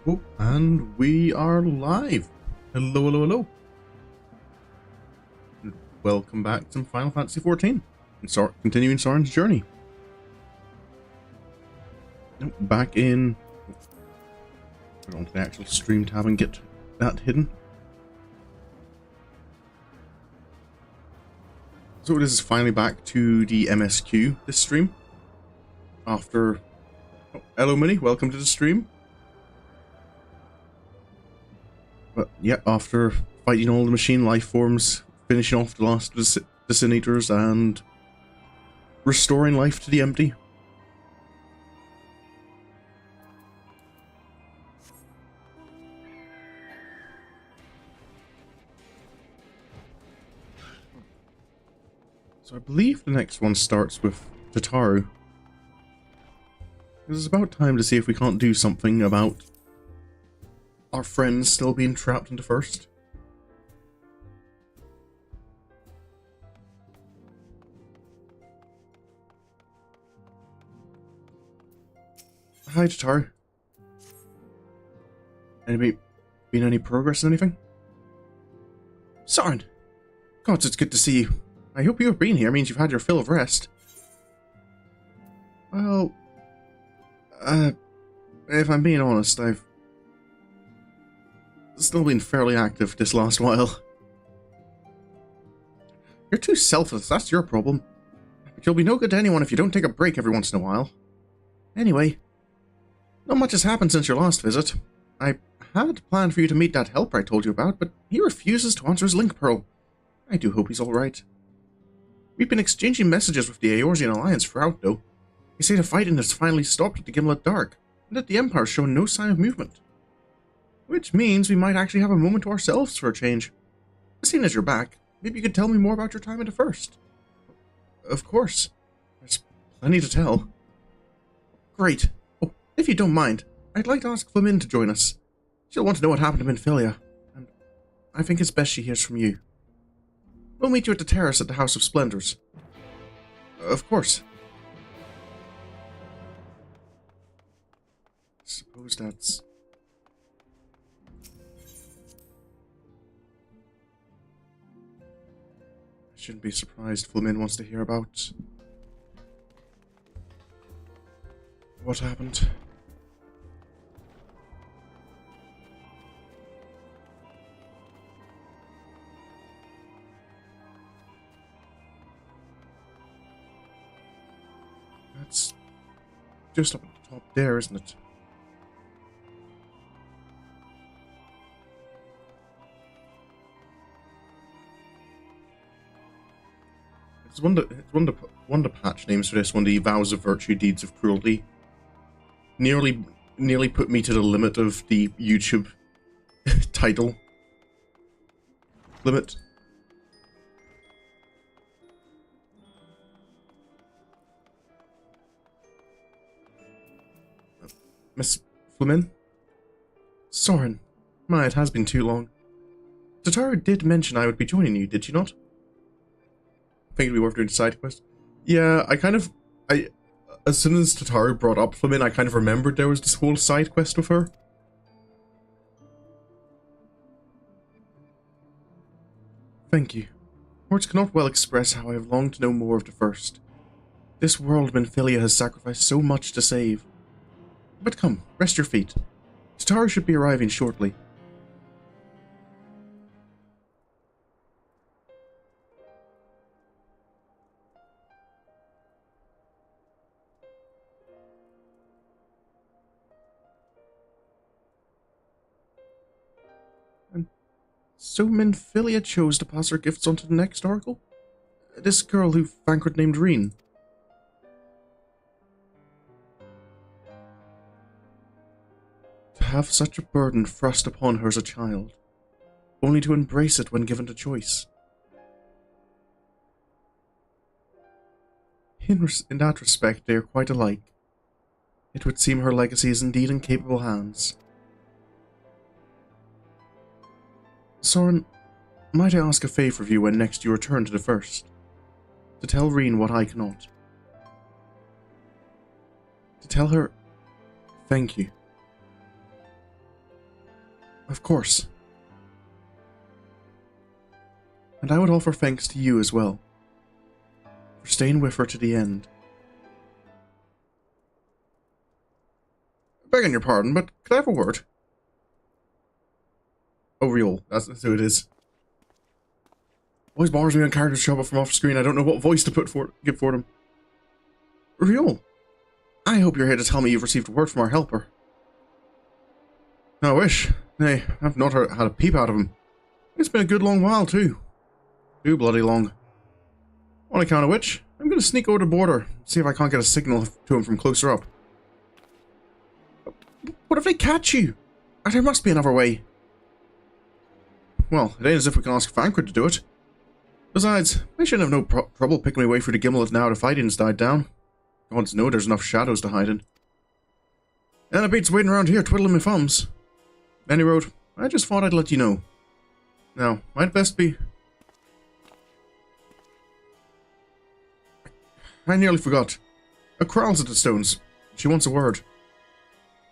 Oh, and we are live. Hello, hello, hello. And welcome back to Final Fantasy XIV. And continuing Sorin's journey. Back in... Go on to the actual stream tab and get that hidden. So this is finally back to the MSQ, this stream. After... Oh, hello, Minnie. Welcome to the stream. But yeah, after fighting all the machine life forms, finishing off the last of the Sineaters, and restoring life to the empty. So I believe the next one starts with Tataru. It's about time to see if we can't do something about our friends still being trapped into first. Hi, Tataru. Been any progress in anything? Sorin! God, it's good to see you. I hope you have been here means you've had your fill of rest. Well, if I'm being honest, I've still been fairly active this last while. You're too selfless, that's your problem. But you'll be no good to anyone if you don't take a break every once in a while. Anyway, not much has happened since your last visit. I had planned for you to meet that helper I told you about, but he refuses to answer his link pearl. I do hope he's alright. We've been exchanging messages with the Eorzean Alliance throughout, though. They say the fighting has finally stopped at the Gimlet Dark, and that the Empire's shown no sign of movement. Which means we might actually have a moment to ourselves for a change. Seeing as you're back, maybe you could tell me more about your time in the First. Of course. There's plenty to tell. Great. Oh, if you don't mind, I'd like to ask Flamin to join us. She'll want to know what happened to Minfilia, and I think it's best she hears from you. We'll meet you at the terrace at the House of Splendors. Of course. Suppose that's... I shouldn't be surprised Flamin wants to hear about... what happened. That's just up at the top there, isn't it? It's one of the patch names for this one, the Vows of Virtue, Deeds of Cruelty. Nearly put me to the limit of the YouTube title limit. Miss Flamin? Sorin. My, it has been too long. Tataru did mention I would be joining you, did she not? I think it'd be worth doing a side quest. Yeah, as soon as Tataru brought up Flamin, I kind of remembered there was this whole side quest with her. Thank you. Words cannot well express how I have longed to know more of the First. This world Minfilia has sacrificed so much to save. But come, rest your feet. Tataru should be arriving shortly. And so Minfilia chose to pass her gifts on to the next Oracle? This girl who Vanquard named Reen. To have such a burden thrust upon her as a child, only to embrace it when given the choice. In that respect, they are quite alike. It would seem her legacy is indeed in capable hands. Sorin, might I ask a favour of you when next you return to the First? To tell Reen what I cannot. To tell her, thank you. Of course. And I would offer thanks to you as well, for staying with her to the end. Begging your pardon, but could I have a word? Oh, real. That's who it is. Always bothers me when characters show up from off screen. I don't know what voice to give for them. Real. I hope you're here to tell me you've received word from our helper. I wish. Nay, I've not had a peep out of him. It's been a good long while, too. Too bloody long. On account of which, I'm going to sneak over the border, see if I can't get a signal to him from closer up. What if they catch you? There must be another way. Well, it ain't as if we can ask Vanquishing to do it. Besides, I shouldn't have no trouble picking my way through the gimlet now the fighting's died down. Gods know there's enough shadows to hide in. And it beats waiting around here twiddling my thumbs. Any road, I just thought I'd let you know. Now, might best be... I nearly forgot. A crawls at the stones. She wants a word.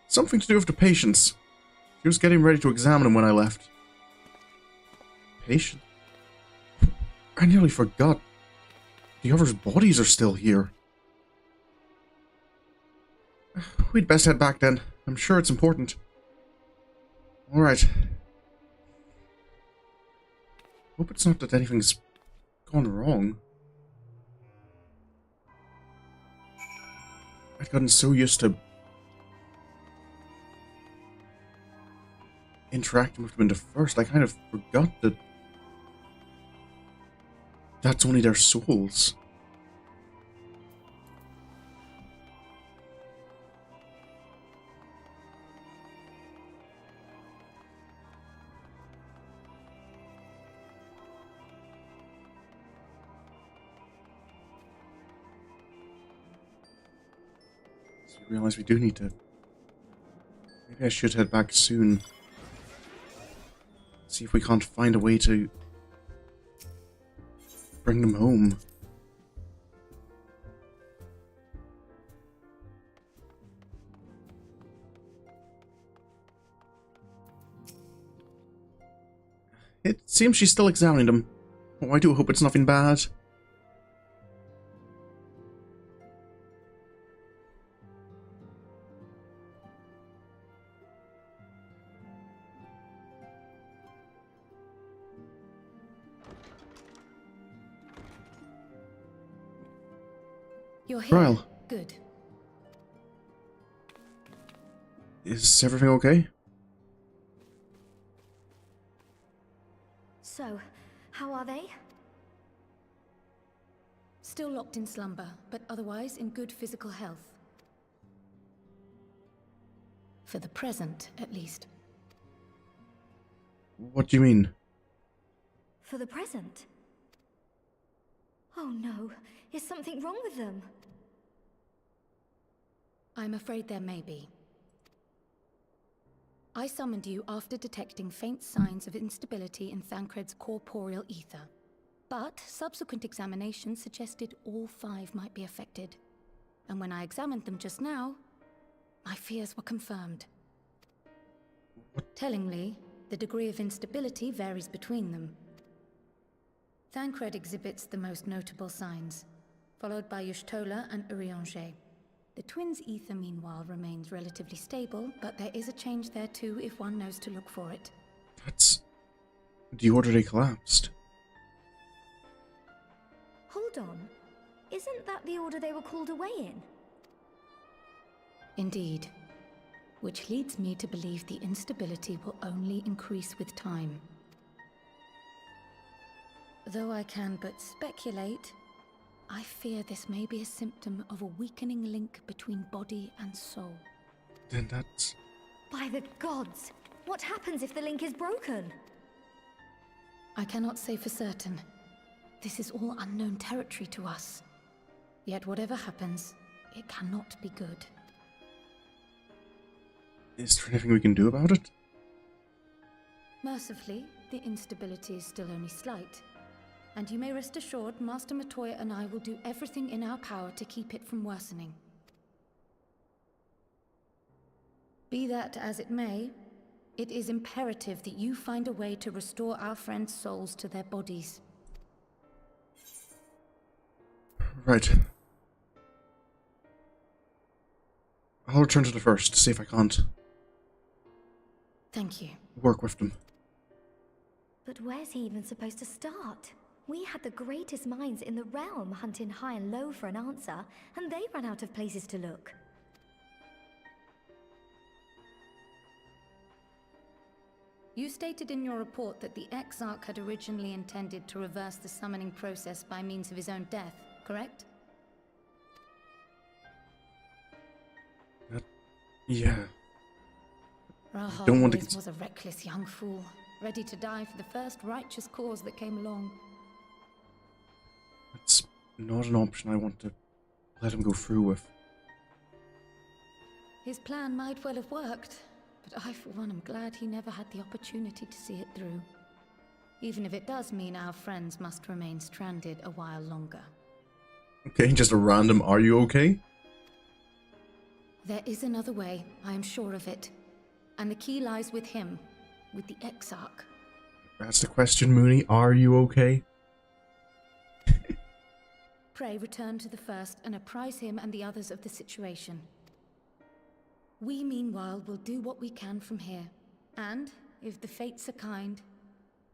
Something to do with the patients. She was getting ready to examine him when I left. Patient? I nearly forgot. The others' bodies are still here. We'd best head back then. I'm sure it's important. Alright. Hope it's not that anything's gone wrong. I'd gotten so used to interacting with them in the first, I kind of forgot that that's only their souls. So I realize we do need to... Maybe I should head back soon. See if we can't find a way to bring them home. It seems she's still examining them. Oh, I do hope it's nothing bad. You're here. Ryle. Good. Is everything okay? So, how are they? Still locked in slumber, but otherwise in good physical health. For the present, at least. What do you mean? For the present? Oh no, is something wrong with them? I'm afraid there may be. I summoned you after detecting faint signs of instability in Thancred's corporeal ether. But subsequent examination suggested all 5 might be affected. And when I examined them just now, my fears were confirmed. Tellingly, the degree of instability varies between them. Thancred exhibits the most notable signs, followed by Y'shtola and Urianger. The twins' ether, meanwhile, remains relatively stable, but there is a change there too if one knows to look for it. That's... the order they collapsed. Hold on. Isn't that the order they were called away in? Indeed. Which leads me to believe the instability will only increase with time. Though I can but speculate, I fear this may be a symptom of a weakening link between body and soul. Then that's... By the gods! What happens if the link is broken? I cannot say for certain. This is all unknown territory to us. Yet whatever happens, it cannot be good. Is there anything we can do about it? Mercifully, the instability is still only slight. And you may rest assured Master Matoya and I will do everything in our power to keep it from worsening. Be that as it may, it is imperative that you find a way to restore our friends' souls to their bodies. Right. I'll return to the first, see if I can't Thank you. work with them. But where's he even supposed to start? We had the greatest minds in the realm hunting high and low for an answer, and they ran out of places to look. You stated in your report that the Exarch had originally intended to reverse the summoning process by means of his own death, correct? Yeah. Raha Don't want to always was a reckless young fool, ready to die for the first righteous cause that came along. That's not an option I want to let him go through with. His plan might well have worked, but I, for one, am glad he never had the opportunity to see it through. Even if it does mean our friends must remain stranded a while longer. Okay, just a random, are you okay? There is another way, I am sure of it. And the key lies with him, with the Exarch. That's the question, Mooney. Are you okay? Pray return to the first and apprise him and the others of the situation. We, meanwhile, will do what we can from here. And, if the fates are kind,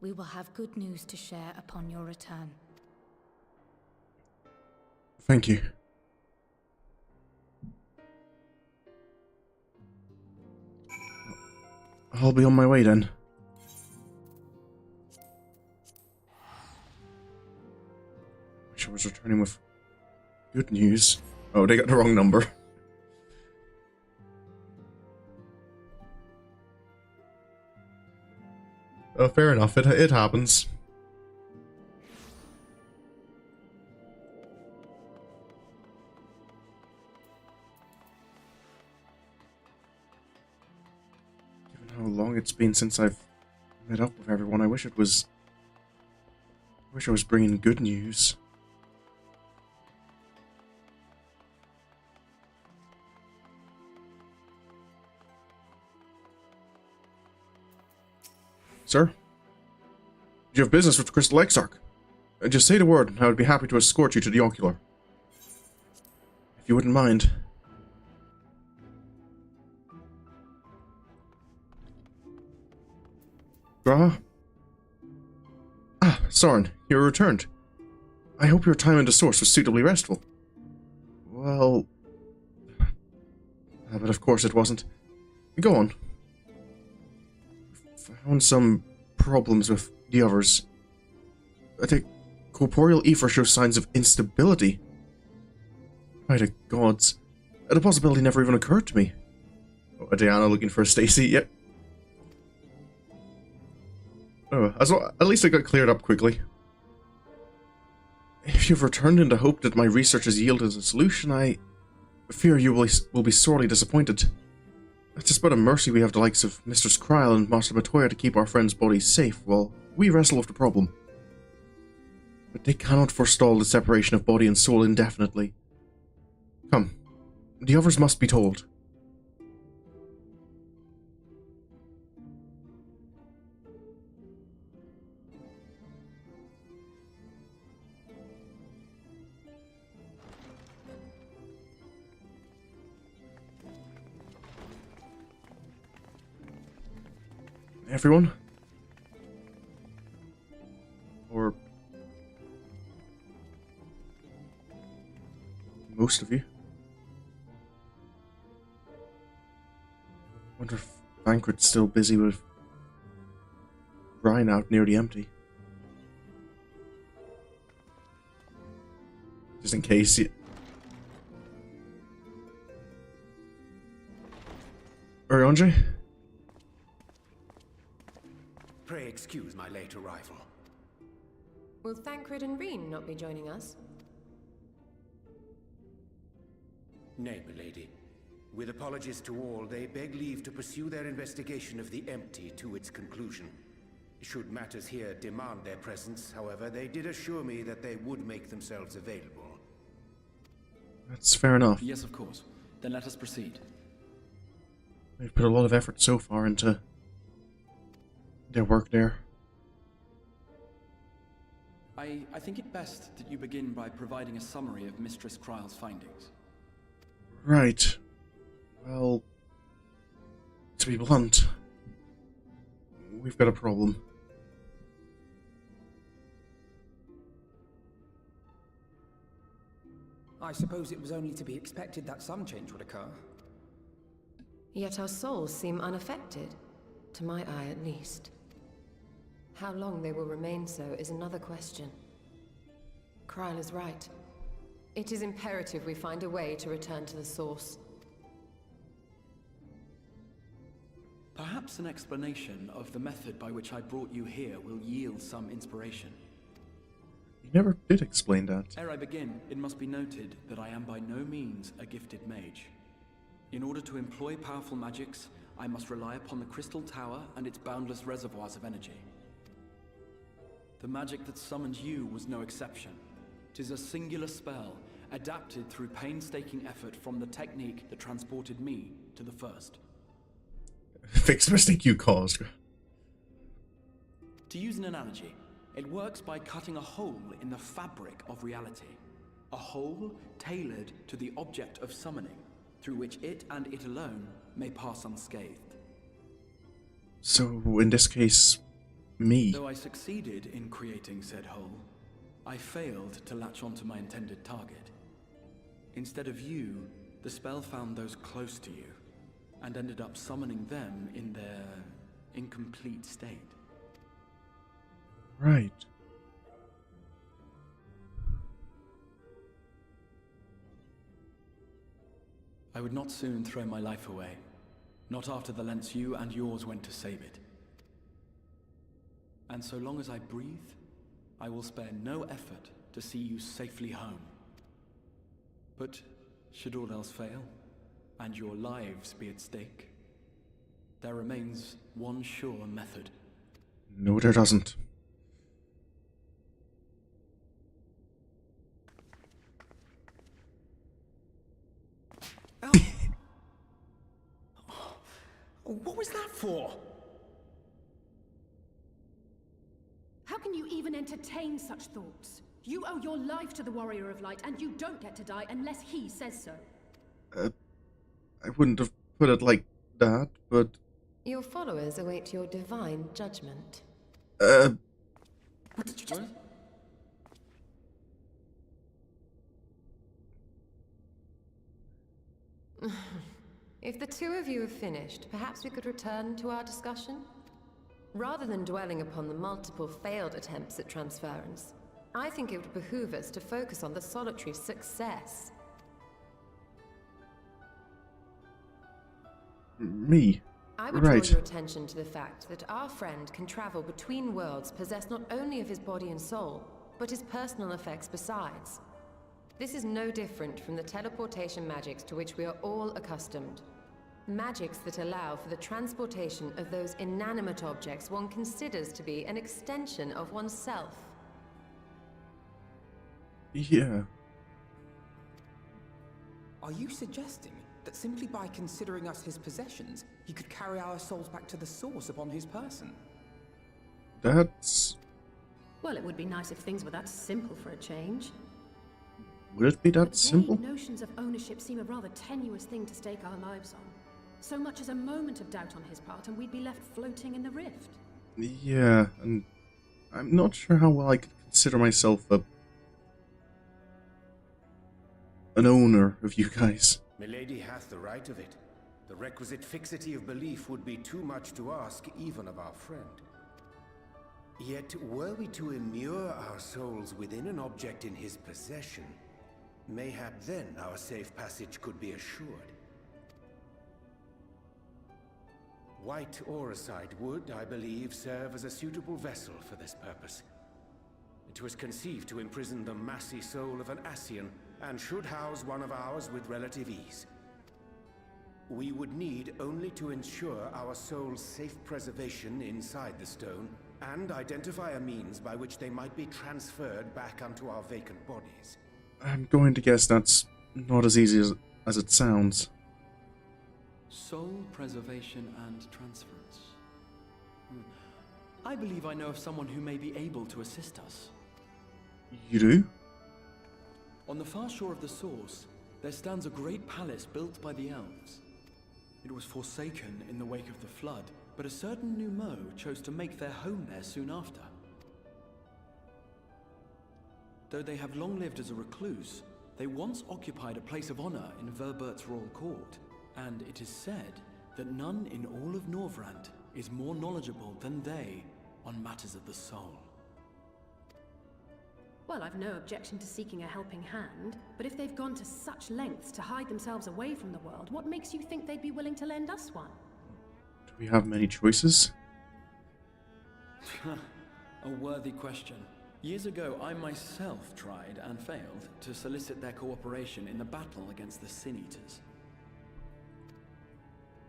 we will have good news to share upon your return. Thank you. I'll be on my way then. Wish I was returning with good news. Oh, they got the wrong number. Oh, fair enough. It happens. Given how long it's been since I've met up with everyone, I wish I was bringing good news. Sir? You have business with the Crystal Exarch. Just say the word, and I would be happy to escort you to the ocular. If you wouldn't mind. Graha? Ah, Sorin, you returned. I hope your time in the source was suitably restful. Well... but of course it wasn't. Go on. Found some problems with the others. The corporeal ether shows signs of instability. By the gods. The possibility never even occurred to me. Oh, Diana looking for Stacy, yep. Oh, at least it got cleared up quickly. If you've returned in the hope that my research has yielded a solution, I fear you will be sorely disappointed. It's but a mercy we have the likes of Mistress Kryl and Master Matoya to keep our friends' bodies safe while we wrestle with the problem. But they cannot forestall the separation of body and soul indefinitely. Come, the others must be told. Everyone? Or... most of you? Wonder if Banquet's still busy with Ryan out nearly empty. Just in case you... Oriange? Pray excuse my late arrival. Will Thancred and Reen not be joining us? Nay, milady. With apologies to all, they beg leave to pursue their investigation of the empty to its conclusion. Should matters here demand their presence, however, they did assure me that they would make themselves available. That's fair enough. Yes, of course. Then let us proceed. We've put a lot of effort so far into their work there. I think it best that you begin by providing a summary of Mistress Kryle's findings. Right. Well, to be blunt, we've got a problem. I suppose it was only to be expected that some change would occur. Yet our souls seem unaffected, to my eye at least. How long they will remain so is another question. Kryle is right. It is imperative we find a way to return to the source. Perhaps an explanation of the method by which I brought you here will yield some inspiration. You never did explain that. Ere I begin, it must be noted that I am by no means a gifted mage. In order to employ powerful magics, I must rely upon the Crystal Tower and its boundless reservoirs of energy. The magic that summoned you was no exception. 'Tis a singular spell, adapted through painstaking effort from the technique that transported me to the first. Fix the mistake you caused. To use an analogy, it works by cutting a hole in the fabric of reality. A hole tailored to the object of summoning, through which it and it alone may pass unscathed. So, in this case, me. Though I succeeded in creating said hole, I failed to latch onto my intended target. Instead of you, the spell found those close to you, and ended up summoning them in their incomplete state. Right. I would not soon throw my life away, not after the lengths you and yours went to save it. And so long as I breathe, I will spare no effort to see you safely home. But should all else fail, and your lives be at stake, there remains one sure method. No, there doesn't. What was that for? How can you even entertain such thoughts? You owe your life to the Warrior of Light, and you don't get to die unless he says so. I wouldn't have put it like that, but... Your followers await your divine judgment. What did you just... If the two of you have finished, perhaps we could return to our discussion? Rather than dwelling upon the multiple failed attempts at transference, I think it would behoove us to focus on the solitary success. Me? I would draw Right. your attention to the fact that our friend can travel between worlds possessed not only of his body and soul, but his personal effects besides. This is no different from the teleportation magics to which we are all accustomed. Magics that allow for the transportation of those inanimate objects one considers to be an extension of oneself. Yeah. Are you suggesting that simply by considering us his possessions, he could carry our souls back to the source upon his person? That's... Well, it would be nice if things were that simple for a change. Would it be that Vague simple? notions of ownership seem a rather tenuous thing to stake our lives on. So much as a moment of doubt on his part, and we'd be left floating in the rift. Yeah, and I'm not sure how well I could consider myself an owner of you guys. Milady hath the right of it. The requisite fixity of belief would be too much to ask even of our friend. Yet, were we to immure our souls within an object in his possession, mayhap then our safe passage could be assured. White Auracite would, I believe, serve as a suitable vessel for this purpose. It was conceived to imprison the massy soul of an Ascian, and should house one of ours with relative ease. We would need only to ensure our soul's safe preservation inside the stone, and identify a means by which they might be transferred back unto our vacant bodies. I'm going to guess that's not as easy as it sounds. Soul preservation and transference. I believe I know of someone who may be able to assist us. You do? On the far shore of the source, there stands a great palace built by the elves. It was forsaken in the wake of the flood, but a certain Numo chose to make their home there soon after. Though they have long lived as a recluse, they once occupied a place of honor in Verbert's royal court, and it is said that none in all of Norvrand is more knowledgeable than they on matters of the soul. Well, I've no objection to seeking a helping hand, but if they've gone to such lengths to hide themselves away from the world, what makes you think they'd be willing to lend us one? Do we have many choices? A worthy question. Years ago, I myself tried and failed to solicit their cooperation in the battle against the Sineaters.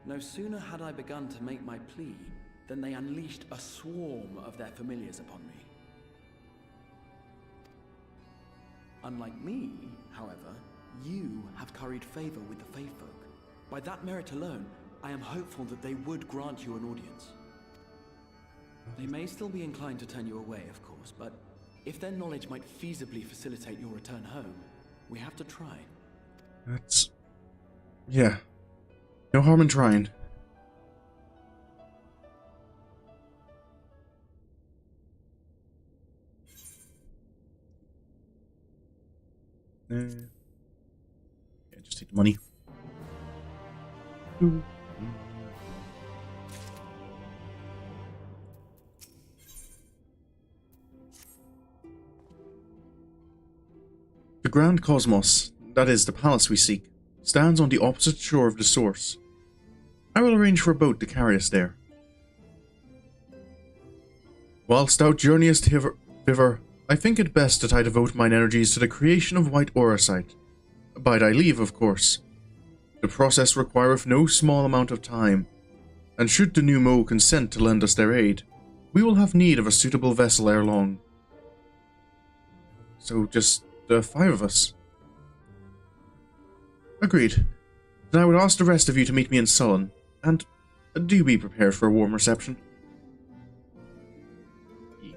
No sooner had I begun to make my plea than they unleashed a swarm of their familiars upon me. Unlike me, however, you have curried favor with the Fae folk. By that merit alone, I am hopeful that they would grant you an audience. They may still be inclined to turn you away, of course, but if their knowledge might feasibly facilitate your return home, we have to try. That's... yeah. No harm in trying. Yeah, just take the money. The Grand Cosmos, that is, the palace we seek, stands on the opposite shore of the source. I will arrange for a boat to carry us there. Whilst thou journeyest thither, I think it best that I devote mine energies to the creation of white auracite. By thy leave, of course. The process requireth no small amount of time, and should the Numo consent to lend us their aid, we will have need of a suitable vessel ere long. So just the 5 of us. Agreed. Then I would ask the rest of you to meet me in Sullen, and do be prepared for a warm reception.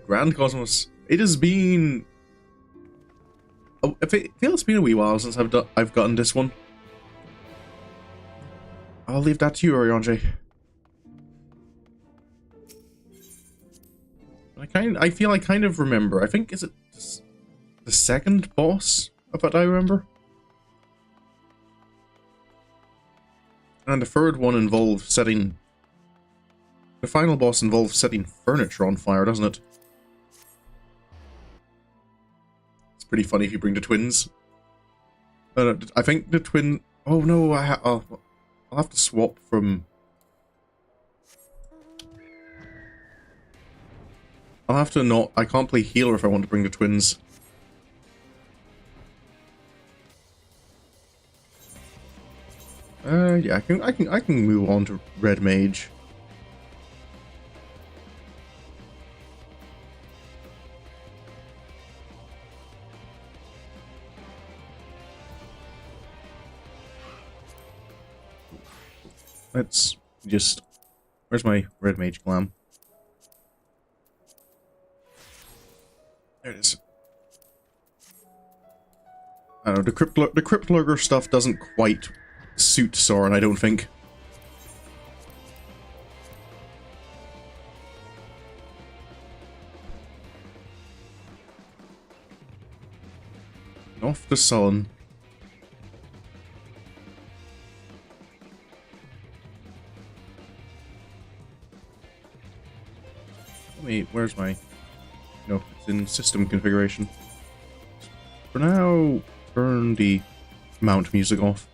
Grand Cosmos. It has been... oh, I feel it's been a wee while since I've gotten this one. I'll leave that to you, Oriange. I feel I kind of remember. I think, is it the second boss of what I remember? And the third one involved setting... the final boss involved setting furniture on fire, doesn't it? Pretty funny if you bring the twins. I think the twin... oh no, I'll have to swap from... I'll have to not... I can't play healer if I want to bring the twins. Yeah, I can move on to Red Mage. Let's just... where's my Red Mage glam? There it is. I don't know, the Crypt Lurker stuff doesn't quite suit Sorin, I don't think. Off the Sullen. Wait, where's my... no, it's in system configuration. For now, turn the mount music off.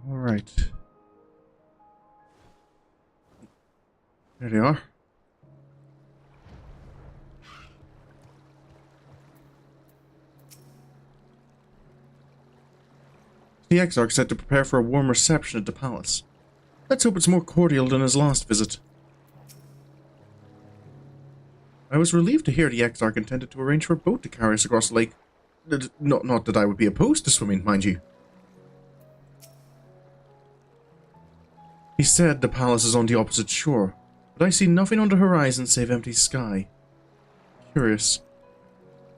Alright. There they are. The Exarch said to prepare for a warm reception at the palace. Let's hope it's more cordial than his last visit. I was relieved to hear the Exarch intended to arrange for a boat to carry us across the lake. Not that I would be opposed to swimming, mind you. He said the palace is on the opposite shore, but I see nothing on the horizon save empty sky. Curious.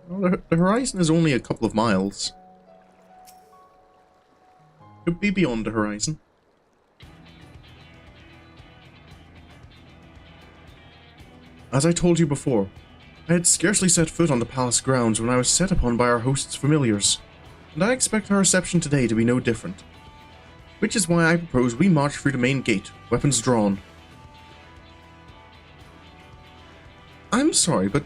Well, the horizon is only a couple of miles. Could be beyond the horizon. As I told you before, I had scarcely set foot on the palace grounds when I was set upon by our host's familiars, and I expect our reception today to be no different. Which is why I propose we march through the main gate, weapons drawn. I'm sorry, but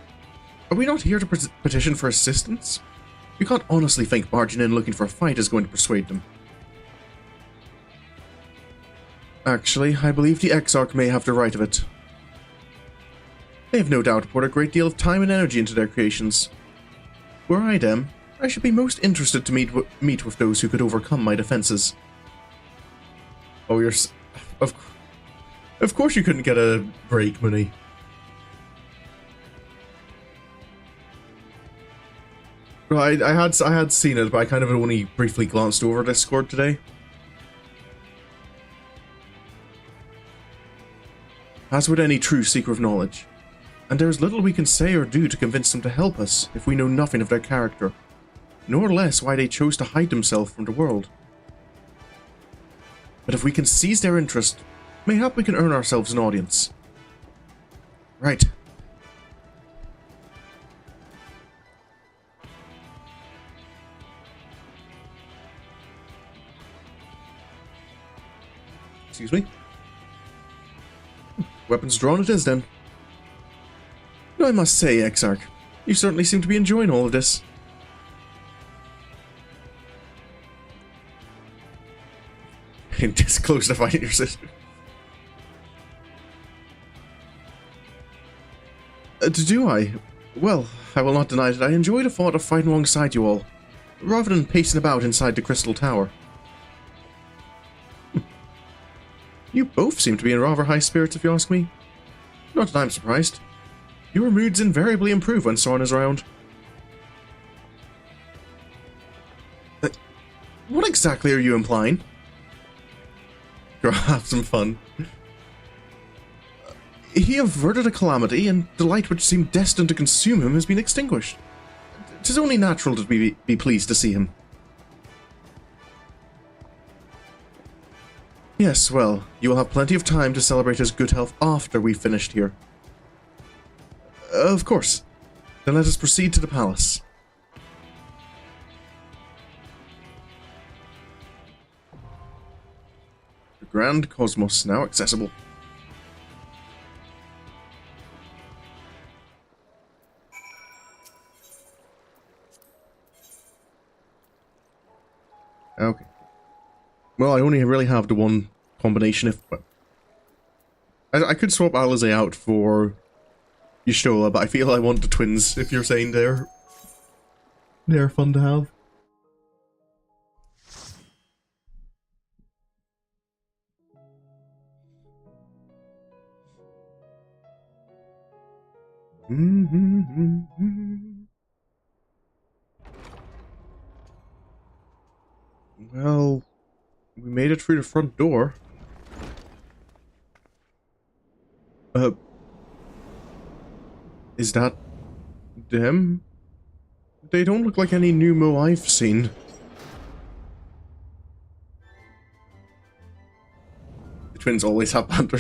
are we not here to petition for assistance? You can't honestly think barging in looking for a fight is going to persuade them. Actually, I believe the Exarch may have the right of it. They have no doubt poured a great deal of time and energy into their creations. Were I them, I should be most interested to meet with those who could overcome my defenses. Oh, you're... Of course you couldn't get a break, Mooney. Well, I had seen it, but I kind of only briefly glanced over Discord today. As with any true seeker of knowledge, and there is little we can say or do to convince them to help us if we know nothing of their character, nor less why they chose to hide themselves from the world. But if we can seize their interest, mayhap we can earn ourselves an audience. Right. Excuse me? Weapons drawn it is, then. I must say, Exarch, you certainly seem to be enjoying all of this. This close to fighting your sister. Do I? Well, I will not deny that I enjoy the thought of fighting alongside you all, rather than pacing about inside the Crystal Tower. You both seem to be in rather high spirits, if you ask me. Not that I'm surprised. Your moods invariably improve when Sorin is around. What exactly are you implying? Girl, have some fun. He averted a calamity, and the light which seemed destined to consume him has been extinguished. 'Tis only natural to be pleased to see him. Yes, well, you will have plenty of time to celebrate his good health after we've finished here. Of course. Then let us proceed to the palace. The Grand Cosmos now accessible. Okay. Well, I only really have the one combination if... I could swap Alize out for Y'shtola, but I feel I want the twins, if you're saying they're fun to have. Well, we made it through the front door. Is that them? They don't look like any Numo I've seen. The twins always have banter.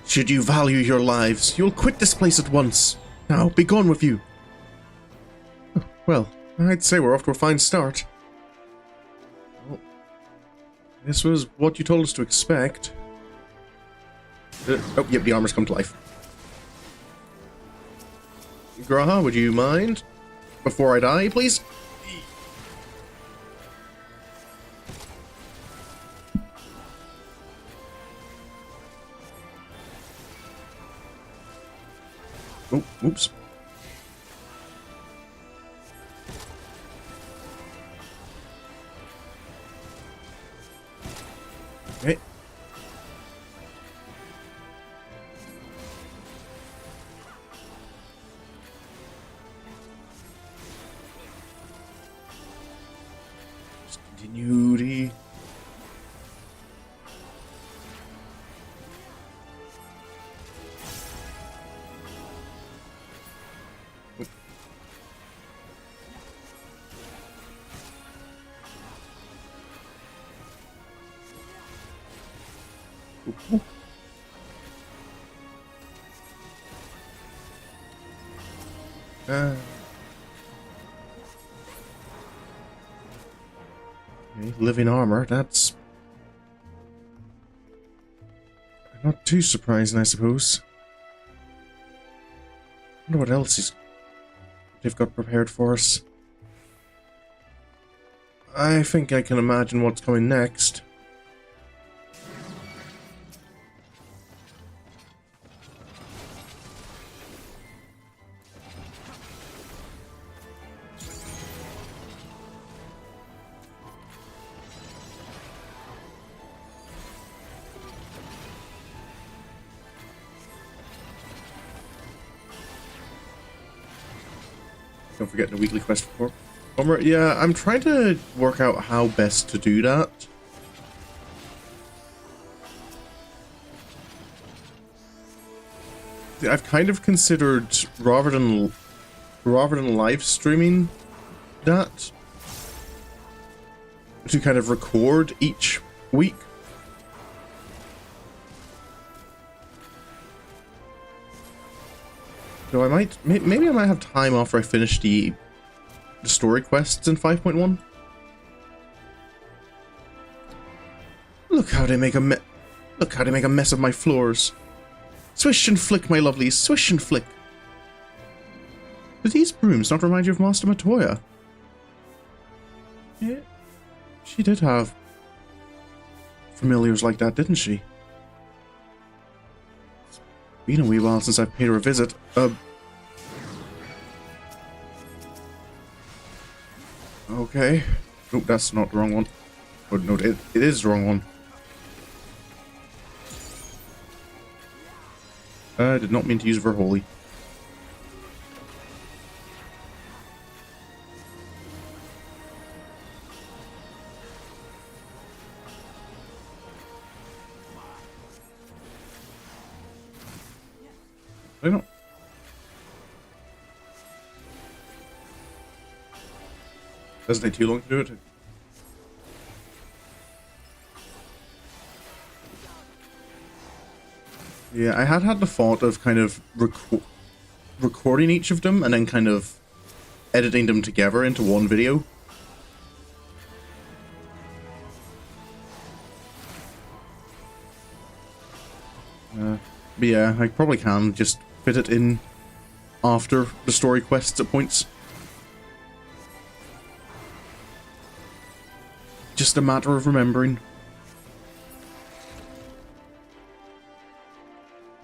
Should you value your lives, you'll quit this place at once. Now, be gone with you. Well, I'd say we're off to a fine start. Well, this was what you told us to expect. Oh, yep, the armor's come to life. Graha, would you mind? Before I die, please? Oh, oops. Okay. Continuity. Okay, living armor, that's not too surprising, I suppose. Wonder what else they've got prepared for us. I think I can imagine what's coming next. Don't forget the weekly quest for Bummer. Yeah, I'm trying to work out how best to do that. I've kind of considered rather than live streaming that, to kind of record each week. So I might, maybe I might have time after I finish the story quests in 5.1. Look how they make a mess of my floors. Swish and flick, my lovelies, swish and flick. Do these brooms not remind you of Master Matoya? Yeah, she did have familiars like that, didn't she? It's been a wee while since I've paid her a visit. Okay. Nope, that's not the wrong one. Oh, no, it is the wrong one. I did not mean to use Verholy. I don't. Doesn't take too long to do it. Yeah, I had the thought of kind of recording each of them and then kind of editing them together into one video. But yeah, I probably can just fit it in after the story quests at points. Just a matter of remembering.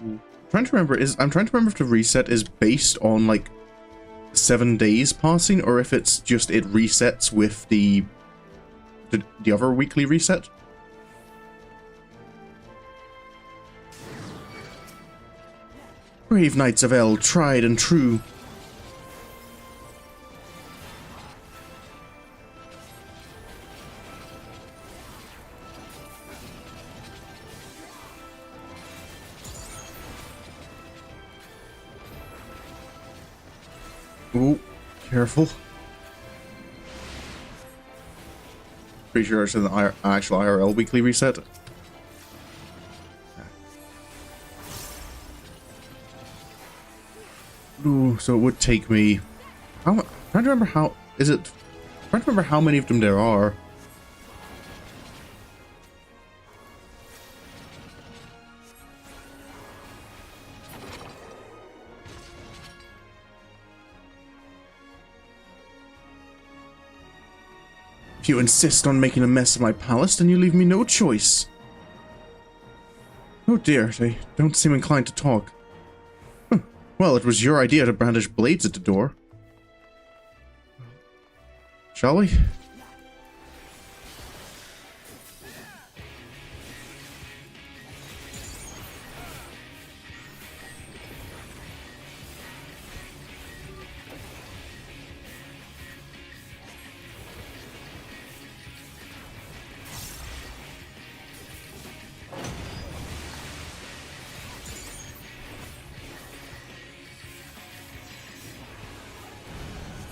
I'm trying to remember if the reset is based on like 7 days passing, or if it's just it resets with the other weekly reset. Brave Knights of El, tried and true. Oh, careful. Pretty sure it's an actual IRL weekly reset. Ooh, so it would take me... I'm trying to remember how... I'm trying to remember how many of them there are. If you insist on making a mess of my palace, then you leave me no choice. Oh dear, they don't seem inclined to talk. Well, it was your idea to brandish blades at the door. Shall we?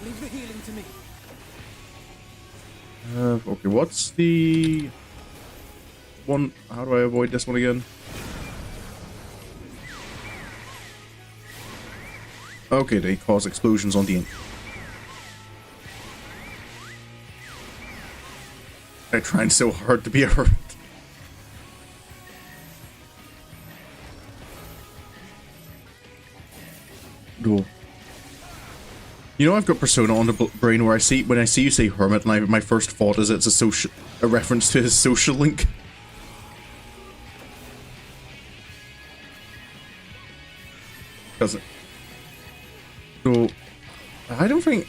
Leave the healing to me. Okay, what's the one? How do I avoid this one again? Okay, they cause explosions on the end. I'm trying so hard to be a hermit. No. You know, I've got Persona on the brain where when I see you say hermit, and my first thought is it's a reference to his social link. Does it? So, I don't think.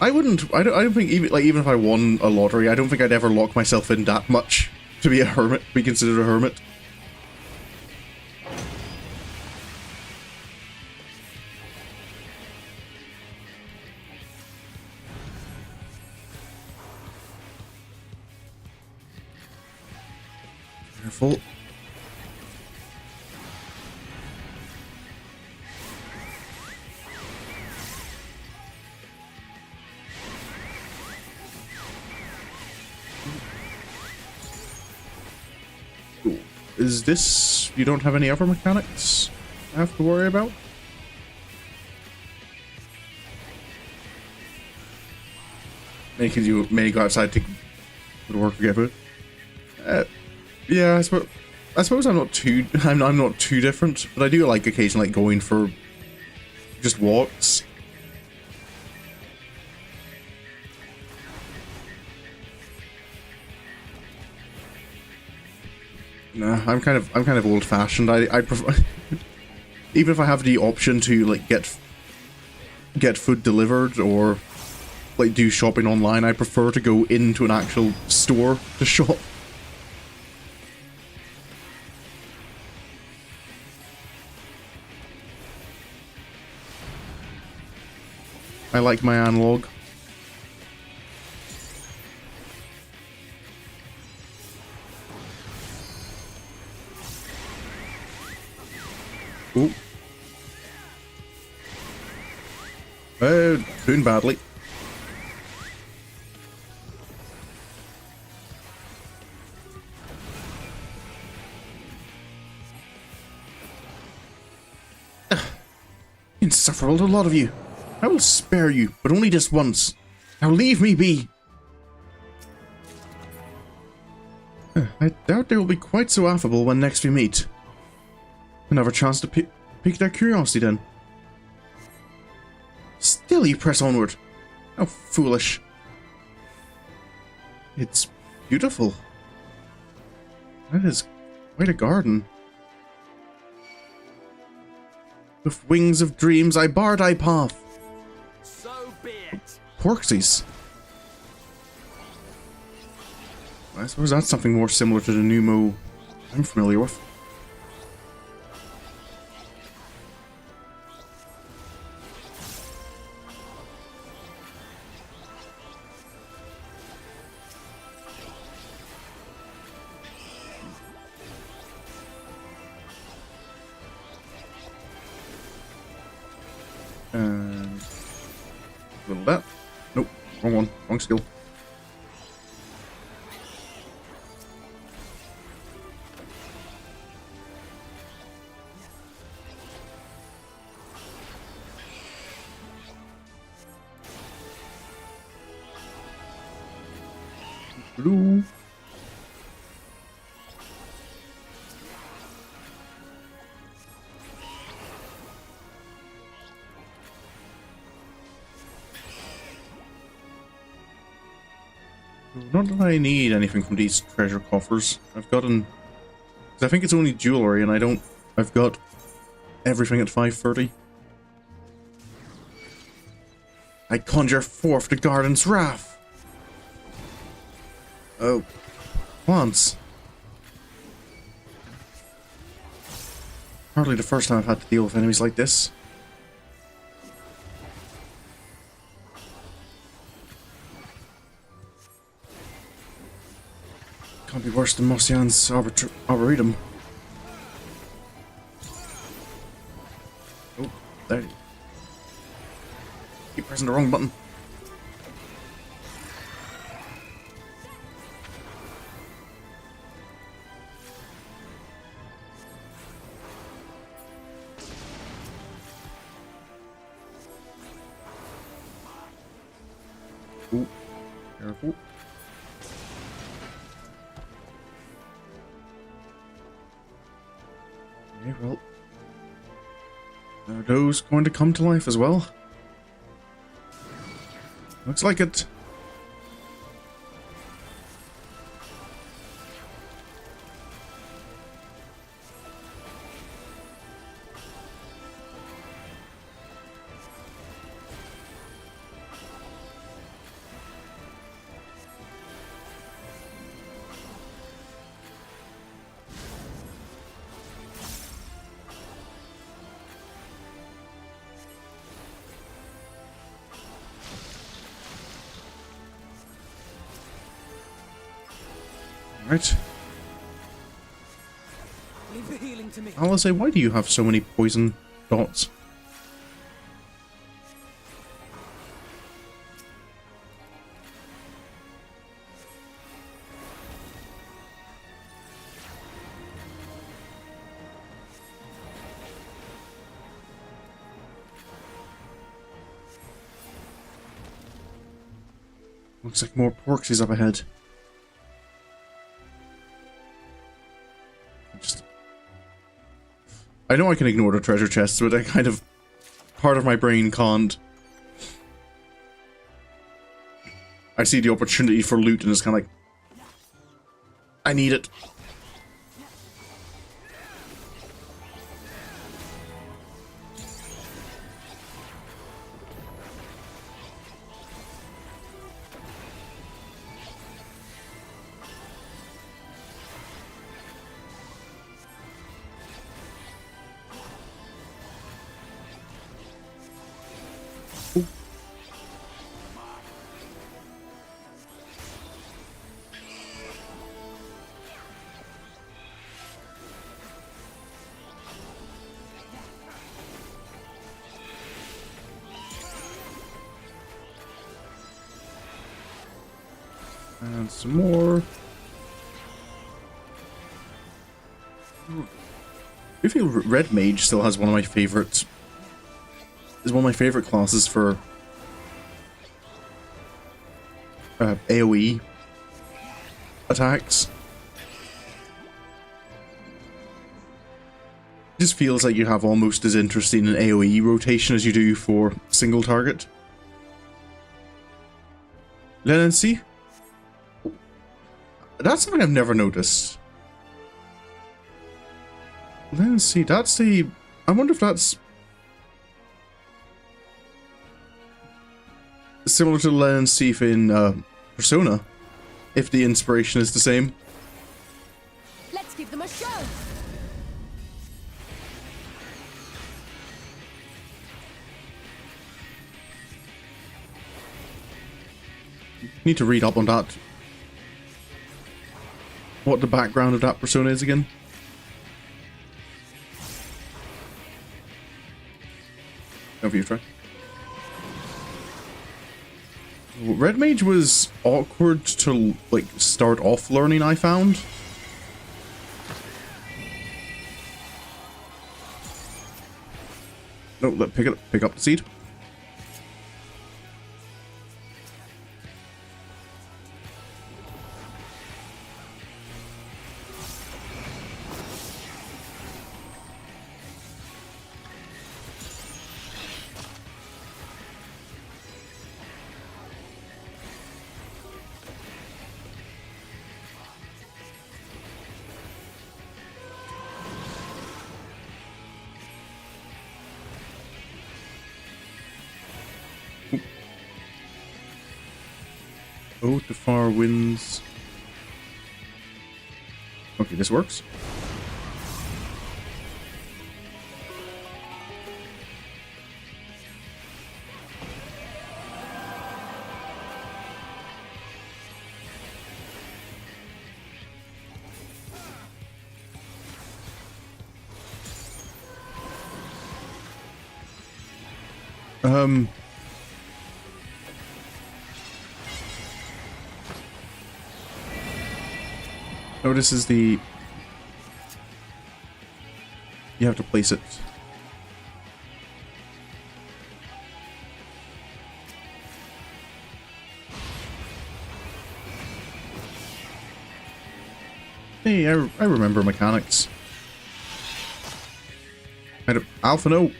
I don't think even if I won a lottery, I don't think I'd ever lock myself in that much to be a hermit, be considered a hermit. Careful. Is this... You don't have any other mechanics I have to worry about? Because you may go outside to work together. Yeah, I suppose I'm not too different, but I do like occasionally going for just walks. Nah, I'm kind of old-fashioned. I prefer even if I have the option to like get food delivered or like do shopping online, I prefer to go into an actual store to shop. I like my analog. Oh. Doing badly. Insufferable, a lot of you. I will spare you, but only just once. Now leave me be. I doubt they will be quite so affable when next we meet. Another chance to pique their curiosity then. Still you press onward. How foolish. It's beautiful. That is quite a garden. With wings of dreams I bar thy path. So be it. Porksies. I suppose that's something more similar to the Numo I'm familiar with. And a little that. Nope, wrong one, wrong skill. Blue. Not that I need anything from these treasure coffers. I've gotten... I think it's only jewelry, and I've got everything at 5:30. I conjure forth the garden's wrath. Oh, plants. Hardly the first time I've had to deal with enemies like this. Can't be worse than Mosian's Arboretum. Oh, there. Keep pressing the wrong button. Ooh, careful. Okay, well. Are those going to come to life as well? Looks like it. Right. Leave the healing to me. I'll say, why do you have so many poison dots? Looks like more porksies up ahead. I know I can ignore the treasure chests, but I kind of... part of my brain can't. I see the opportunity for loot and it's kind of like... I need it. And some more. I feel Red Mage still has one of my favorites. Is one of my favorite classes for AoE attacks. It just feels like you have almost as interesting an AoE rotation as you do for single target. Lenancy? That's something I've never noticed. Let's see, that's the... I wonder if that's... similar to Lenancy in Persona. If the inspiration is the same. Let's give them a show! Need to read up on that. What the background of that persona is again. Over you, try. Red Mage was awkward to like start off learning, I found. No, pick up the seed. Ode to Far Winds. Okay, this works. Oh, this is the... You have to place it. Hey, I remember mechanics. Alpha, no!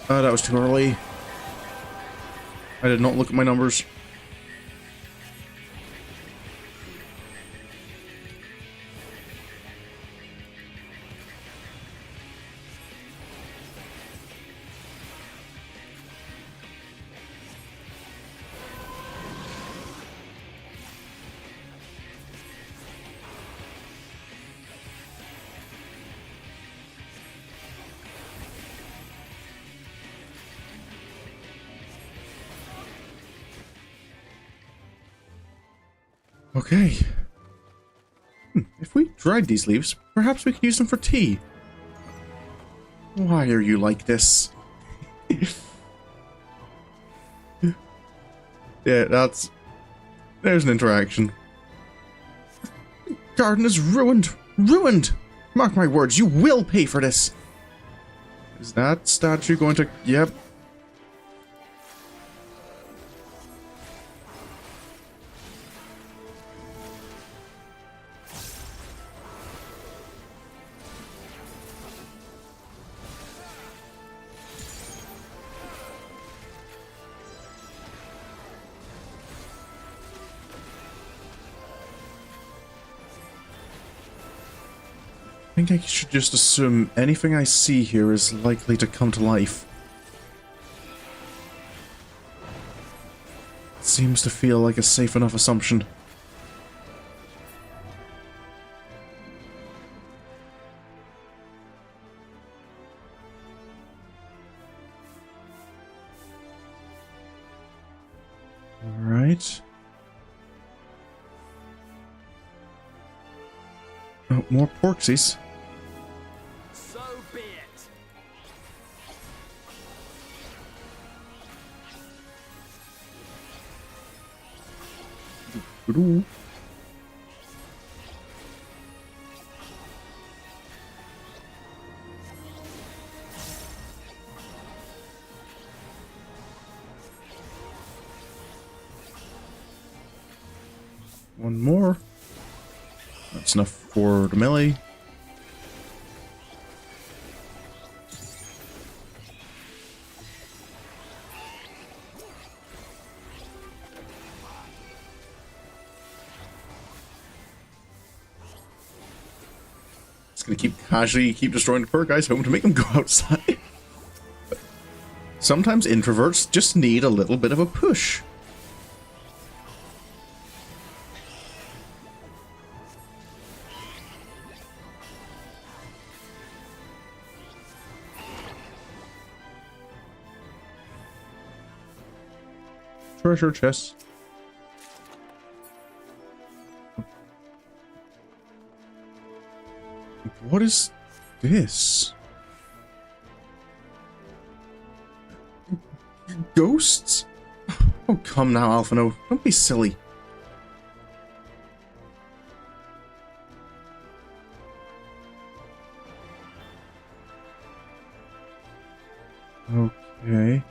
That was too early. I did not look at my numbers. Okay. If we dried these leaves, perhaps we could use them for tea. Why are you like this? Yeah, there's an interaction. Garden is ruined! Ruined! Mark my words, you will pay for this! Is that statue going to... Yep. I think I should just assume anything I see here is likely to come to life. It seems to feel like a safe enough assumption. Alright. Oh, more porksies. So be it. Ooh. One more. That's enough for the melee. It's gonna keep destroying the poor guy's home to make him go outside. Sometimes introverts just need a little bit of a push. Treasure chest. What is this? Ghosts? Oh, come now, Alphino. Don't be silly. Okay.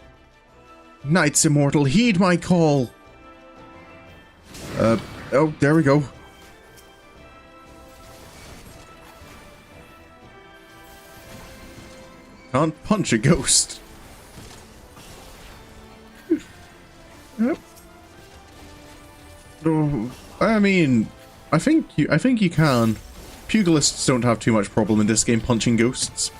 Knights Immortal, heed my call! Oh, there we go. Can't punch a ghost. Yep. Oh, I mean, I think you can. Pugilists don't have too much problem in this game punching ghosts.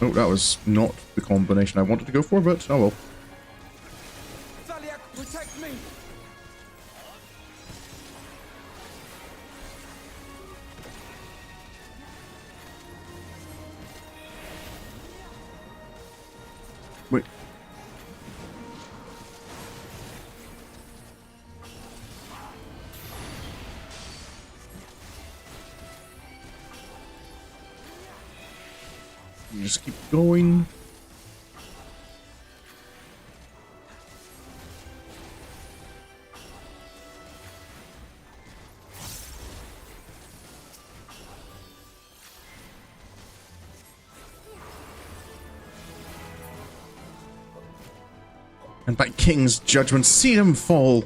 Oh, that was not the combination I wanted to go for, but oh well. Thaliak, protect me! Wait. You just keep going. And by King's judgment, see them fall.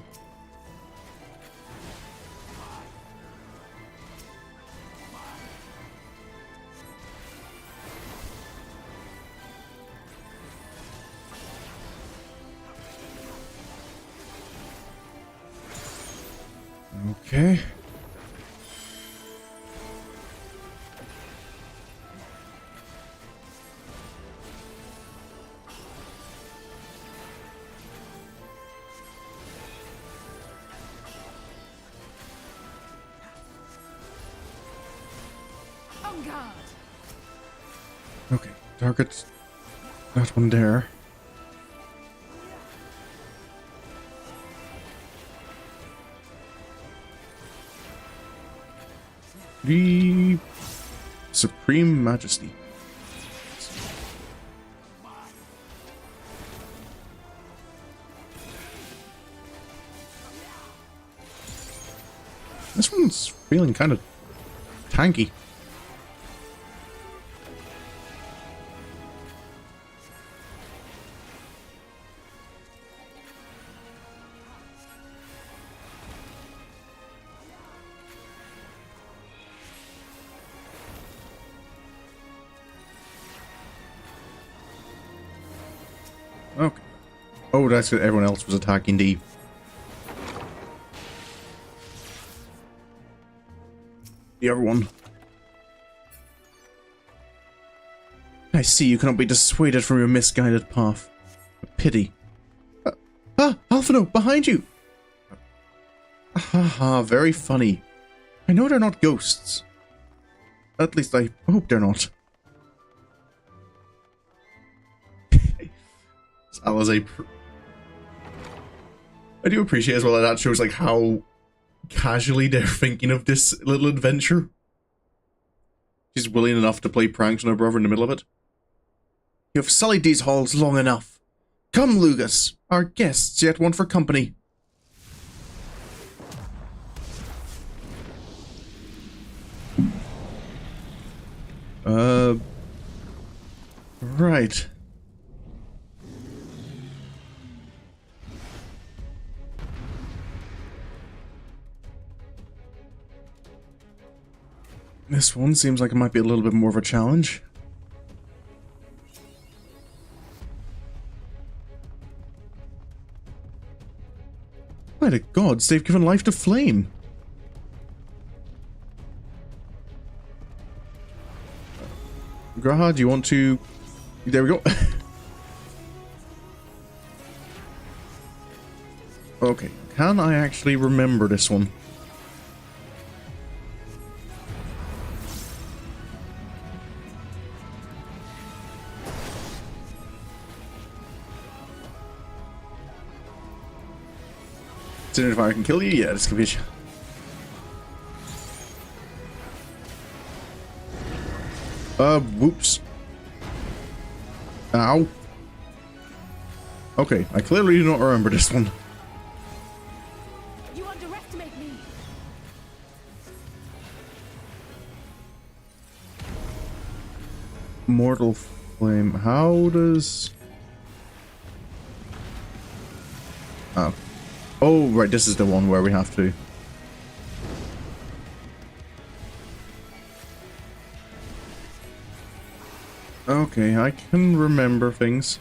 Okay. On guard. Okay, target that one there. The Supreme Majesty. This one's feeling kind of tanky. Okay. Oh, that's good. Everyone else was attacking the other one. I see you cannot be dissuaded from your misguided path. A pity. Alphino, behind you! Haha, very funny. I know they're not ghosts. At least I hope they're not. That was I do appreciate as well that shows like how casually they're thinking of this little adventure. She's willing enough to play pranks on her brother in the middle of it. You have sullied these halls long enough. Come, Lugus. Our guests yet want for company. Right. This one seems like it might be a little bit more of a challenge. By the gods, they've given life to flame. Graha, do you want to... There we go. Okay, can I actually remember this one? If I can kill you, yeah, this could be. Whoops. Ow. Okay, I clearly do not remember this one. You underestimate me. Mortal Flame. How does... Oh. Oh, right, this is the one where we have to... Okay, I can remember things.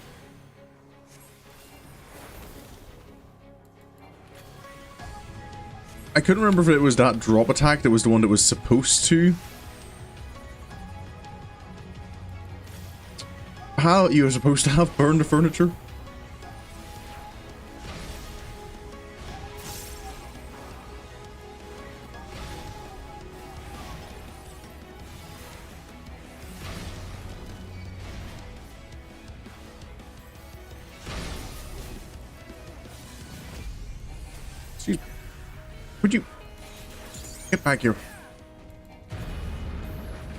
I couldn't remember if it was that drop attack that was the one that was supposed to. you're supposed to have burned the furniture. Excuse me. Would you get back here?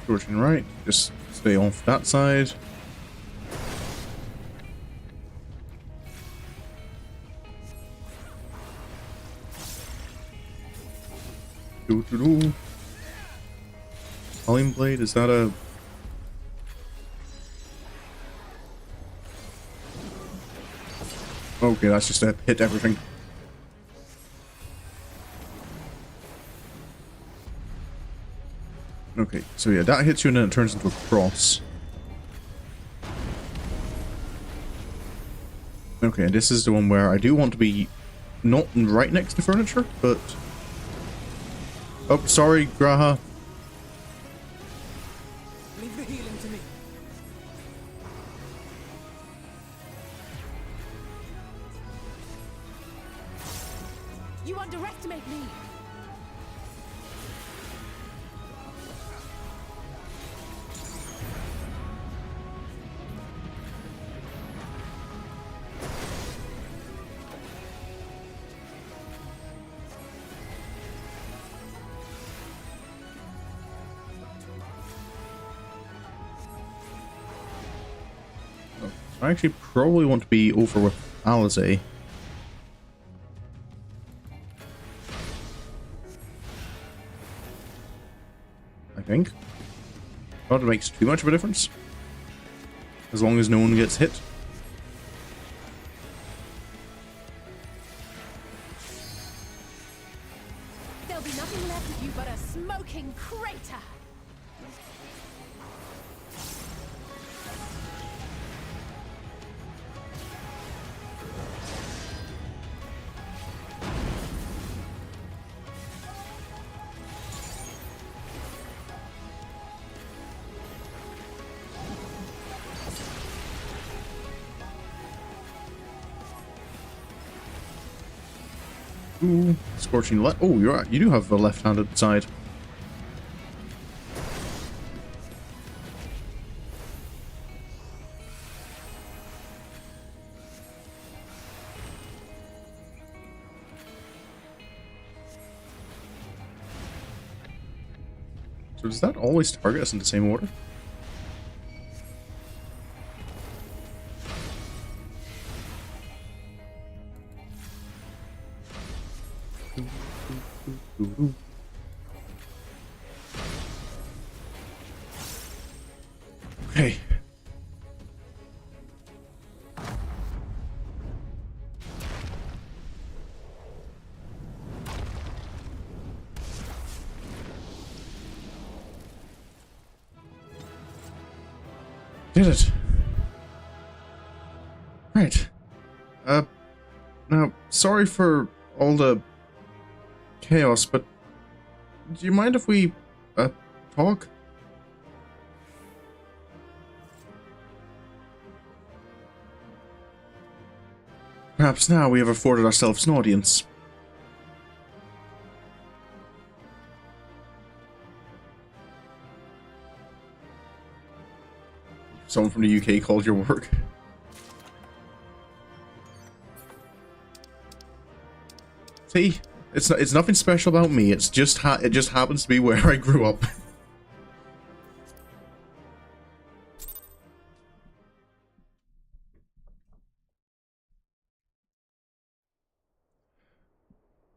Scorching right. Just stay off that side. Flame blade, is that a... Okay, that's just a hit everything. Okay, so yeah, that hits you and then it turns into a cross. Okay, and this is the one where I do want to be not right next to furniture, but... Oh, sorry, Graha. Leave the healing to me. You underestimate me! I actually probably want to be over with Alizé. I think. Not that it makes too much of a difference. As long as no one gets hit. There'll be nothing left of you but a smoking crater! Ooh, scorching left. Oh, you do have the left-handed side. So does that always target us in the same order? Okay. Did it. Right. Now, sorry for all the chaos, but do you mind if we, talk? Perhaps now we have afforded ourselves an audience. Someone from the UK called your work. See? It's nothing special about me. It's just it just happens to be where I grew up.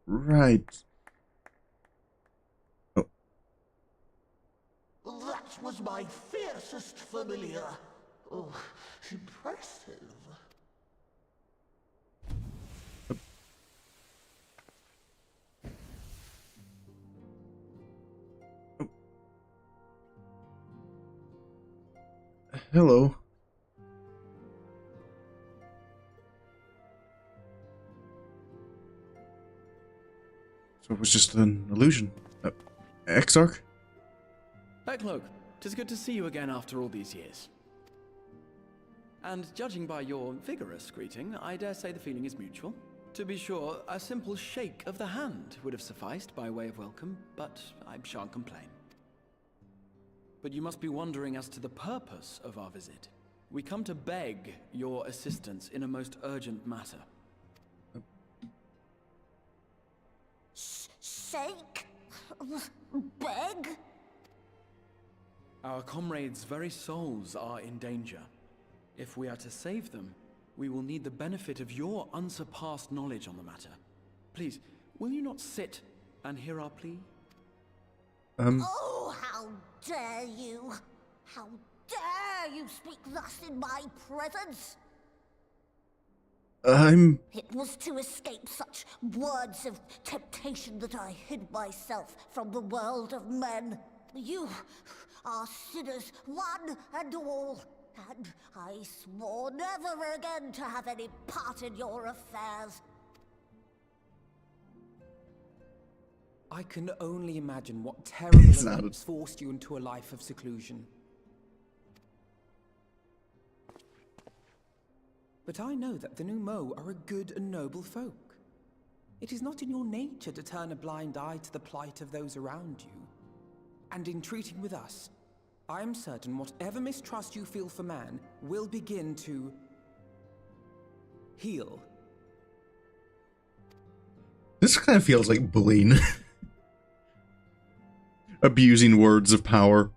Right. Oh. That was my fiercest familiar. Oh, impressive. Hello. So it was just an illusion. Exarch? Eckloak, 'tis good to see you again after all these years. And judging by your vigorous greeting, I dare say the feeling is mutual. To be sure, a simple shake of the hand would have sufficed by way of welcome, but I shan't complain. But you must be wondering as to the purpose of our visit. We come to beg your assistance in a most urgent matter. Shake? Beg? Our comrades' very souls are in danger. If we are to save them, we will need the benefit of your unsurpassed knowledge on the matter. Please, will you not sit and hear our plea? Oh, how dare you! How dare you speak thus in my presence! It was to escape such words of temptation that I hid myself from the world of men. You are sinners, one and all, and I swore never again to have any part in your affairs. I can only imagine what terrible events forced you into a life of seclusion. But I know that the Numo are a good and noble folk. It is not in your nature to turn a blind eye to the plight of those around you. And in treating with us, I am certain whatever mistrust you feel for man will begin to heal. This kind of feels like bullying. Abusing words of power.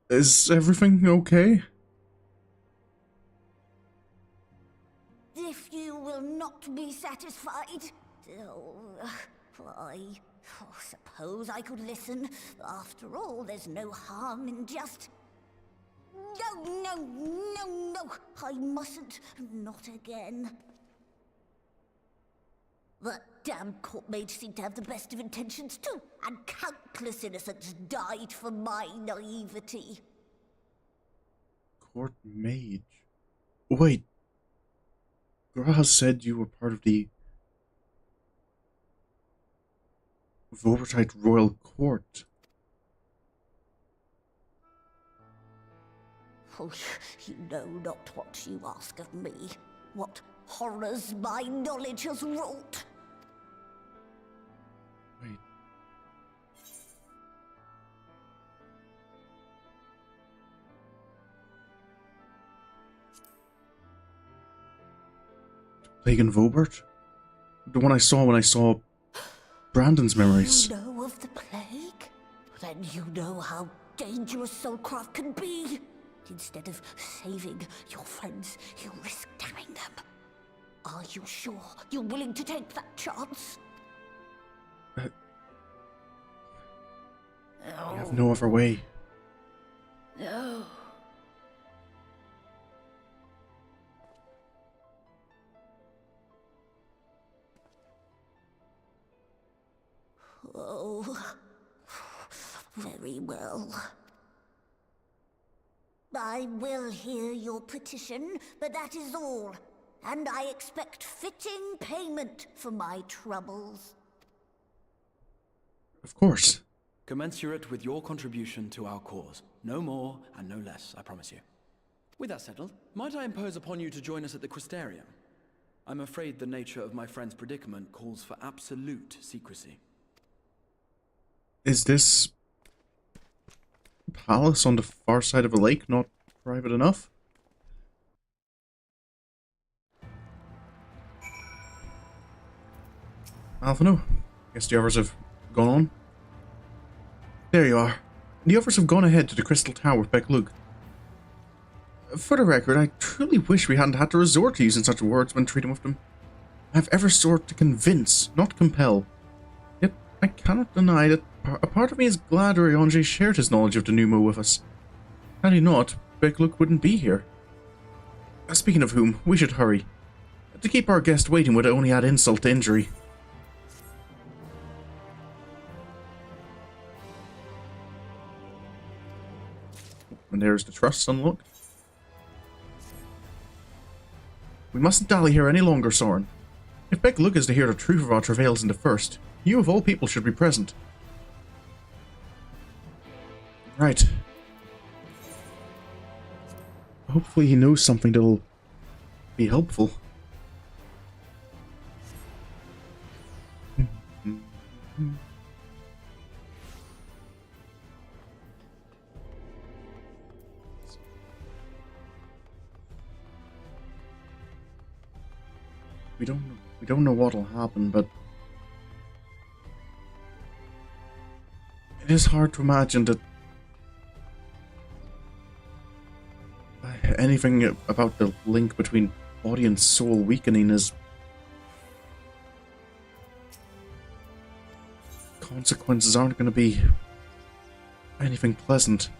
Is everything okay? If you will not be satisfied, I suppose I could listen. After all, there's no harm in just... No, I mustn't. Not again. That damn court mage seemed to have the best of intentions too, and countless innocents died for my naivety. Court mage? Wait. Graha said you were part of the Vortite Royal Court. Oh, you know not what you ask of me. What horrors my knowledge has wrought. Wait. Plague in Vobert? The one I saw when I saw Brandon's memories. You know of the plague? Then you know how dangerous soulcraft can be. Instead of saving your friends, you risk damning them. Are you sure you're willing to take that chance? We have no other way. No. Oh, very well. I will hear your petition, but that is all. And I expect fitting payment for my troubles. Of course. Commensurate with your contribution to our cause. No more and no less, I promise you. With that settled, might I impose upon you to join us at the Crystarium? I'm afraid the nature of my friend's predicament calls for absolute secrecy. Is this palace on the far side of a lake not private enough? Alphino, guess the others have gone on. There you are. The others have gone ahead to the Crystal Tower with Beklug. For the record, I truly wish we hadn't had to resort to using such words when treating with them. I have ever sought to convince, not compel. Yet I cannot deny that a part of me is glad Urianger shared his knowledge of the Numo with us. Had he not, Beklug wouldn't be here. Speaking of whom, we should hurry. To keep our guest waiting would only add insult to injury. And there's the trusts unlocked. We mustn't dally here any longer, Sorin. If Beck Luke is to hear the truth of our travails in the first, you of all people should be present. Right. Hopefully he knows something that'll be helpful. We don't know what'll happen, but it is hard to imagine that anything about the link between body and soul weakening is consequences aren't going to be anything pleasant.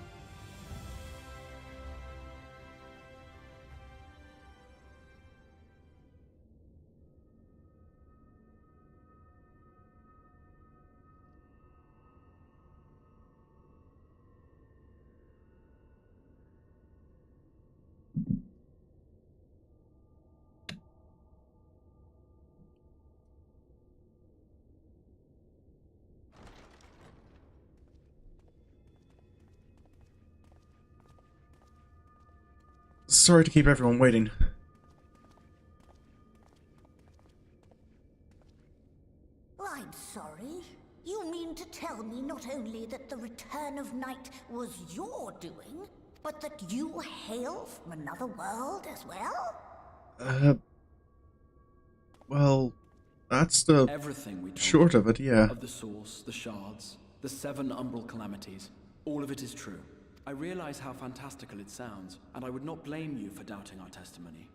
Sorry to keep everyone waiting. I'm sorry. You mean to tell me not only that the return of night was your doing, but that you hail from another world as well? Well, that's the everything we short of it, yeah. Of the source, the shards, the 7 umbral calamities, all of it is true. I realize how fantastical it sounds, and I would not blame you for doubting our testimony.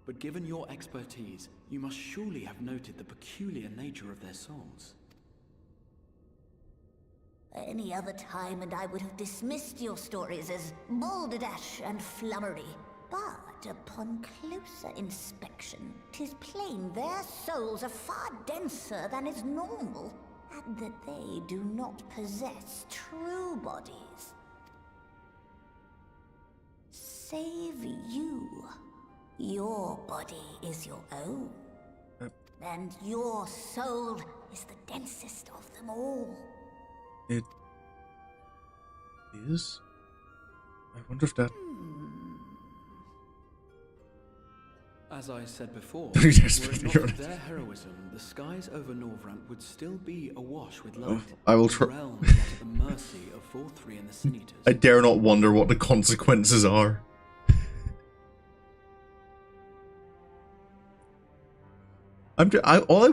But given your expertise, you must surely have noted the peculiar nature of their souls. Any other time and I would have dismissed your stories as balderdash and flummery. But upon closer inspection, 'tis plain their souls are far denser than is normal, and that they do not possess true bodies. Save you. Your body is your own. And your soul is the densest of them all. It is? I wonder if that... As I said before, Were were it it not for their heroism, the skies over Norvrant would still be awash with light. I will the realm is at the mercy of Vows and the Sineaters. I dare not wonder what the consequences are. All I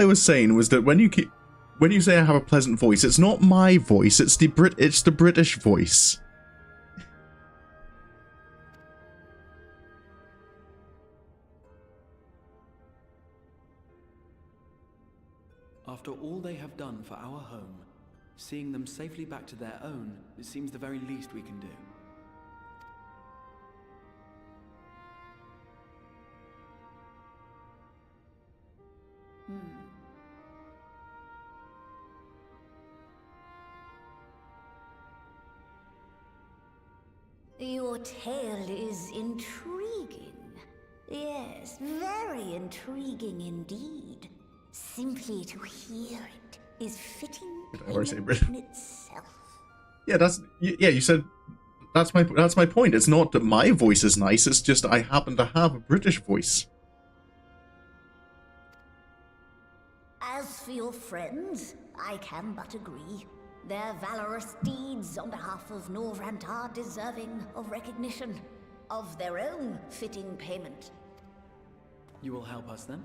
was saying was that when you say I have a pleasant voice, it's not my voice. It's the British voice. After all they have done for our home, seeing them safely back to their own, it seems the very least we can do. Your tale is intriguing. Yes, very intriguing indeed. Simply to hear it is fitting in itself. Yeah, you said that's my point. It's not that my voice is nice, it's just I happen to have a British voice. As for your friends, I can but agree. Their valorous deeds on behalf of Norvrant are deserving of recognition, of their own fitting payment. You will help us then?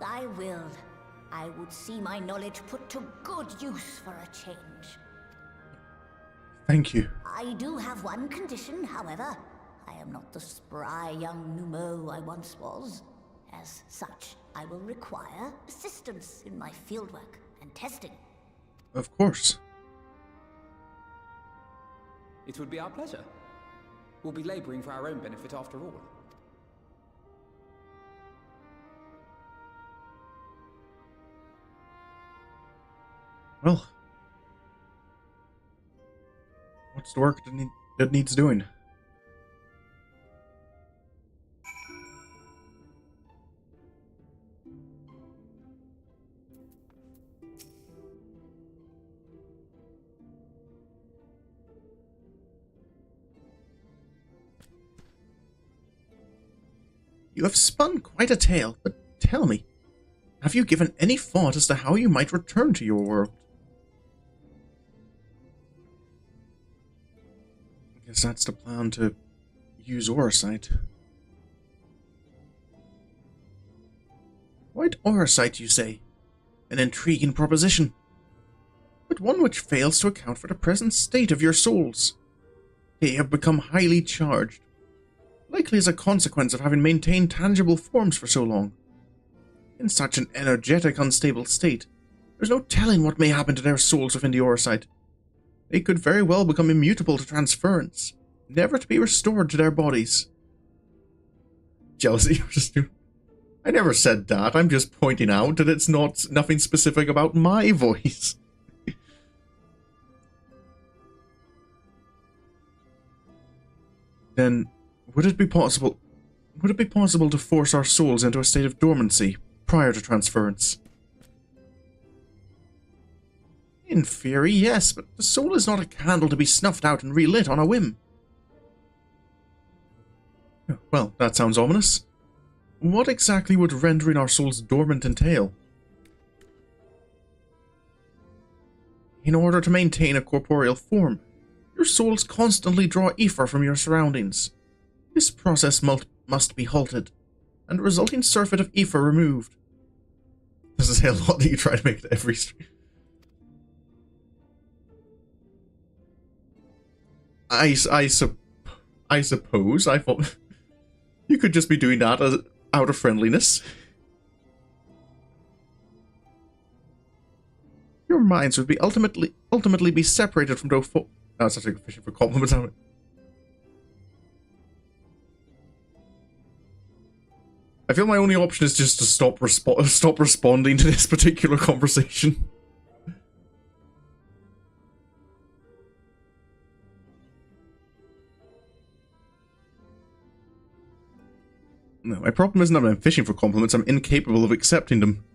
I will. I would see my knowledge put to good use for a change. Thank you. I do have one condition, however. I am not the spry young Numo I once was. As such, I will require assistance in my fieldwork and testing. Of course. It would be our pleasure. We'll be laboring for our own benefit after all. Well, what's the work that needs doing? You have spun quite a tale, but tell me, have you given any thought as to how you might return to your world? I guess that's the plan, to use Orisight. White Orisight, you say? An intriguing proposition, but one which fails to account for the present state of your souls. They have become highly charged, likely as a consequence of having maintained tangible forms for so long. In such an energetic, unstable state, there's no telling what may happen to their souls within the Orisight. They could very well become immutable to transference, never to be restored to their bodies. Jealousy. I never said that. I'm just pointing out that it's nothing specific about my voice. Then, would it be possible to force our souls into a state of dormancy prior to transference? In theory, yes, but the soul is not a candle to be snuffed out and relit on a whim. Well, that sounds ominous. What exactly would rendering our souls dormant entail? In order to maintain a corporeal form, your souls constantly draw ether from your surroundings. This process must be halted, and the resulting surfeit of ether removed. This is a lot that you try to make it every stream. I suppose. I thought you could just be doing that out of friendliness. Your minds would be ultimately be separated from those No, it's actually fishing for compliments, aren't it? I feel my only option is just to stop responding to this particular conversation. No, my problem isn't that I'm fishing for compliments, I'm incapable of accepting them.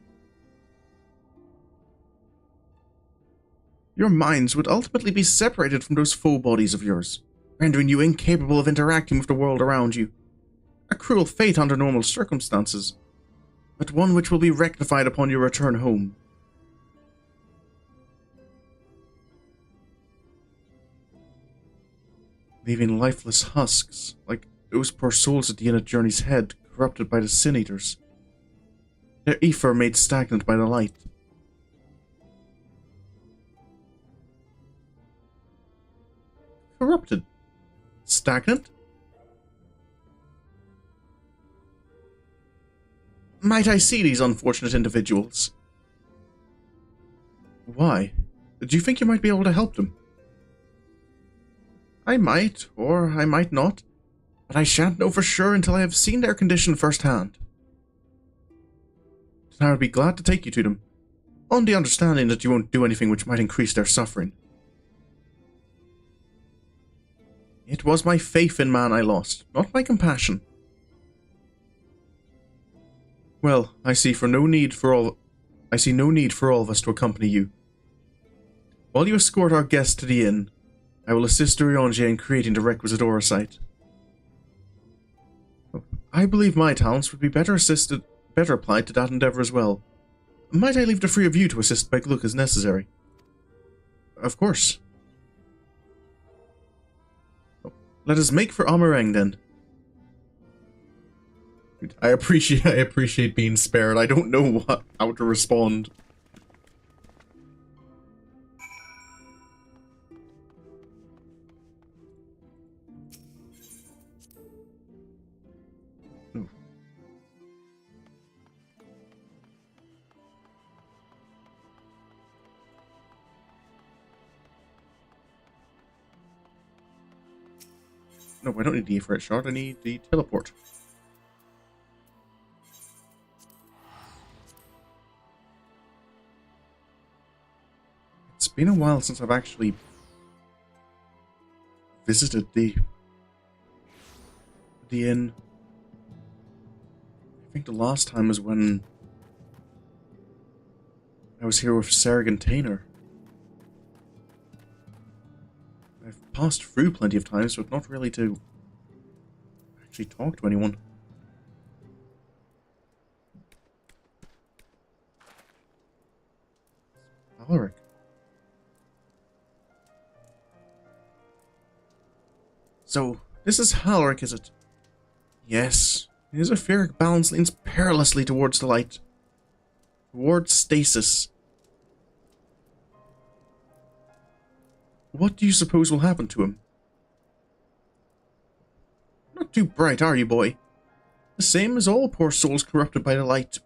Your minds would ultimately be separated from those full bodies of yours, rendering you incapable of interacting with the world around you. A cruel fate under normal circumstances, but one which will be rectified upon your return home. Leaving lifeless husks, like those poor souls at the inn at Journey's Head, corrupted by the Sineaters. Their ether made stagnant by the light. Corrupted? Stagnant? Might I see these unfortunate individuals? Why? Do you think you might be able to help them? I might, or I might not, but I shan't know for sure until I have seen their condition firsthand. And I would be glad to take you to them, on the understanding that you won't do anything which might increase their suffering. It was my faith in man I lost, not my compassion. Well, I see no need for all of us to accompany you. While you escort our guests to the inn, I will assist Urianger in creating the requisite Orisight. I believe my talents would be better applied to that endeavor as well. Might I leave the three of you to assist Begluk as necessary? Of course. Let us make for Amareng then. I appreciate being spared. I don't know how to respond. No, I don't need the infrared shard, I need the teleport. It's been a while since I've actually visited the inn. I think the last time was when I was here with Serg and Tainer. I've passed through plenty of times, but not really to actually talk to anyone. So, this is Halric, is it? Yes. His etheric balance leans perilously towards the light. Towards stasis. What do you suppose will happen to him? Not too bright, are you, boy? The same as all poor souls corrupted by the light.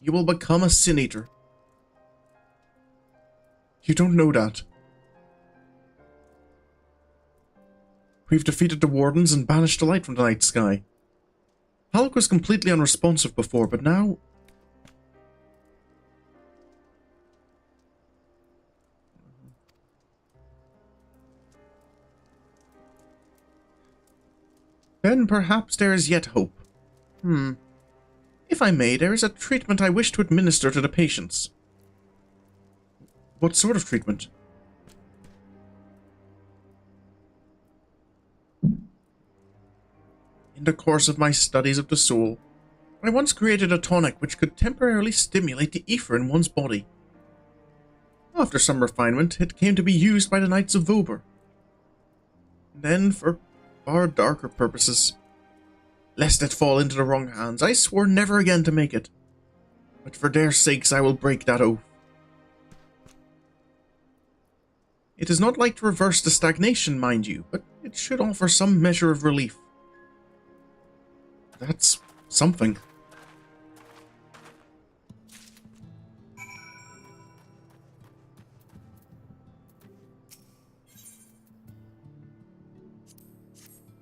You will become a Sineater. You don't know that. We've defeated the Wardens and banished the light from the night sky. Halleck was completely unresponsive before, but now... Then perhaps there is yet hope. If I may, there is a treatment I wish to administer to the patients. What sort of treatment? In the course of my studies of the soul, I once created a tonic which could temporarily stimulate the ether in one's body. After some refinement, it came to be used by the Knights of Vober. Then, for far darker purposes, lest it fall into the wrong hands, I swore never again to make it. But for their sakes I will break that oath. It is not like to reverse the stagnation, mind you, but it should offer some measure of relief. That's something.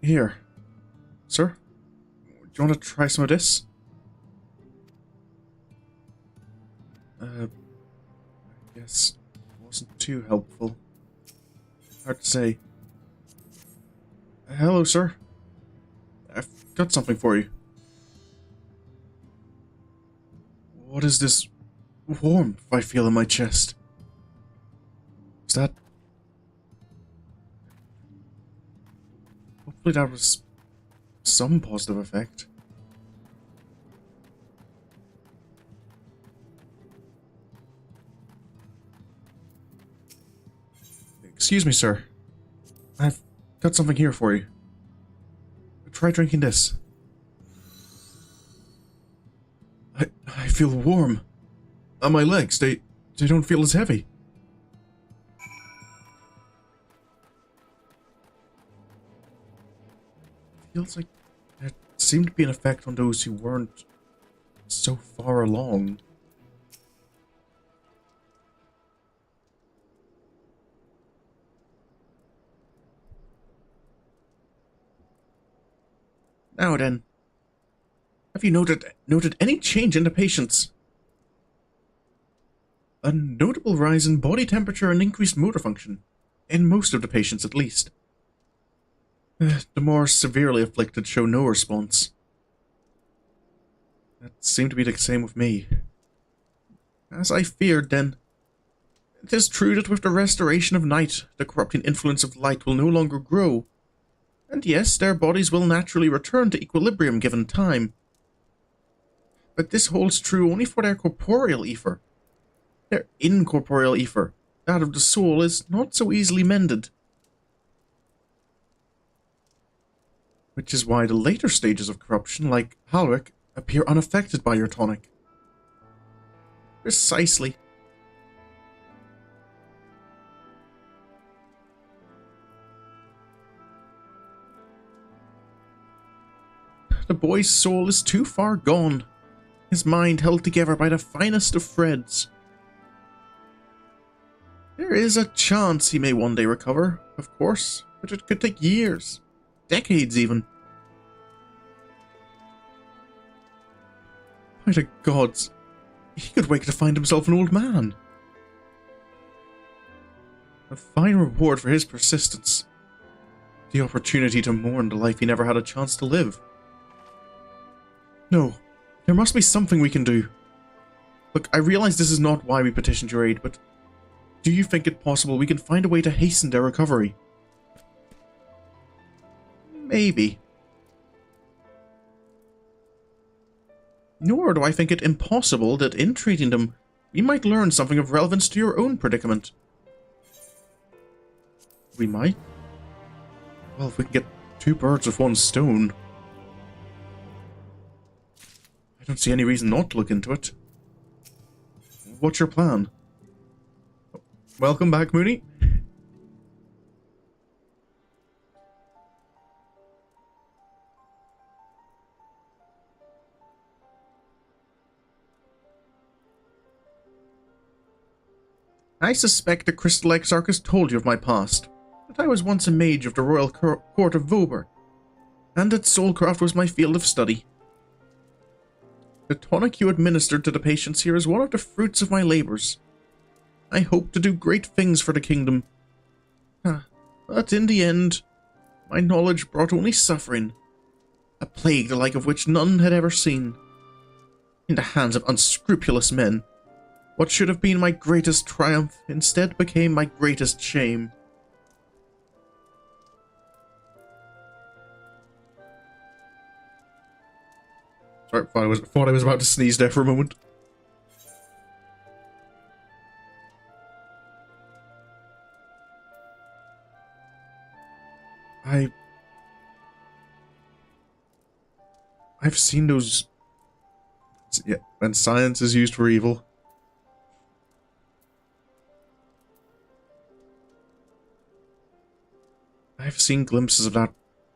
Here. Sir? Do you want to try some of this? I guess it wasn't too helpful. Hard to say. Hello, sir. I've got something for you. What is this warmth I feel in my chest? Is that... Hopefully that was some positive effect. Excuse me, sir. I've got something here for you. Try drinking this. I feel warm. On my legs, they don't feel as heavy. Feels like there seemed to be an effect on those who weren't so far along. Now then, have you noted any change in the patients? A notable rise in body temperature and increased motor function, in most of the patients at least. The more severely afflicted show no response. That seemed to be the same with me. As I feared then, it is true that with the restoration of night, the corrupting influence of light will no longer grow. And yes, their bodies will naturally return to equilibrium given time. But this holds true only for their corporeal ether. Their incorporeal ether, that of the soul, is not so easily mended. Which is why the later stages of corruption, like Halric, appear unaffected by your tonic. Precisely. The boy's soul is too far gone, his mind held together by the finest of threads. There is a chance he may one day recover, of course, but it could take years, decades even. By the gods, he could wake to find himself an old man. A fine reward for his persistence. The opportunity to mourn the life he never had a chance to live. No, there must be something we can do. Look, I realize this is not why we petitioned your aid, but do you think it possible we can find a way to hasten their recovery? Maybe. Nor do I think it impossible that in treating them, we might learn something of relevance to your own predicament. We might? Well, if we can get 2 birds with 1 stone, I don't see any reason not to look into it. What's your plan? Welcome back, Mooney. I suspect the Crystal Exarch has told you of my past, that I was once a mage of the royal court of Vober, and that soulcraft was my field of study. The tonic you administered to the patients here is one of the fruits of my labors. I hope to do great things for the kingdom. But in the end, my knowledge brought only suffering, a plague the like of which none had ever seen. In the hands of unscrupulous men, what should have been my greatest triumph instead became my greatest shame. Sorry, thought I was about to sneeze there for a moment. I've seen those... Yeah, when science is used for evil. I've seen glimpses of that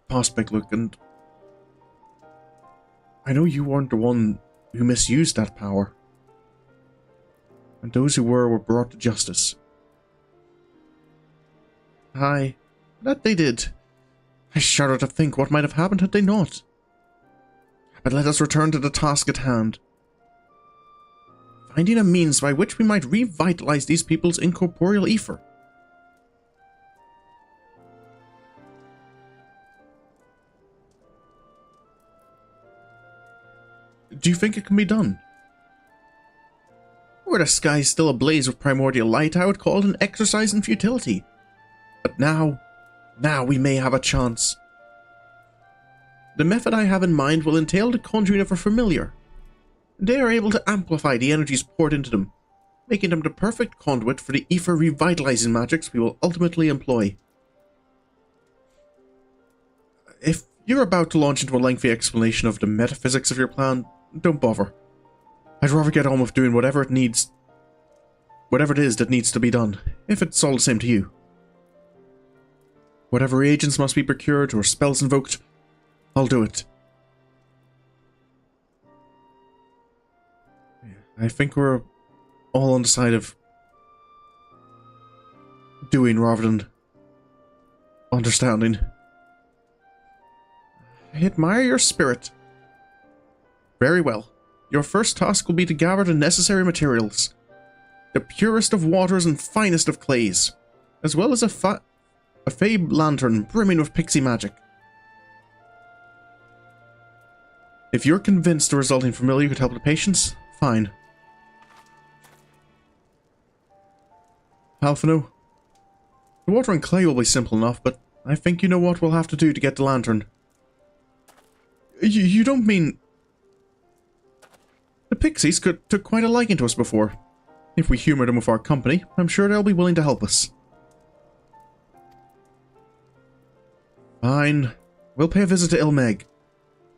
prospect look, and I know you weren't the one who misused that power. And those who were brought to justice. Aye, that they did. I shudder to think what might have happened had they not. But let us return to the task at hand. Finding a means by which we might revitalize these people's incorporeal ether. Do you think it can be done? Were the sky still ablaze with primordial light, I would call it an exercise in futility. But now we may have a chance. The method I have in mind will entail the conjuring of a familiar. They are able to amplify the energies poured into them, making them the perfect conduit for the ether revitalizing magics we will ultimately employ. If you're about to launch into a lengthy explanation of the metaphysics of your plan, don't bother. I'd rather get on with doing whatever it is that needs to be done, if it's all the same to you. Whatever agents must be procured or spells invoked, I'll do it. I think we're all on the side of doing rather than understanding. I admire your spirit. Very well. Your first task will be to gather the necessary materials. The purest of waters and finest of clays, as well as a fabe lantern brimming with pixie magic. If you're convinced the resulting familiar could help the patients, fine. Alphino, the water and clay will be simple enough, but I think you know what we'll have to do to get the lantern. You don't mean... The pixies took quite a liking to us before. If we humor them with our company, I'm sure they'll be willing to help us. Fine. We'll pay a visit to Ilmeg.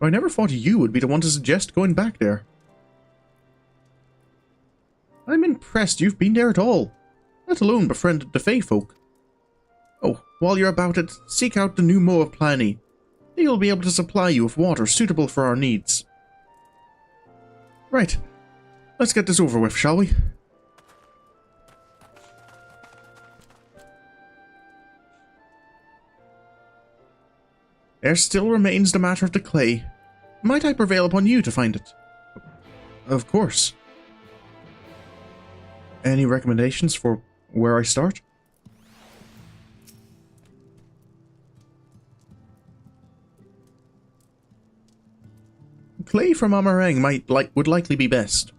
I never thought you would be the one to suggest going back there. I'm impressed you've been there at all, let alone befriended the Fey folk. Oh, while you're about it, seek out the new Mo of Pliny. He'll be able to supply you with water suitable for our needs. Right, let's get this over with, shall we? There still remains the matter of the clay. Might I prevail upon you to find it? Of course. Any recommendations for where I start? Clay from Amarang would likely be best.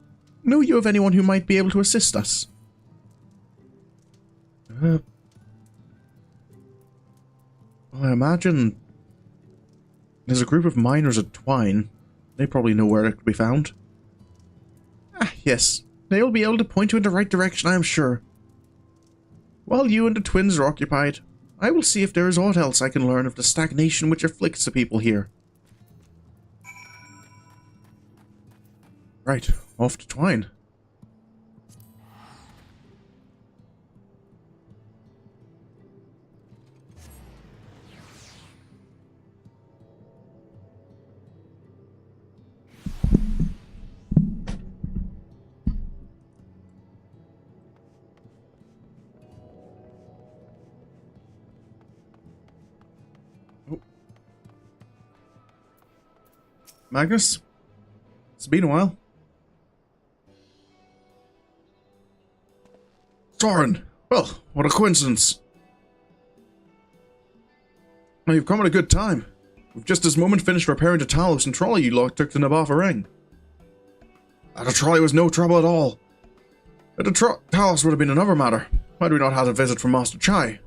Know you of anyone who might be able to assist us? I imagine there's a group of miners at Twine. They probably know where it could be found. Ah, yes. They'll be able to point you in the right direction, I am sure. While you and the twins are occupied, I will see if there is aught else I can learn of the stagnation which afflicts the people here. Right, off to Twine. Magnus? It's been a while. Sorin! Well, what a coincidence. Now you've come at a good time. We've just this moment finished repairing the Talos and trolley you lot took to Nabafa Ring. The trolley was no trouble at all. The Talos would have been another matter, had we not had a visit from Master Chai.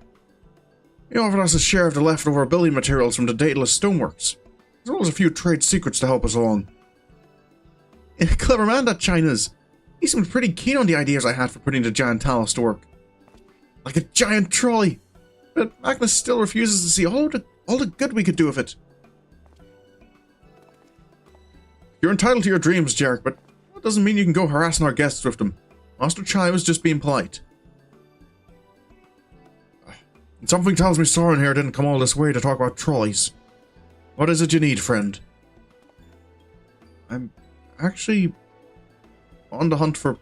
He offered us a share of the leftover building materials from the Daedalus stoneworks, as well as a few trade secrets to help us along. A clever man, that China's. He seemed pretty keen on the ideas I had for putting the giant Talos to work. Like a giant trolley. But Magnus still refuses to see all the good we could do with it. You're entitled to your dreams, Jarek, but that doesn't mean you can go harassing our guests with them. Master Chai was just being polite. And something tells me Sorin here didn't come all this way to talk about trolleys. What is it you need, friend? I'm actually on the hunt for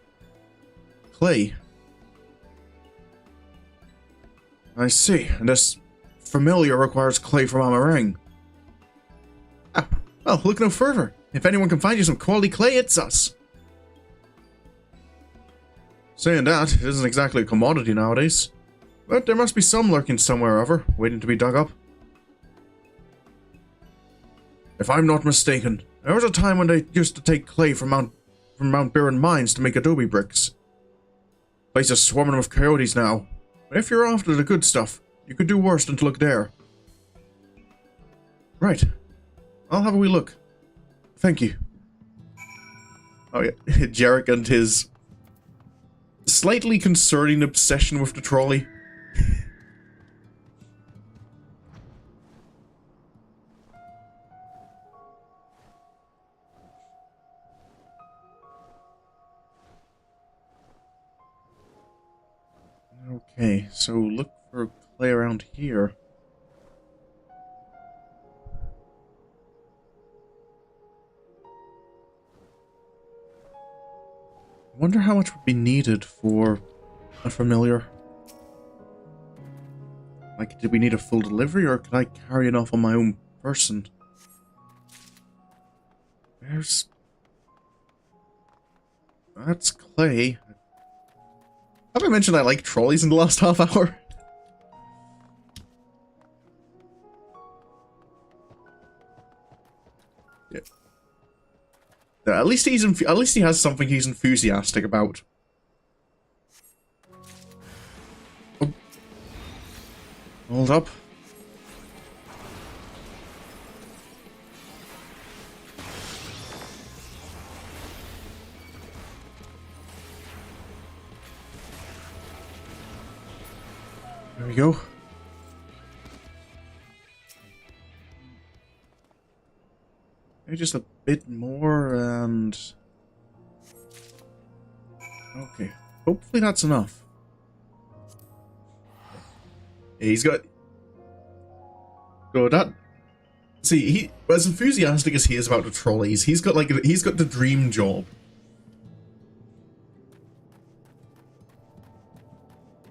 clay. I see, and this familiar requires clay from Amarang. Ah, well, look no further. If anyone can find you some quality clay, it's us. Saying that, it isn't exactly a commodity nowadays. But there must be some lurking somewhere or other, waiting to be dug up. If I'm not mistaken, there was a time when they used to take clay from Mount Biren mines to make adobe bricks. The place is swarming with coyotes now. But if you're after the good stuff, you could do worse than to look there. Right. I'll have a wee look. Thank you. Oh yeah, Jarek and his slightly concerning obsession with the trolley. Okay, so look for clay around here. I wonder how much would be needed for a familiar. Like, did we need a full delivery, or could I carry enough on my own person? That's clay. Have I mentioned I like trolleys in the last half hour? Yeah. At least he has something he's enthusiastic about. Oh. Hold up. There we go. Maybe just a bit more and... Okay. Hopefully that's enough. Yeah, he's got... So that... See, he... As enthusiastic as he is about the trolleys, he's got like... He's got the dream job.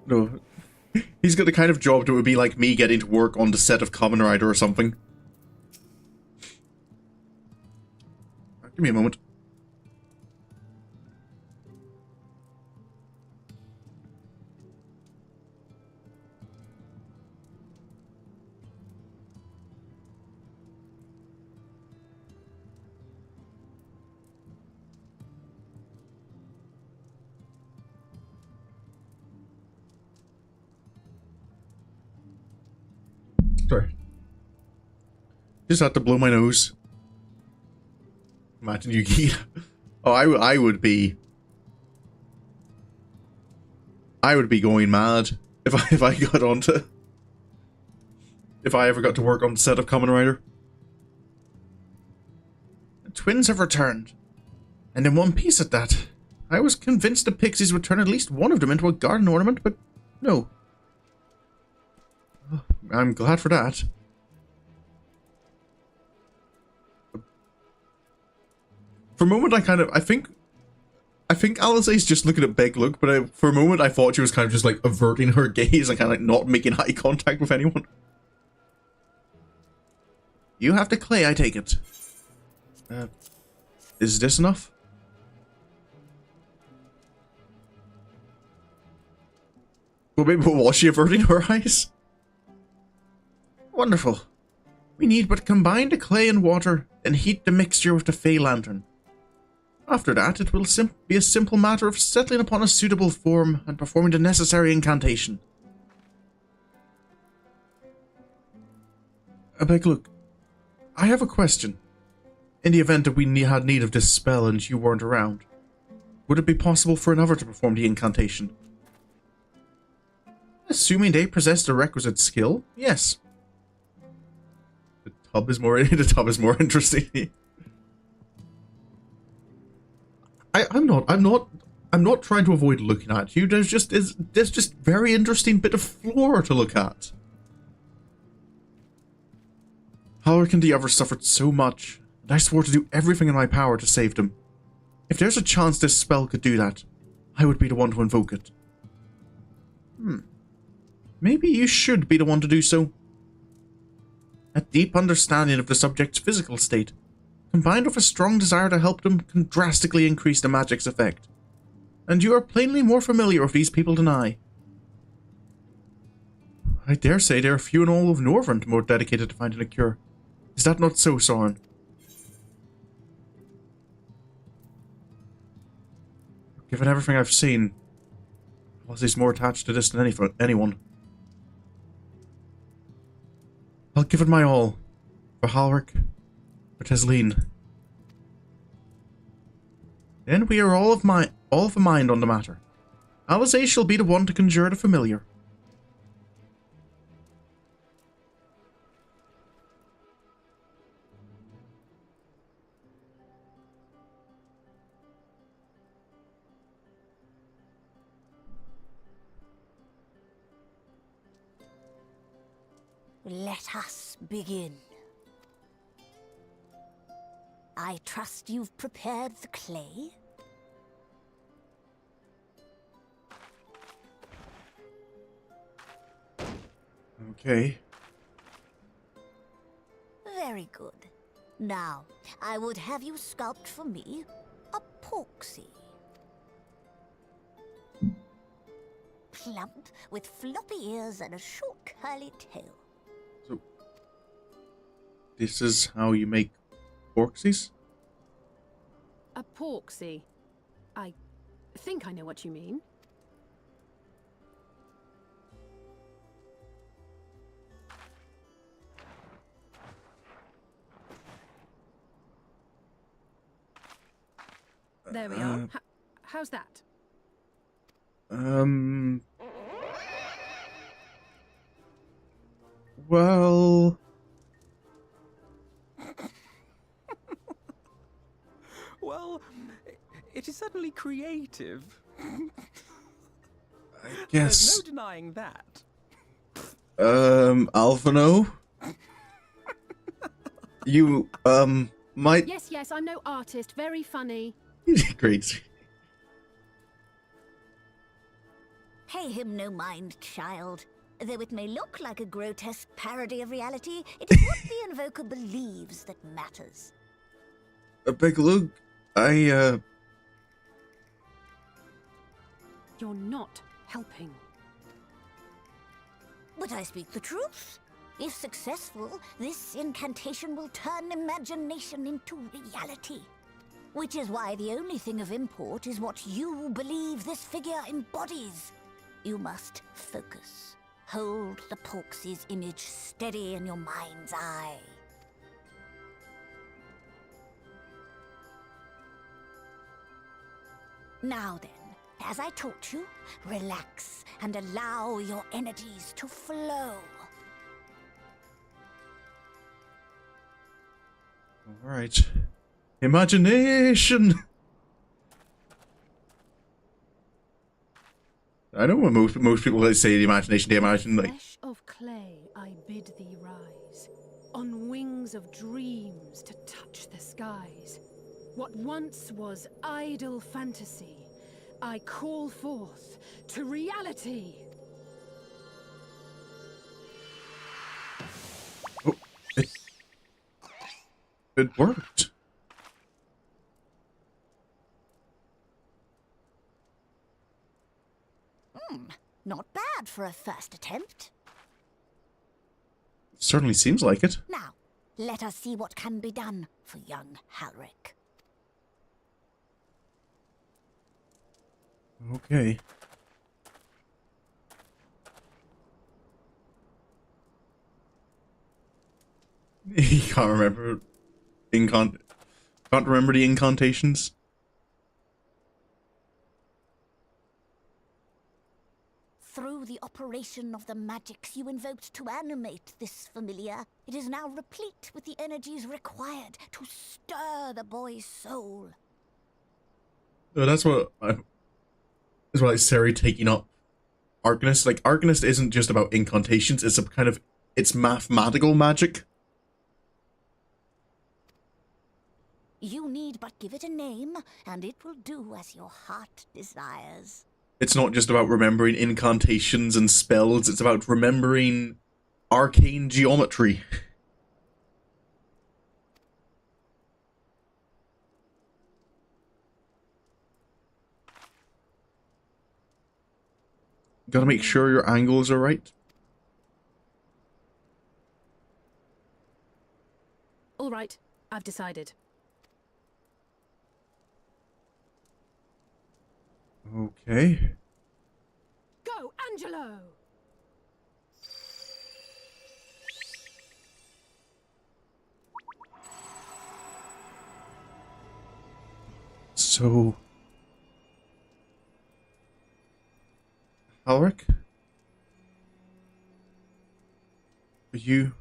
No. He's got the kind of job that would be like me getting to work on the set of Kamen Rider or something. Give me a moment. Sorry. Just had to blow my nose. Imagine you get... Oh, I would be going mad if I got onto if I ever got to work on the set of Kamen Rider. The twins have returned. And in one piece at that. I was convinced the pixies would turn at least one of them into a garden ornament, but no. I'm glad for that. For a moment, I think Alisaie's just looking at Big Look, but for a moment I thought she was kind of just like averting her gaze and kind of like not making eye contact with anyone. You have the clay, I take it. Is this enough? Well, maybe was she averting her eyes? Wonderful. We need but combine the clay and water, and heat the mixture with the Fey Lantern. After that, it will be a simple matter of settling upon a suitable form and performing the necessary incantation. Beg, look, I have a question. In the event that we had need of this spell and you weren't around, would it be possible for another to perform the incantation? Assuming they possess the requisite skill, yes. The tub is more interesting. I'm not trying to avoid looking at you. There's just very interesting bit of floor to look at. Halric and the others suffered so much, and I swore to do everything in my power to save them. If there's a chance this spell could do that, I would be the one to invoke it. Maybe you should be the one to do so. A deep understanding of the subject's physical state, combined with a strong desire to help them, can drastically increase the magic's effect. And you are plainly more familiar with these people than I. I dare say there are few in all of Norvrend more dedicated to finding a cure. Is that not so, Sorin? Given everything I've seen, Alisaie's more attached to this than anyone. I'll give it my all. For Halric, for Tesleen. Then we are all of a mind on the matter. Alisaie shall be the one to conjure the familiar. Let us begin. I trust you've prepared the clay? Okay. Very good. Now, I would have you sculpt for me a porksy. Plump, with floppy ears and a short curly tail. So, this is how you make porksies? A porksy? I think I know what you mean. There we are. How's that? Well... Well, it is certainly creative. I guess... There's no denying that. Alphino? You, might... Yes, I'm no artist. Very funny. Great. Pay him no mind, child. Though it may look like a grotesque parody of reality, it is what the invoker believes that matters. Big Luke, You're not helping. But I speak the truth. If successful, this incantation will turn imagination into reality. Which is why the only thing of import is what you believe this figure embodies. You must focus. Hold the Porksy's image steady in your mind's eye. Now then, as I taught you, relax and allow your energies to flow. Alright. Imagination! I know what most people say the imagination, they imagine like... Flesh of clay, I bid thee rise, on wings of dreams to touch the skies. What once was idle fantasy, I call forth to reality. Oh, it worked. Not bad for a first attempt. Certainly seems like it. Now, let us see what can be done for young Halric. Okay. He can't remember can't remember the incantations. Through the operation of the magics you invoked to animate this familiar, it is now replete with the energies required to stir the boy's soul. Oh, that's what Sari taking up Arcanist. Like, Arcanist isn't just about incantations, it's a kind of, it's mathematical magic. You need but give it a name, and it will do as your heart desires. It's not just about remembering incantations and spells, it's about remembering arcane geometry. Gotta make sure your angles are right. All right, I've decided. Okay. Go, Angelo! So... Halric? Are you...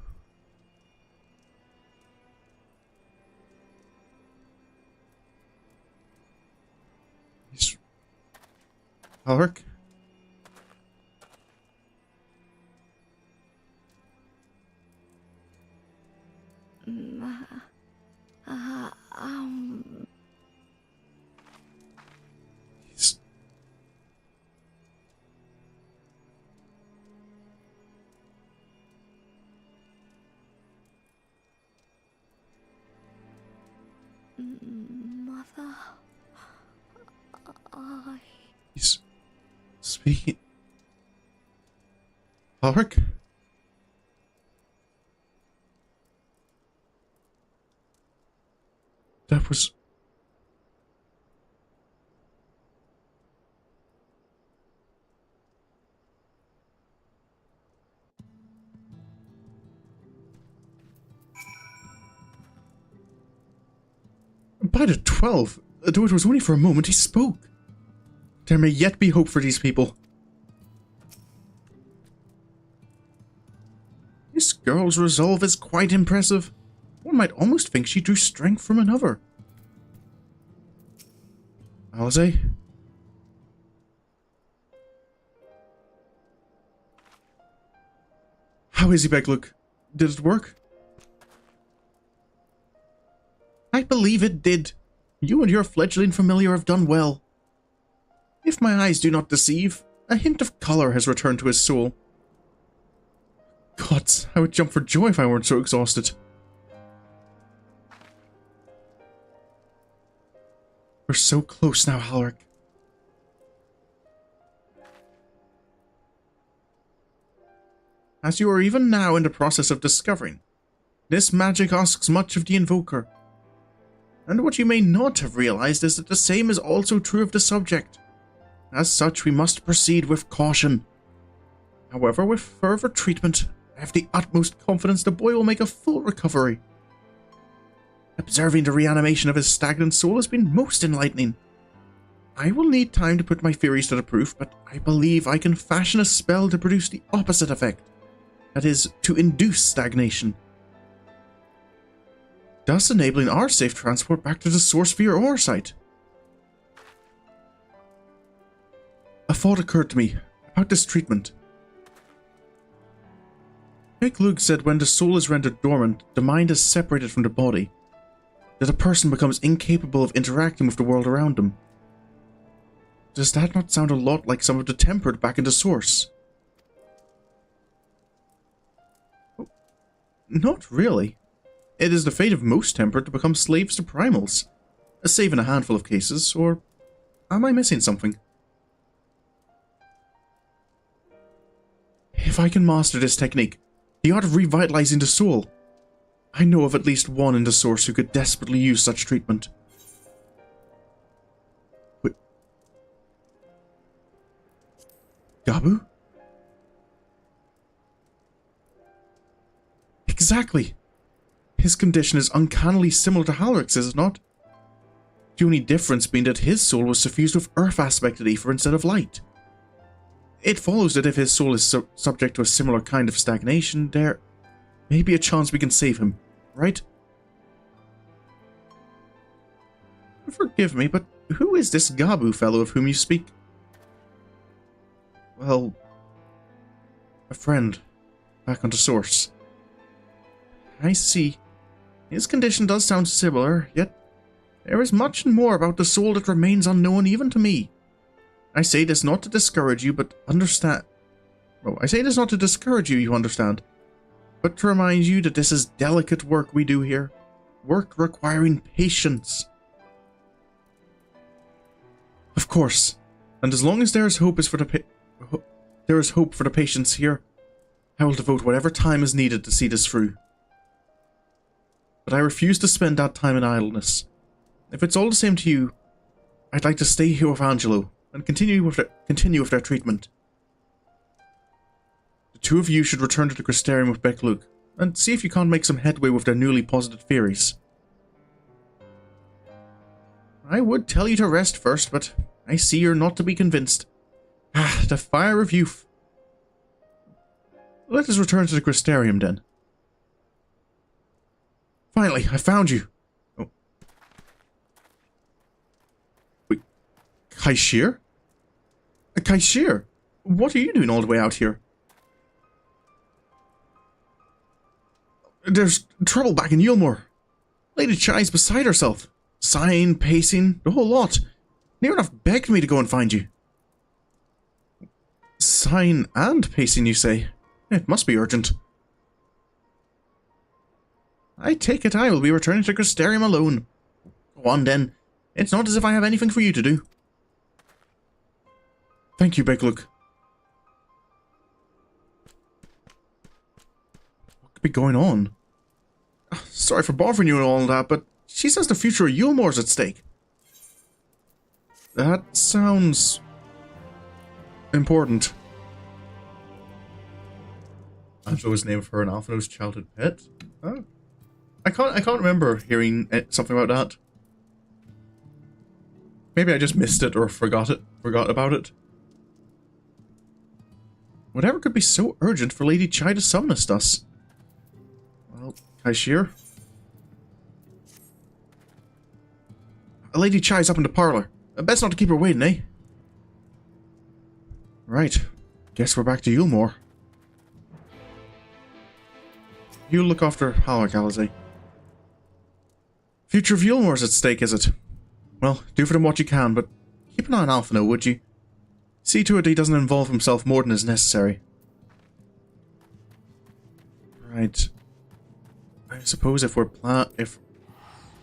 Halric? He's... Mother... He's... speaking... Halric? That was... By the 12, though it was only for a moment, he spoke. There may yet be hope for these people. This girl's resolve is quite impressive. One might almost think she drew strength from another. Alize? How is he, Begluk? Did it work? I believe it did. You and your fledgling familiar have done well. If my eyes do not deceive, a hint of color has returned to his soul. Gods, I would jump for joy if I weren't so exhausted. We're so close now, Halric. As you are even now in the process of discovering, this magic asks much of the invoker. And what you may not have realized is that the same is also true of the subject. As such, we must proceed with caution. However, with further treatment, I have the utmost confidence the boy will make a full recovery. Observing the reanimation of his stagnant soul has been most enlightening. I will need time to put my theories to the proof, but I believe I can fashion a spell to produce the opposite effect. That is, to induce stagnation. thus enabling our safe transport back to the source via ore site. A thought occurred to me about this treatment. Big Luke said when the soul is rendered dormant, the mind is separated from the body, that a person becomes incapable of interacting with the world around them. Does that not sound a lot like some of the tempered back in the source? Not really. It is the fate of most tempered to become slaves to primals, save in a handful of cases, or am I missing something? If I can master this technique, the art of revitalizing the soul, I know of at least one in the source who could desperately use such treatment. Wait. Gabu? Exactly. His condition is uncannily similar to Halric's, is it not? The only difference being that his soul was suffused with earth aspected ether instead of light. It follows that if his soul is subject to a similar kind of stagnation, there may be a chance we can save him, right? Forgive me, but who is this Gabu fellow of whom you speak? Well, a friend, back on the source. I see. His condition does sound similar, yet there is much more about the soul that remains unknown even to me. I say this not to discourage you, but understand. Oh, I say this not to discourage you, you understand, but to remind you that this is delicate work we do here. Work requiring patience. Of course, and as long as there is hope for the patience here, I will devote whatever time is needed to see this through. But I refuse to spend that time in idleness. If it's all the same to you, I'd like to stay here with Angelo and continue with their treatment. The two of you should return to the Crystarium with Beklug and see if you can't make some headway with their newly posited theories. I would tell you to rest first, but I see you're not to be convinced. Ah, the fire of youth. Let us return to the Crystarium then. Finally, I found you. Oh. Wait, Kaishir? Kaishir? What are you doing all the way out here? There's trouble back in Yulmore. Lady Chai's beside herself. Sighing, pacing, the whole lot. Near enough begged me to go and find you. Sighing and pacing, you say? It must be urgent. I take it I will be returning to Crystarium alone. Go on then. It's not as if I have anything for you to do. Thank you, Beglug. What could be going on? Sorry for bothering you and all that, but she says the future of Yulmore's at stake. That sounds important. Angelo was named for an Alphino's childhood pet. Oh. I can't remember hearing something about that. Maybe I just missed it or forgot about it. Whatever could be so urgent for Lady Chai to summon us thus? Well, Kaishir? Lady Chai's up in the parlor. Best not to keep her waiting, eh? Right. Guess we're back to Yulmore. You look after Halleck, Alizé. Future of Yulmore's at stake, is it? Well, do for them what you can, but keep an eye on Alphino, would you? See to it he doesn't involve himself more than is necessary. Right. I suppose if we're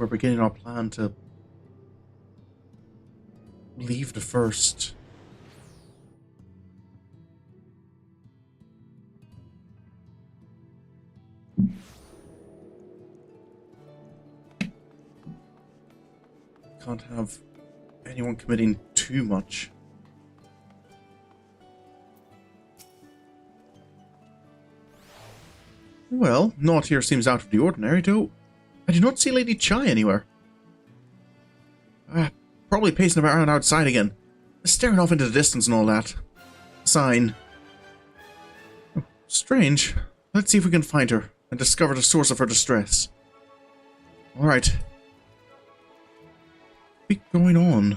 beginning our plan to leave the first. Can't have anyone committing too much. Well, naught here seems out of the ordinary, though I do not see Lady Chai anywhere. Probably pacing around outside again, staring off into the distance and all that. Sign. Strange. Let's see if we can find her and discover the source of her distress. Alright. What's going on?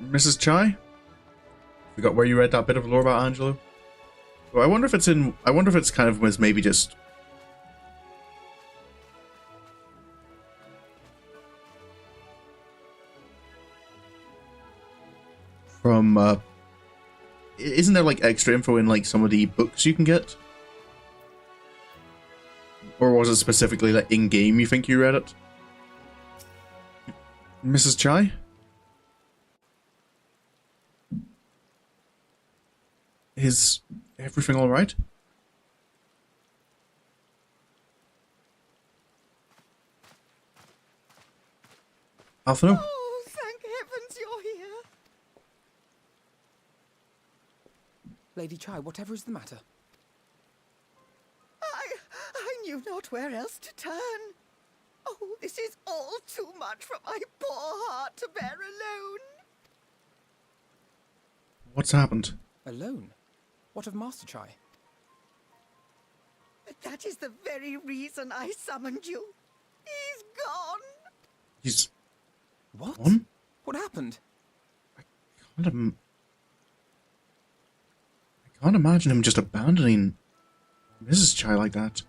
Mrs. Chai? Forgot where you read that bit of lore about Angelo? Well, I wonder if it's kind of was maybe just from isn't there like extra info in like some of the books you can get? Or was it specifically like in game you think you read it? Mrs. Chai? Is everything alright? Alphino? Oh, thank heavens you're here. Lady Chai, whatever is the matter? I knew not where else to turn. Oh, this is all too much for my poor heart to bear alone. What's happened? Alone? What of Master Chai? That is the very reason I summoned you. He's gone. He's... What? Gone? What happened? I can't imagine him just abandoning Mrs. Chai like that.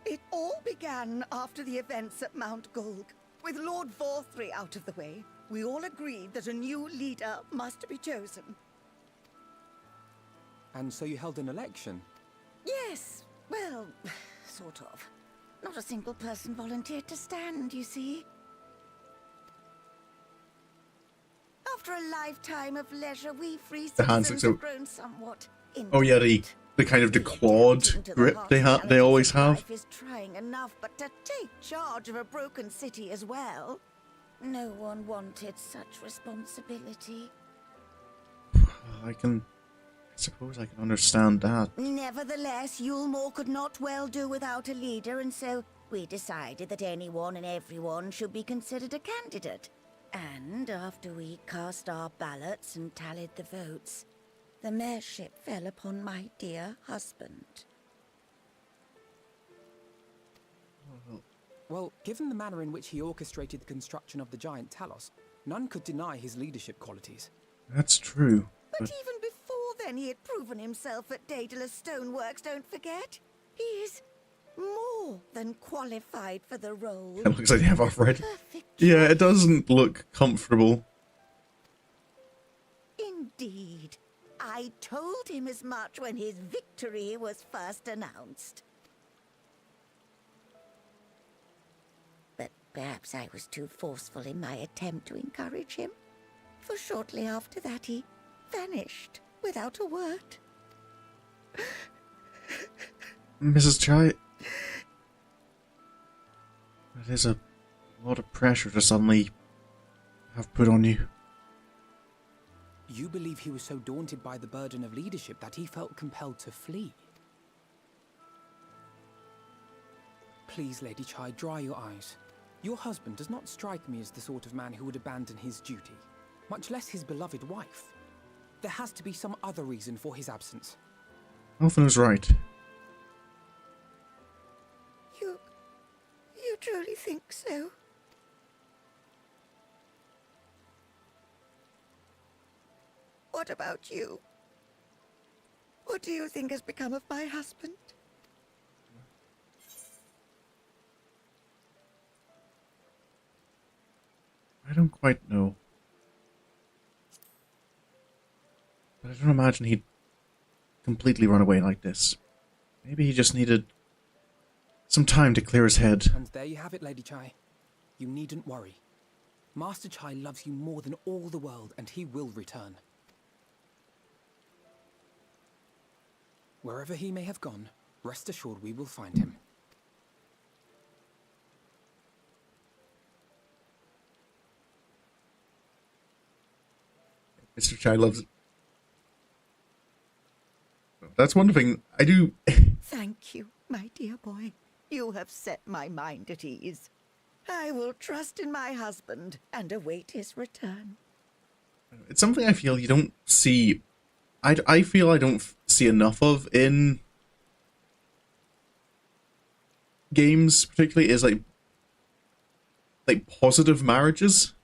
It all began after the events at Mount Golg. With Lord Vorthry out of the way, we all agreed that a new leader must be chosen. And so you held an election? Yes, well, sort of. Not a single person volunteered to stand, you see. After a lifetime of leisure, we free citizens have grown somewhat indifferent. Oh yeah, the kind of the clawed grip they always have. Life is trying enough, but to take charge of a broken city as well. No one wanted such responsibility. I suppose I can understand that. Nevertheless, Yulmore could not well do without a leader, and so we decided that anyone and everyone should be considered a candidate. And after we cast our ballots and tallied the votes, the mayorship fell upon my dear husband. Well, given the manner in which he orchestrated the construction of the giant Talos, none could deny his leadership qualities. That's true. But even before then, he had proven himself at Daedalus Stoneworks, don't forget. He is more than qualified for the role. It looks like they have arthritis. Yeah, it doesn't look comfortable. Indeed. I told him as much when his victory was first announced. But perhaps I was too forceful in my attempt to encourage him. For shortly after that, he vanished without a word. Mrs. Chai, that is a lot of pressure to suddenly have put on you. You believe he was so daunted by the burden of leadership that he felt compelled to flee? Please, Lady Chai, dry your eyes. Your husband does not strike me as the sort of man who would abandon his duty, much less his beloved wife. There has to be some other reason for his absence. Alphino's right. You truly think so? What about you? What do you think has become of my husband? I don't quite know. But I don't imagine he'd completely run away like this. Maybe he just needed some time to clear his head. And there you have it, Lady Chai. You needn't worry. Master Chai loves you more than all the world, and he will return. Wherever he may have gone, rest assured we will find him. Mr. Chai loves it. That's one thing I do. Thank you, my dear boy. You have set my mind at ease. I will trust in my husband and await his return. It's something I feel you don't see... I feel I don't see enough of in games, particularly, is like positive marriages.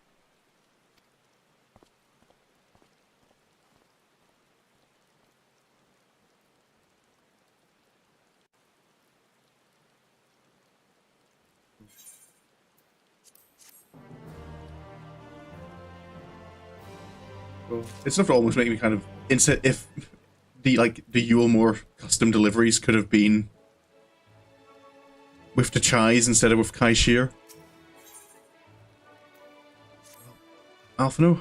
It's enough to almost make me kind of if the Yulemore custom deliveries could have been with the Chais instead of with Kaishir. Alphino?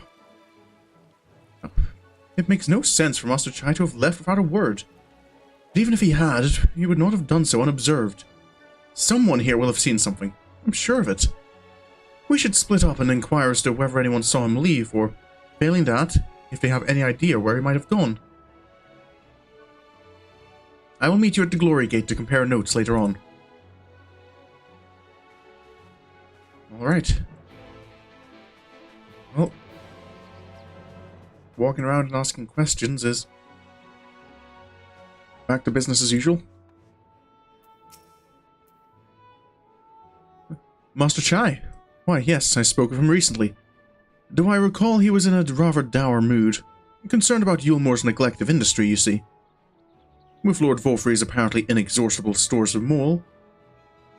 It makes no sense for Master Chai to have left without a word. But even if he had, he would not have done so unobserved. Someone here will have seen something. I'm sure of it. We should split up and inquire as to whether anyone saw him leave, or, failing that, if they have any idea where he might have gone. I will meet you at the Glory Gate to compare notes later on. Alright. Well, walking around and asking questions is back to business as usual. Master Chai. Why, yes, I spoke of him recently. Do I recall he was in a rather dour mood, concerned about Yulemore's neglect of industry, you see. With Lord Volfrey's apparently inexhaustible stores of mole,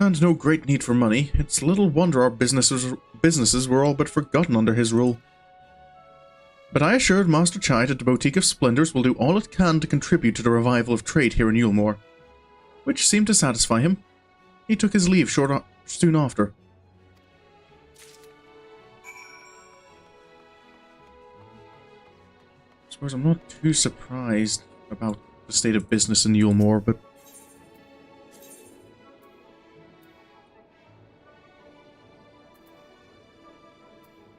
and no great need for money, it's little wonder our businesses were all but forgotten under his rule. But I assured Master Chai that the Boutique of Splendors will do all it can to contribute to the revival of trade here in Yulemore, which seemed to satisfy him. He took his leave soon after. I suppose I'm not too surprised about the state of business in Yulemore, but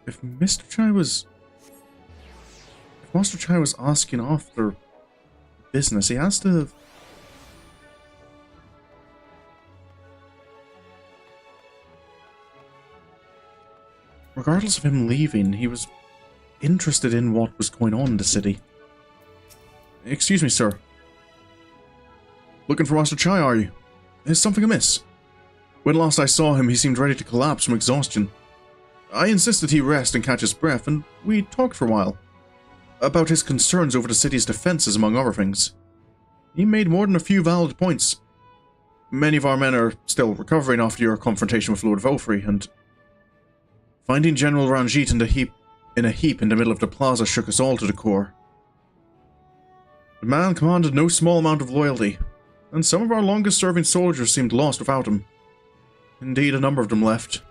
if Master Chai was asking after business, he has to have... Regardless of him leaving, he was interested in what was going on in the city. Excuse me, sir. Looking for Master Chai, are you? Is something amiss? When last I saw him, he seemed ready to collapse from exhaustion. I insisted he rest and catch his breath, and we talked for a while. About his concerns over the city's defenses, among other things. He made more than a few valid points. Many of our men are still recovering after your confrontation with Lord Volfrey, and finding General Ranjit in a heap in the middle of the plaza shook us all to the core. The man commanded no small amount of loyalty, and some of our longest-serving soldiers seemed lost without him. Indeed, a number of them left.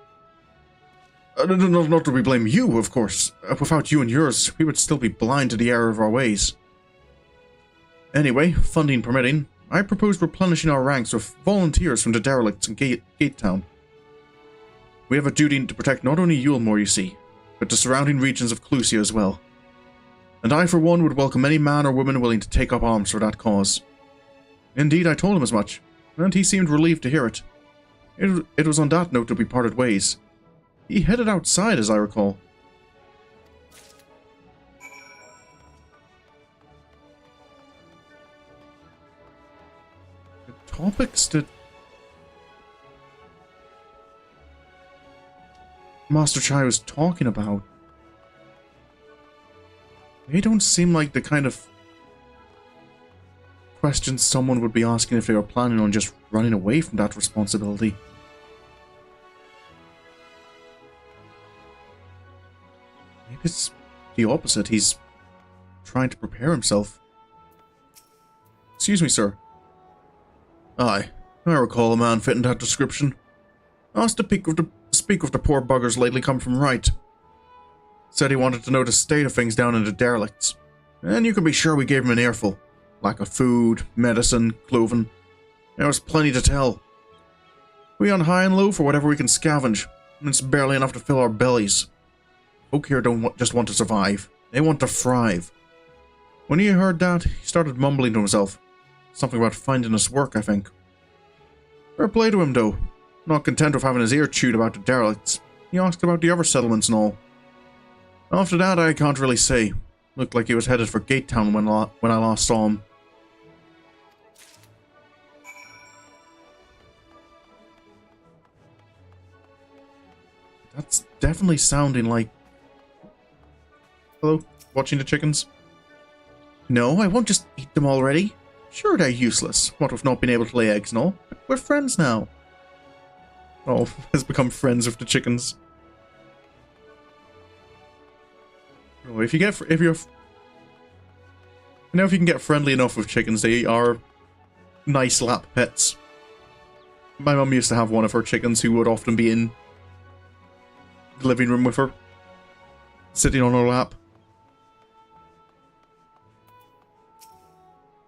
Not that we blame you, of course. Without you and yours, we would still be blind to the error of our ways. Anyway, funding permitting, I propose replenishing our ranks with volunteers from the derelicts in Gate Town. We have a duty to protect not only Yulemore, you see, but the surrounding regions of Clusia as well. And I, for one, would welcome any man or woman willing to take up arms for that cause. Indeed, I told him as much, and he seemed relieved to hear it. It was on that note that we parted ways. He headed outside, as I recall. The topics that Master Chai was talking about, they don't seem like the kind of questions someone would be asking if they were planning on just running away from that responsibility. Maybe it's the opposite. He's trying to prepare himself. Excuse me, sir. Aye, I recall a man fitting that description. Asked to speak with the poor buggers lately come from right. Said he wanted to know the state of things down in the derelicts. And you can be sure we gave him an earful. Lack of food, medicine, clothing. There was plenty to tell. We on high and low for whatever we can scavenge, and it's barely enough to fill our bellies. Folk here don't just want to survive, they want to thrive. When he heard that, he started mumbling to himself. Something about finding us work, I think. Fair play to him, though. Not content with having his ear chewed about the derelicts, he asked about the other settlements and all. After that, I can't really say. Looked like he was headed for Gate Town when I last saw him. That's definitely sounding like... Hello? Watching the chickens? No, I won't just eat them already. Sure, they're useless, what with not being able to lay eggs and all, but we're friends now. Oh, has become friends with the chickens. Oh, if you can get friendly enough with chickens, they are nice lap pets. My mum used to have one of her chickens who would often be in the living room with her, sitting on her lap.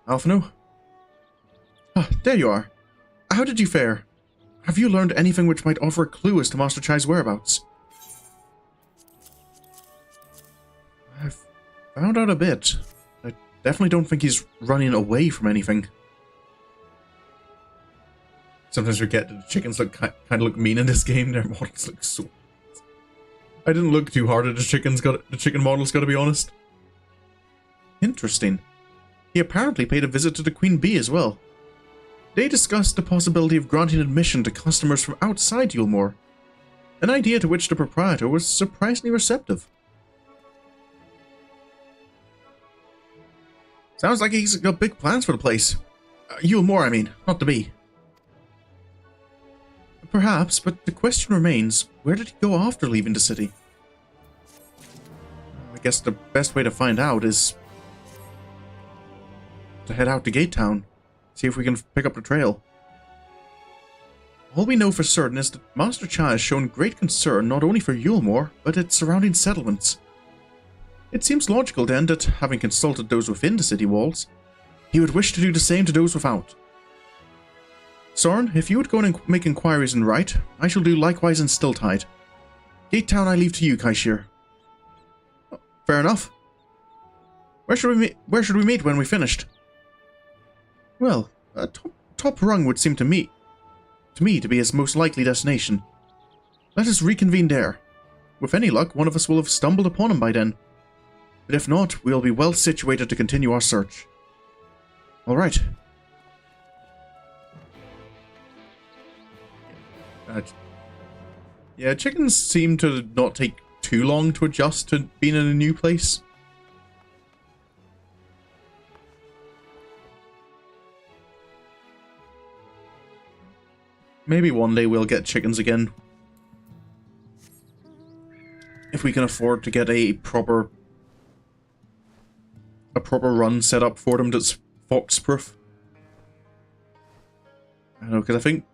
Alphino? Ah, there you are. How did you fare? Have you learned anything which might offer a clue as to Master Chai's whereabouts? I've found out a bit. I definitely don't think he's running away from anything. Sometimes we get the chickens kind of look mean in this game. Their models look so... I didn't look too hard at the chicken models, gotta be honest. Interesting. He apparently paid a visit to the Queen Bee as well. They discussed the possibility of granting admission to customers from outside Yulmore, an idea to which the proprietor was surprisingly receptive. Sounds like he's got big plans for the place. Yulmore, I mean, not the Bee. Perhaps, but the question remains, where did he go after leaving the city? I guess the best way to find out is to head out to Gate Town, see if we can pick up the trail. All we know for certain is that Master Chai has shown great concern not only for Yulmore, but its surrounding settlements. It seems logical then that, having consulted those within the city walls, he would wish to do the same to those without. Sorin, if you would go and make inquiries in Right, I shall do likewise in Stilltide. Gate Town I leave to you, Kaishir. Oh, fair enough. Where should we meet when we finished? Well, top rung would seem to me to be his most likely destination. Let us reconvene there. With any luck, one of us will have stumbled upon him by then. But if not, we will be well situated to continue our search. Alright. Yeah, chickens seem to not take too long to adjust to being in a new place. Maybe one day we'll get chickens again. If we can afford to get a proper run set up for them that's fox-proof. I don't know, because I think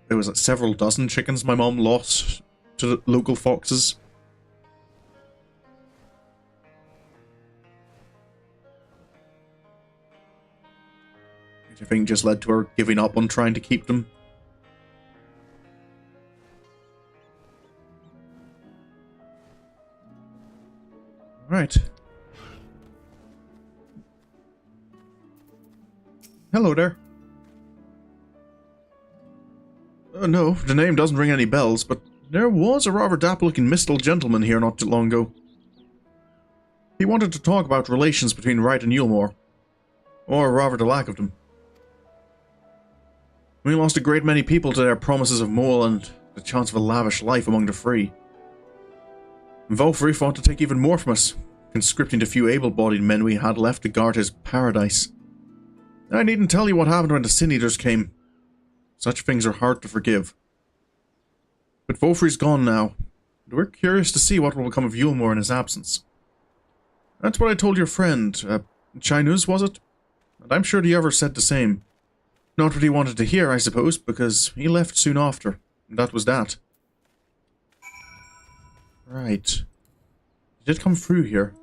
it was like several dozen chickens my mom lost to the local foxes. Which I think just led to her giving up on trying to keep them. Right. Hello there. No, the name doesn't ring any bells, but there was a rather dapper-looking mistal gentleman here not too long ago. He wanted to talk about relations between Wright and Yulmore. Or rather the lack of them. We lost a great many people to their promises of mole and the chance of a lavish life among the free. Volfrey fought to take even more from us, conscripting the few able-bodied men we had left to guard his paradise. I needn't tell you what happened when the Sineaters came. Such things are hard to forgive. But Volfrey's gone now, and we're curious to see what will become of Yulmore in his absence. That's what I told your friend, Chinuz, was it? And I'm sure the other said the same. Not what he wanted to hear, I suppose, because he left soon after. And that was that. Right. He did come through here.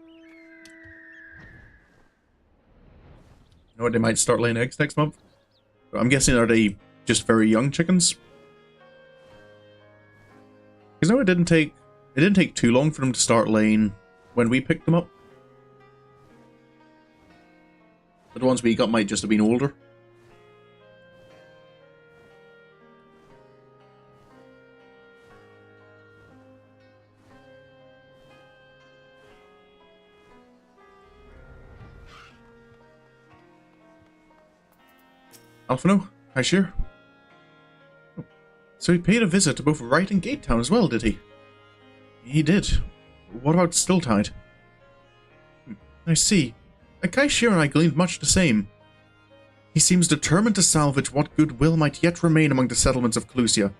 You know what, they might start laying eggs next month? I'm guessing, are they just very young chickens? Because no, it didn't take too long for them to start laying when we picked them up. But the ones we got might just have been older. Alphino, Kaishir. Oh, so he paid a visit to both Wright and Gate Town as well, did he? He did. What about Stilltide? I see. Kaishir and I gleaned much the same. He seems determined to salvage what goodwill might yet remain among the settlements of Clusia.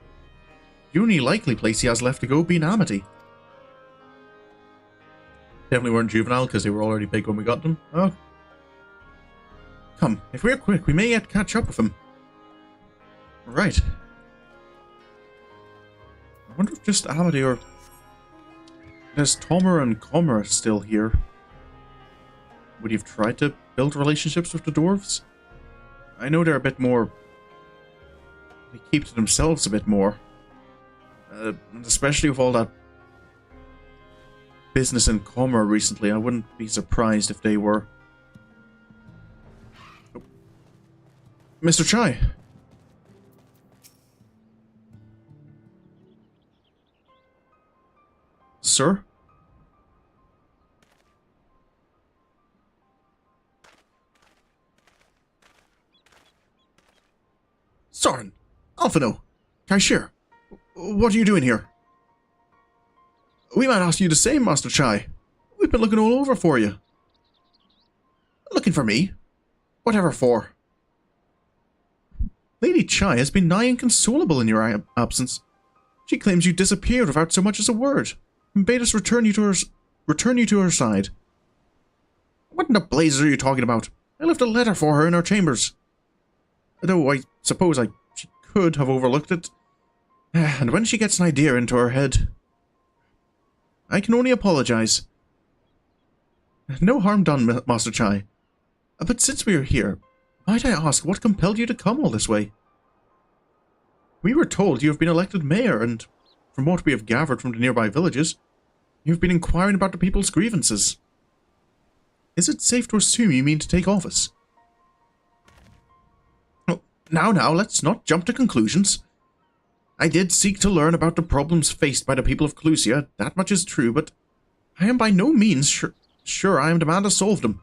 The only likely place he has left to go being Amity. Definitely weren't juvenile because they were already big when we got them. Oh. Come, if we're quick, we may yet catch up with him. Right. I wonder if just Amity or... There's Tomer and Comer still here. Would you have tried to build relationships with the dwarves? I know they're a bit more... They keep to themselves a bit more. Especially with all that business in Comer recently, I wouldn't be surprised if they were... Oh. Mr. Chai! Sir? Sorin! Alphino! Kaishir! What are you doing here? We might ask you the same, Master Chai. We've been looking all over for you. Looking for me? Whatever for? Lady Chai has been nigh inconsolable in your absence. She claims you disappeared without so much as a word, and bade us return you to her side. What in the blazes are you talking about? I left a letter for her in her chambers. Though I suppose she could have overlooked it. And when she gets an idea into her head... I can only apologize. No harm done, Master Chai. But since we are here, might I ask what compelled you to come all this way? We were told you have been elected mayor, and from what we have gathered from the nearby villages, you have been inquiring about the people's grievances. Is it safe to assume you mean to take office? Oh, now, let's not jump to conclusions. I did seek to learn about the problems faced by the people of Clusia, that much is true, but I am by no means sure I am the man to solve them.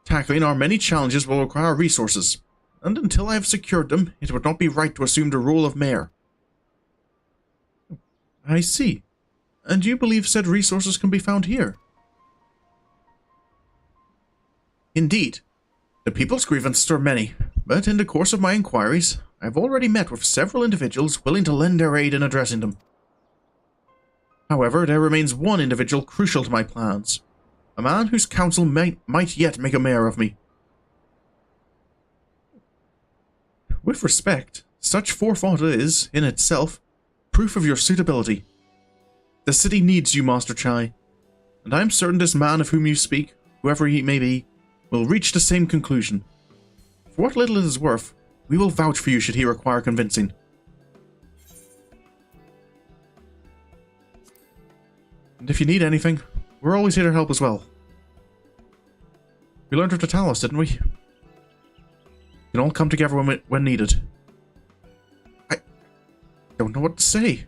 Tackling our many challenges will require resources, and until I have secured them, it would not be right to assume the role of mayor. I see. And you believe said resources can be found here? Indeed. The people's grievances are many, but in the course of my inquiries, I've already met with several individuals willing to lend their aid in addressing them. However, there remains one individual crucial to my plans. A man whose counsel might yet make a mayor of me. With respect, such forethought is, in itself, proof of your suitability. The city needs you, Master Chai, and I am certain this man of whom you speak, whoever he may be, will reach the same conclusion. For what little it is worth, we will vouch for you should he require convincing. And if you need anything, we're always here to help as well. We learned of the Talos, didn't we? We can all come together when needed. I don't know what to say.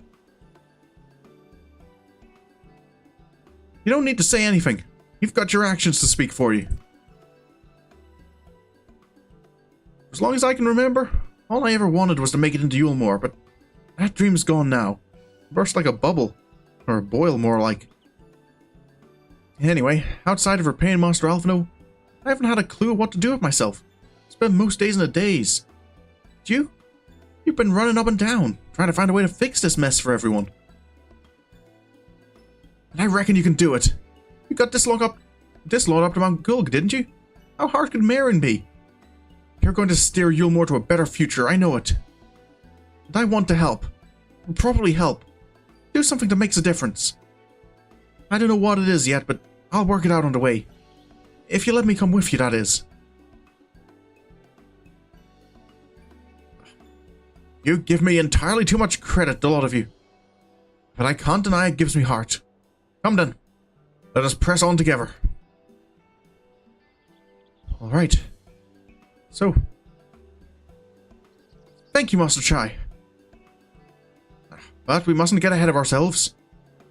You don't need to say anything. You've got your actions to speak for you. As long as I can remember, all I ever wanted was to make it into Yulmore, but that dream's gone now. Burst like a bubble. Or a boil, more like. Anyway, outside of repaying Master Alphino, I haven't had a clue what to do with myself. Spent most days in a daze. You? You've been running up and down, trying to find a way to fix this mess for everyone. And I reckon you can do it. You got this lot up to Mount Gulg, didn't you? How hard could Marin be? You're going to steer Yulmore to a better future, I know it. And I want to help. Probably help. Do something that makes a difference. I don't know what it is yet, but I'll work it out on the way. If you let me come with you, that is. You give me entirely too much credit, the lot of you. But I can't deny it gives me heart. Come then. Let us press on together. Alright. So. Thank you, Master Chai. But we mustn't get ahead of ourselves.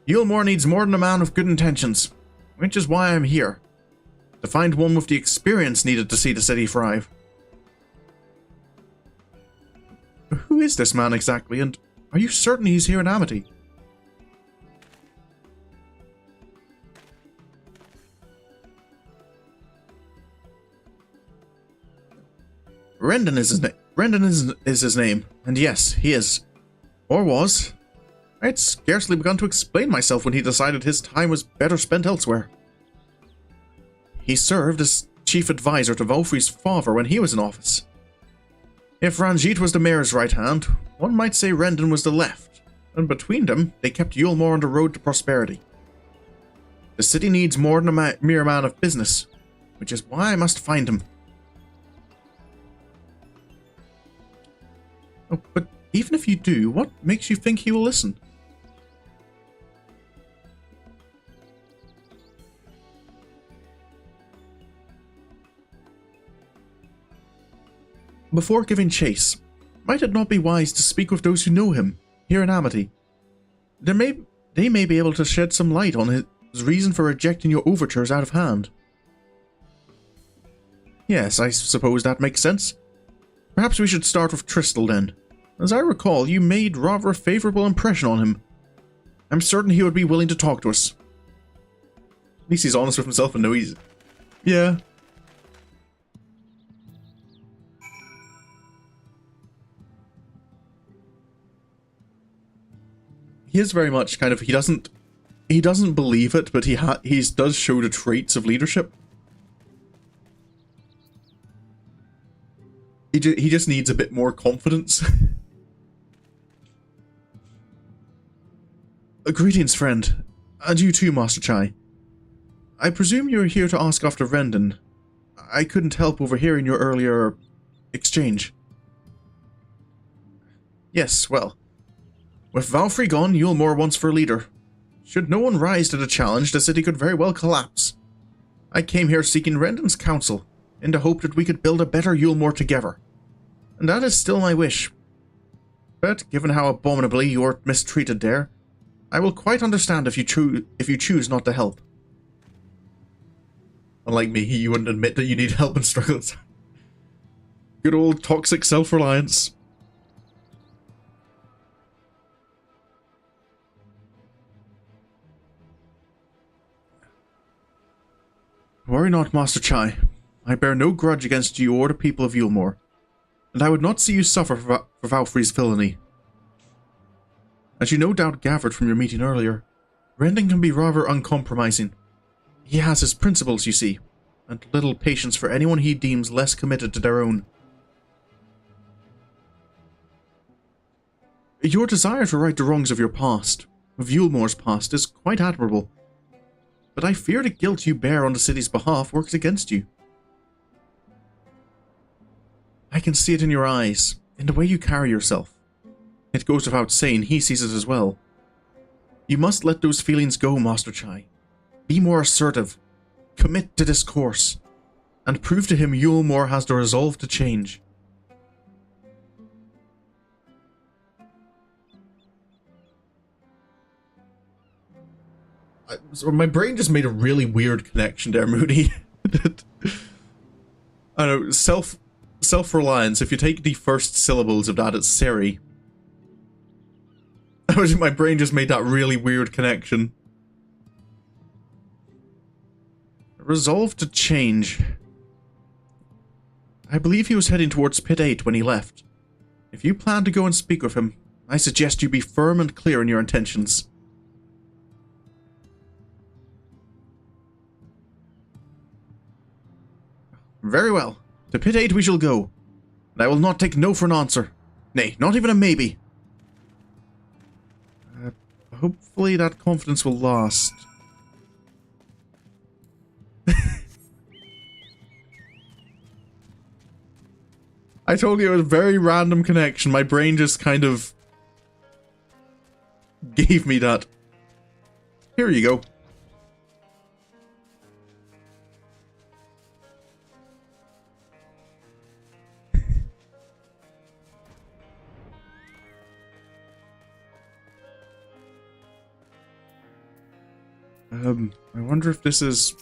Yulmore needs more than a man with good intentions, which is why I'm here. To find one with the experience needed to see the city thrive. Who is this man exactly, and are you certain he's here in Amity? Rendon is his name. Is his name, and yes, he is. Or was. I had scarcely begun to explain myself when he decided his time was better spent elsewhere. He served as chief advisor to Valfri's father when he was in office. If Ranjit was the mayor's right hand, one might say Rendon was the left, and between them, they kept Yulmore on the road to prosperity. The city needs more than a mere man of business, which is why I must find him. Oh, but even if you do, what makes you think he will listen? Before giving chase, might it not be wise to speak with those who know him, here in Amity? They may be able to shed some light on his reason for rejecting your overtures out of hand. Yes, I suppose that makes sense. Perhaps we should start with Tristal then. As I recall, you made rather a favourable impression on him. I'm certain he would be willing to talk to us. At least he's honest with himself and knows he's... Yeah. He is very much kind of... He doesn't believe it, but he does show the traits of leadership. He just needs a bit more confidence. Greetings, friend. And you too, Master Chai. I presume you're here to ask after Rendon. I couldn't help overhearing your earlier exchange. Yes, well. With Valfri gone, Yulmore wants for a leader. Should no one rise to the challenge, the city could very well collapse. I came here seeking Rendon's counsel, in the hope that we could build a better Yulmore together. And that is still my wish. But given how abominably you were mistreated there, I will quite understand if you choose not to help. Unlike me, you wouldn't admit that you need help in struggles. Good old toxic self-reliance. Worry not, Master Chai. I bear no grudge against you or the people of Yulmore, and I would not see you suffer for Valfri's villainy. As you no doubt gathered from your meeting earlier, Rendon can be rather uncompromising. He has his principles, you see, and little patience for anyone he deems less committed to their own. Your desire to right the wrongs of your past, of Yulmore's past, is quite admirable, but I fear the guilt you bear on the city's behalf works against you. I can see it in your eyes, in the way you carry yourself. It goes without saying, he sees it as well. You must let those feelings go, Master Chai. Be more assertive. Commit to this course. And prove to him Yulmore has the resolve to change. So my brain just made a really weird connection there, Moody. I don't know, self-reliance. If you take the first syllables of that, it's Seri. My brain just made that really weird connection. Resolve to change. I believe he was heading towards Pit 8 when he left. If you plan to go and speak with him, I suggest you be firm and clear in your intentions. Very well. To Pit 8 we shall go. And I will not take no for an answer. Nay, not even a maybe. Hopefully that confidence will last. I told you it was a very random connection. My brain just kind of gave me that. Here you go. I wonder if this is...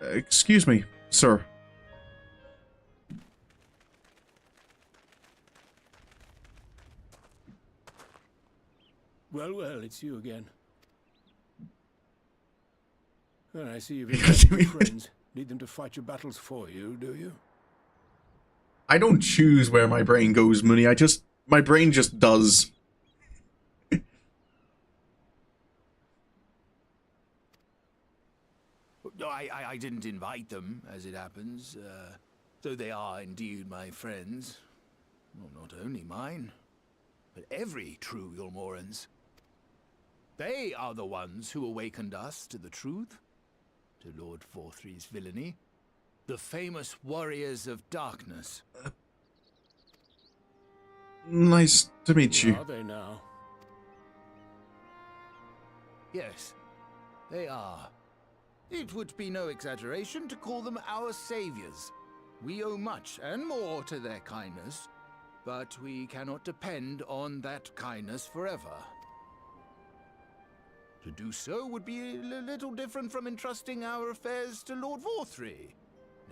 excuse me, sir. Well, well, it's you again. Well, I see you've invited your friends. Need them to fight your battles for you, do you? I don't choose where my brain goes, Mooney. My brain just does. I didn't invite them, as it happens, though they are indeed my friends. Well, not only mine, but every true Yulmoran's. They are the ones who awakened us to the truth, to Lord Vorthry's villainy, the famous warriors of darkness. Nice to meet you. Are they now? Yes, they are. It would be no exaggeration to call them our saviors. We owe much and more to their kindness, but we cannot depend on that kindness forever. To do so would be a little different from entrusting our affairs to Lord Vorthry.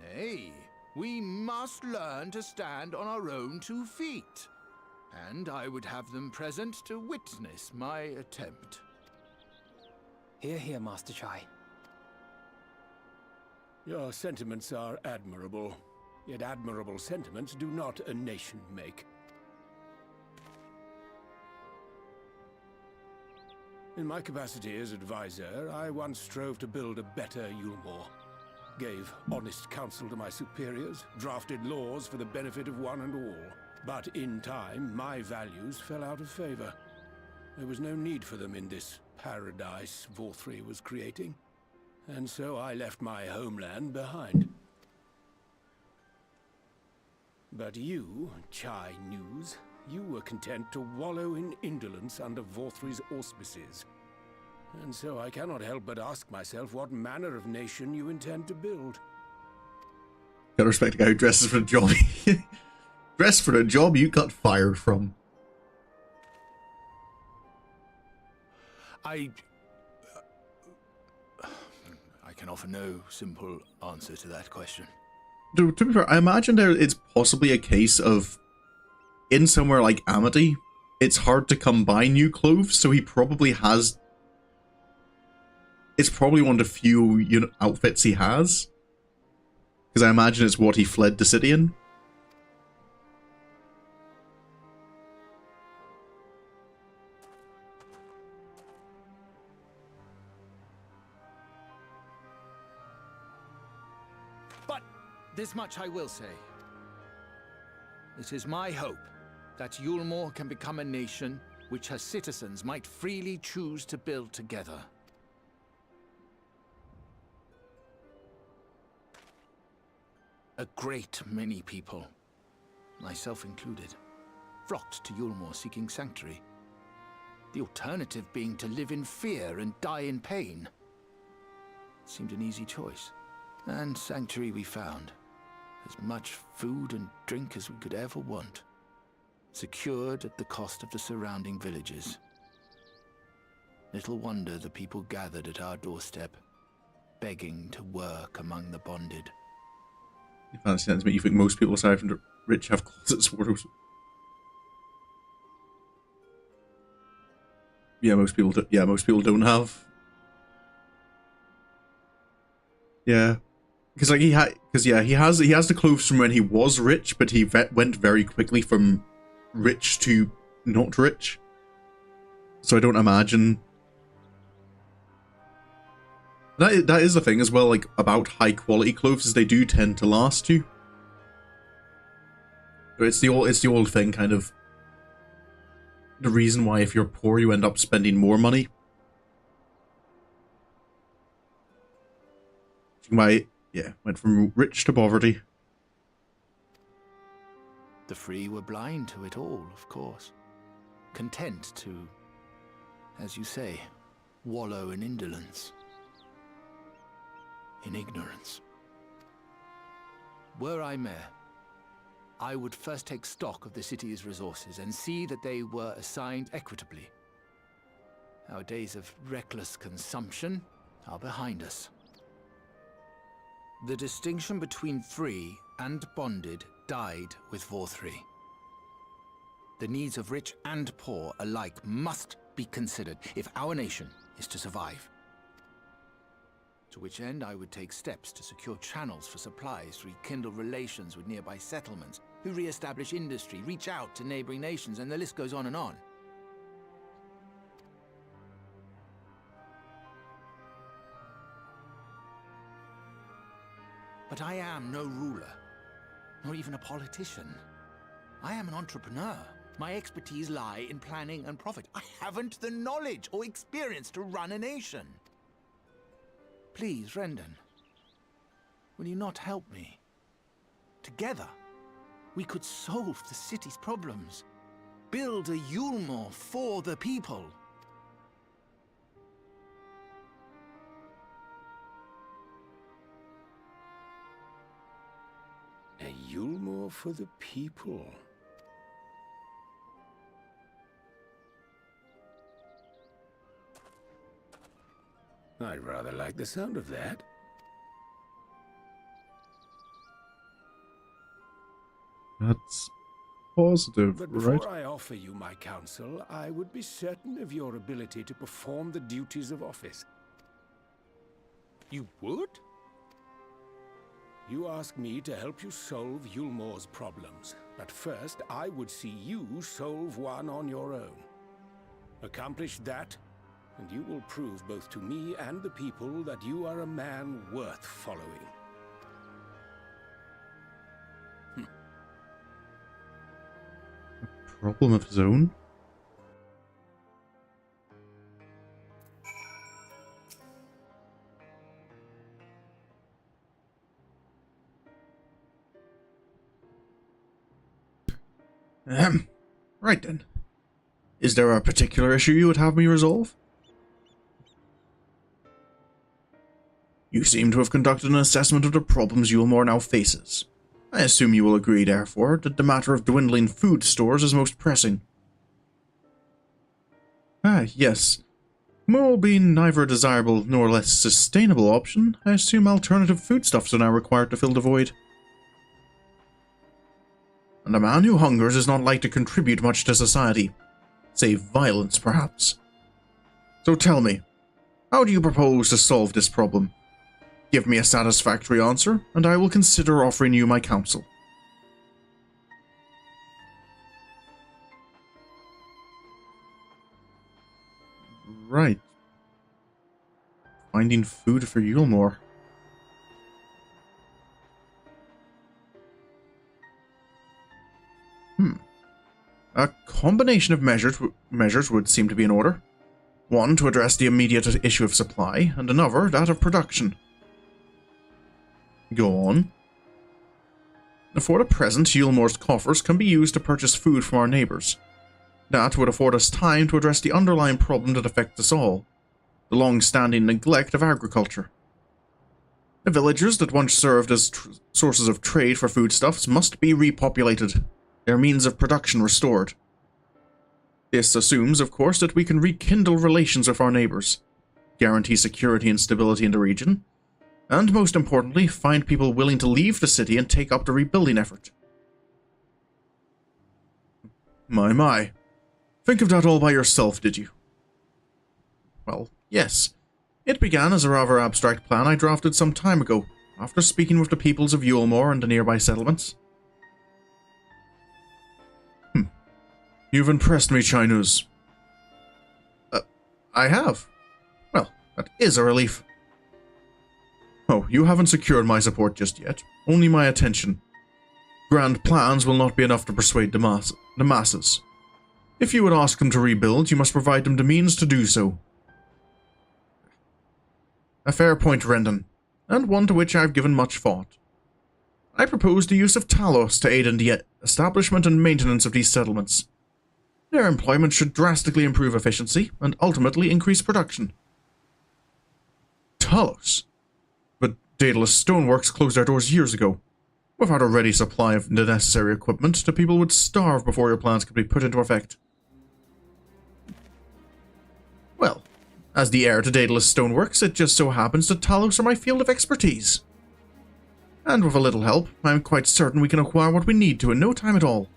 Nay, we must learn to stand on our own 2 feet. And I would have them present to witness my attempt. Hear, hear, Master Chai. Your sentiments are admirable, yet admirable sentiments do not a nation make. In my capacity as advisor, I once strove to build a better Yulmore. Gave honest counsel to my superiors, drafted laws for the benefit of one and all. But in time, my values fell out of favor. There was no need for them in this paradise Vorthry was creating. And so I left my homeland behind. But you, Chai News, you were content to wallow in indolence under Vorthry's auspices. And so I cannot help but ask myself what manner of nation you intend to build. Gotta respect a guy who dresses for a job. Dress for a job you got fired from. I can offer no simple answer to that question. To be fair, I imagine it's possibly a case of, in somewhere like Amity, it's hard to come by new clothes, so he probably has... It's probably one of the few outfits he has. Because I imagine it's what he fled the city in. This much I will say. It is my hope that Yulmore can become a nation which her citizens might freely choose to build together. A great many people, myself included, flocked to Yulmore seeking sanctuary. The alternative being to live in fear and die in pain. It seemed an easy choice, and sanctuary we found. As much food and drink as we could ever want, secured at the cost of the surrounding villages. Little wonder the people gathered at our doorstep, begging to work among the bonded. You fancy that to me? You think most people aside from the rich have closets wardrobes? Yeah, most people do. Yeah, most people don't have. Yeah. Because like he has the clothes from when he was rich, but he went very quickly from rich to not rich. So I don't imagine that is the thing as well. Like about high quality clothes, is they do tend to last you. But it's the old thing, kind of. The reason why if you're poor you end up spending more money. Yeah, went from rich to poverty. The free were blind to it all, of course. Content to, as you say, wallow in indolence. In ignorance. Were I mayor, I would first take stock of the city's resources and see that they were assigned equitably. Our days of reckless consumption are behind us. The distinction between free and bonded died with Vorthry. The needs of rich and poor alike must be considered if our nation is to survive. To which end I would take steps to secure channels for supplies, rekindle relations with nearby settlements, who re-establish industry, reach out to neighboring nations, and the list goes on and on. But I am no ruler, nor even a politician. I am an entrepreneur. My expertise lie in planning and profit. I haven't the knowledge or experience to run a nation. Please, Rendon, will you not help me? Together, we could solve the city's problems. Build a Yulmore for the people. A Yulmore for the people. I'd rather like the sound of that. That's positive, But right? before I offer you my counsel, I would be certain of your ability to perform the duties of office. You would? You ask me to help you solve Yulmore's problems, but first I would see you solve one on your own. Accomplish that, and you will prove both to me and the people that you are a man worth following. A problem of his own? Right then. Is there a particular issue you would have me resolve? You seem to have conducted an assessment of the problems Yulmore now faces. I assume you will agree, therefore, that the matter of dwindling food stores is most pressing. Ah, yes. Mo being neither a desirable nor less sustainable option, I assume alternative foodstuffs are now required to fill the void. And a man who hungers is not like to contribute much to society, save violence, perhaps. So tell me, how do you propose to solve this problem? Give me a satisfactory answer, and I will consider offering you my counsel. Right. Finding food for Yulmore. A combination of measures would seem to be in order. One to address the immediate issue of supply, and another that of production. Go on. For the present, Yulmore's coffers can be used to purchase food from our neighbours. That would afford us time to address the underlying problem that affects us all, the long-standing neglect of agriculture. The villages that once served as sources of trade for foodstuffs must be repopulated, their means of production restored. This assumes, of course, that we can rekindle relations with our neighbours, guarantee security and stability in the region, and most importantly, find people willing to leave the city and take up the rebuilding effort. My. Think of that all by yourself, did you? Well, yes. It began as a rather abstract plan I drafted some time ago, after speaking with the peoples of Yulmore and the nearby settlements. You've impressed me, Chinese. I have. Well, that is a relief. Oh, you haven't secured my support just yet, only my attention. Grand plans will not be enough to persuade the masses. If you would ask them to rebuild, you must provide them the means to do so. A fair point, Rendon, and one to which I have given much thought. I propose the use of Talos to aid in the establishment and maintenance of these settlements. Their employment should drastically improve efficiency and ultimately increase production. Talos? But Daedalus Stoneworks closed their doors years ago. Without a ready supply of the necessary equipment, the people would starve before your plans could be put into effect. Well, as the heir to Daedalus Stoneworks, it just so happens that Talos are my field of expertise. And with a little help, I am quite certain we can acquire what we need to in no time at all.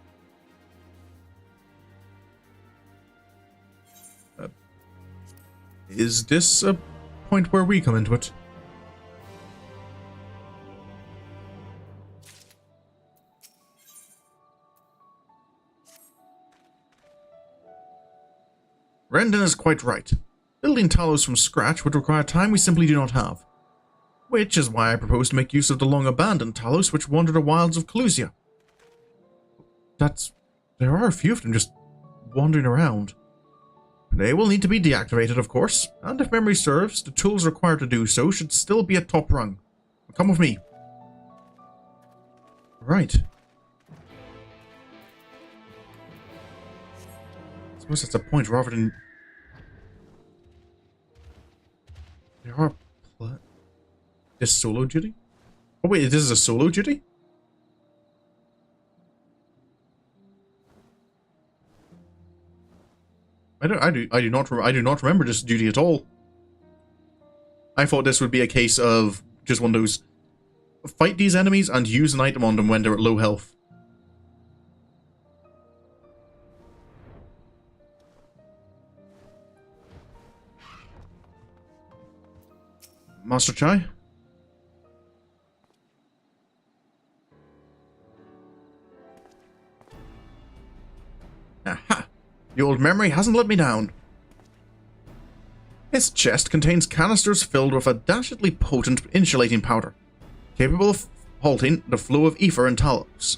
Is this a point where we come into it? Rendon is quite right. Building Talos from scratch would require time we simply do not have. Which is why I propose to make use of the long-abandoned Talos which wander the wilds of Calusia. There are a few of them just wandering around. They will need to be deactivated, of course, and if memory serves, the tools required to do so should still be at top rung. Come with me. Right. I suppose that's a point rather than... There are... This solo duty? Oh wait, this is a solo duty? I do not remember this duty at all. I thought this would be a case of just one of those fight these enemies and use an item on them when they're at low health. Master Chai? Aha! The old memory hasn't let me down. This chest contains canisters filled with a dashingly potent insulating powder, capable of halting the flow of ether and Talos.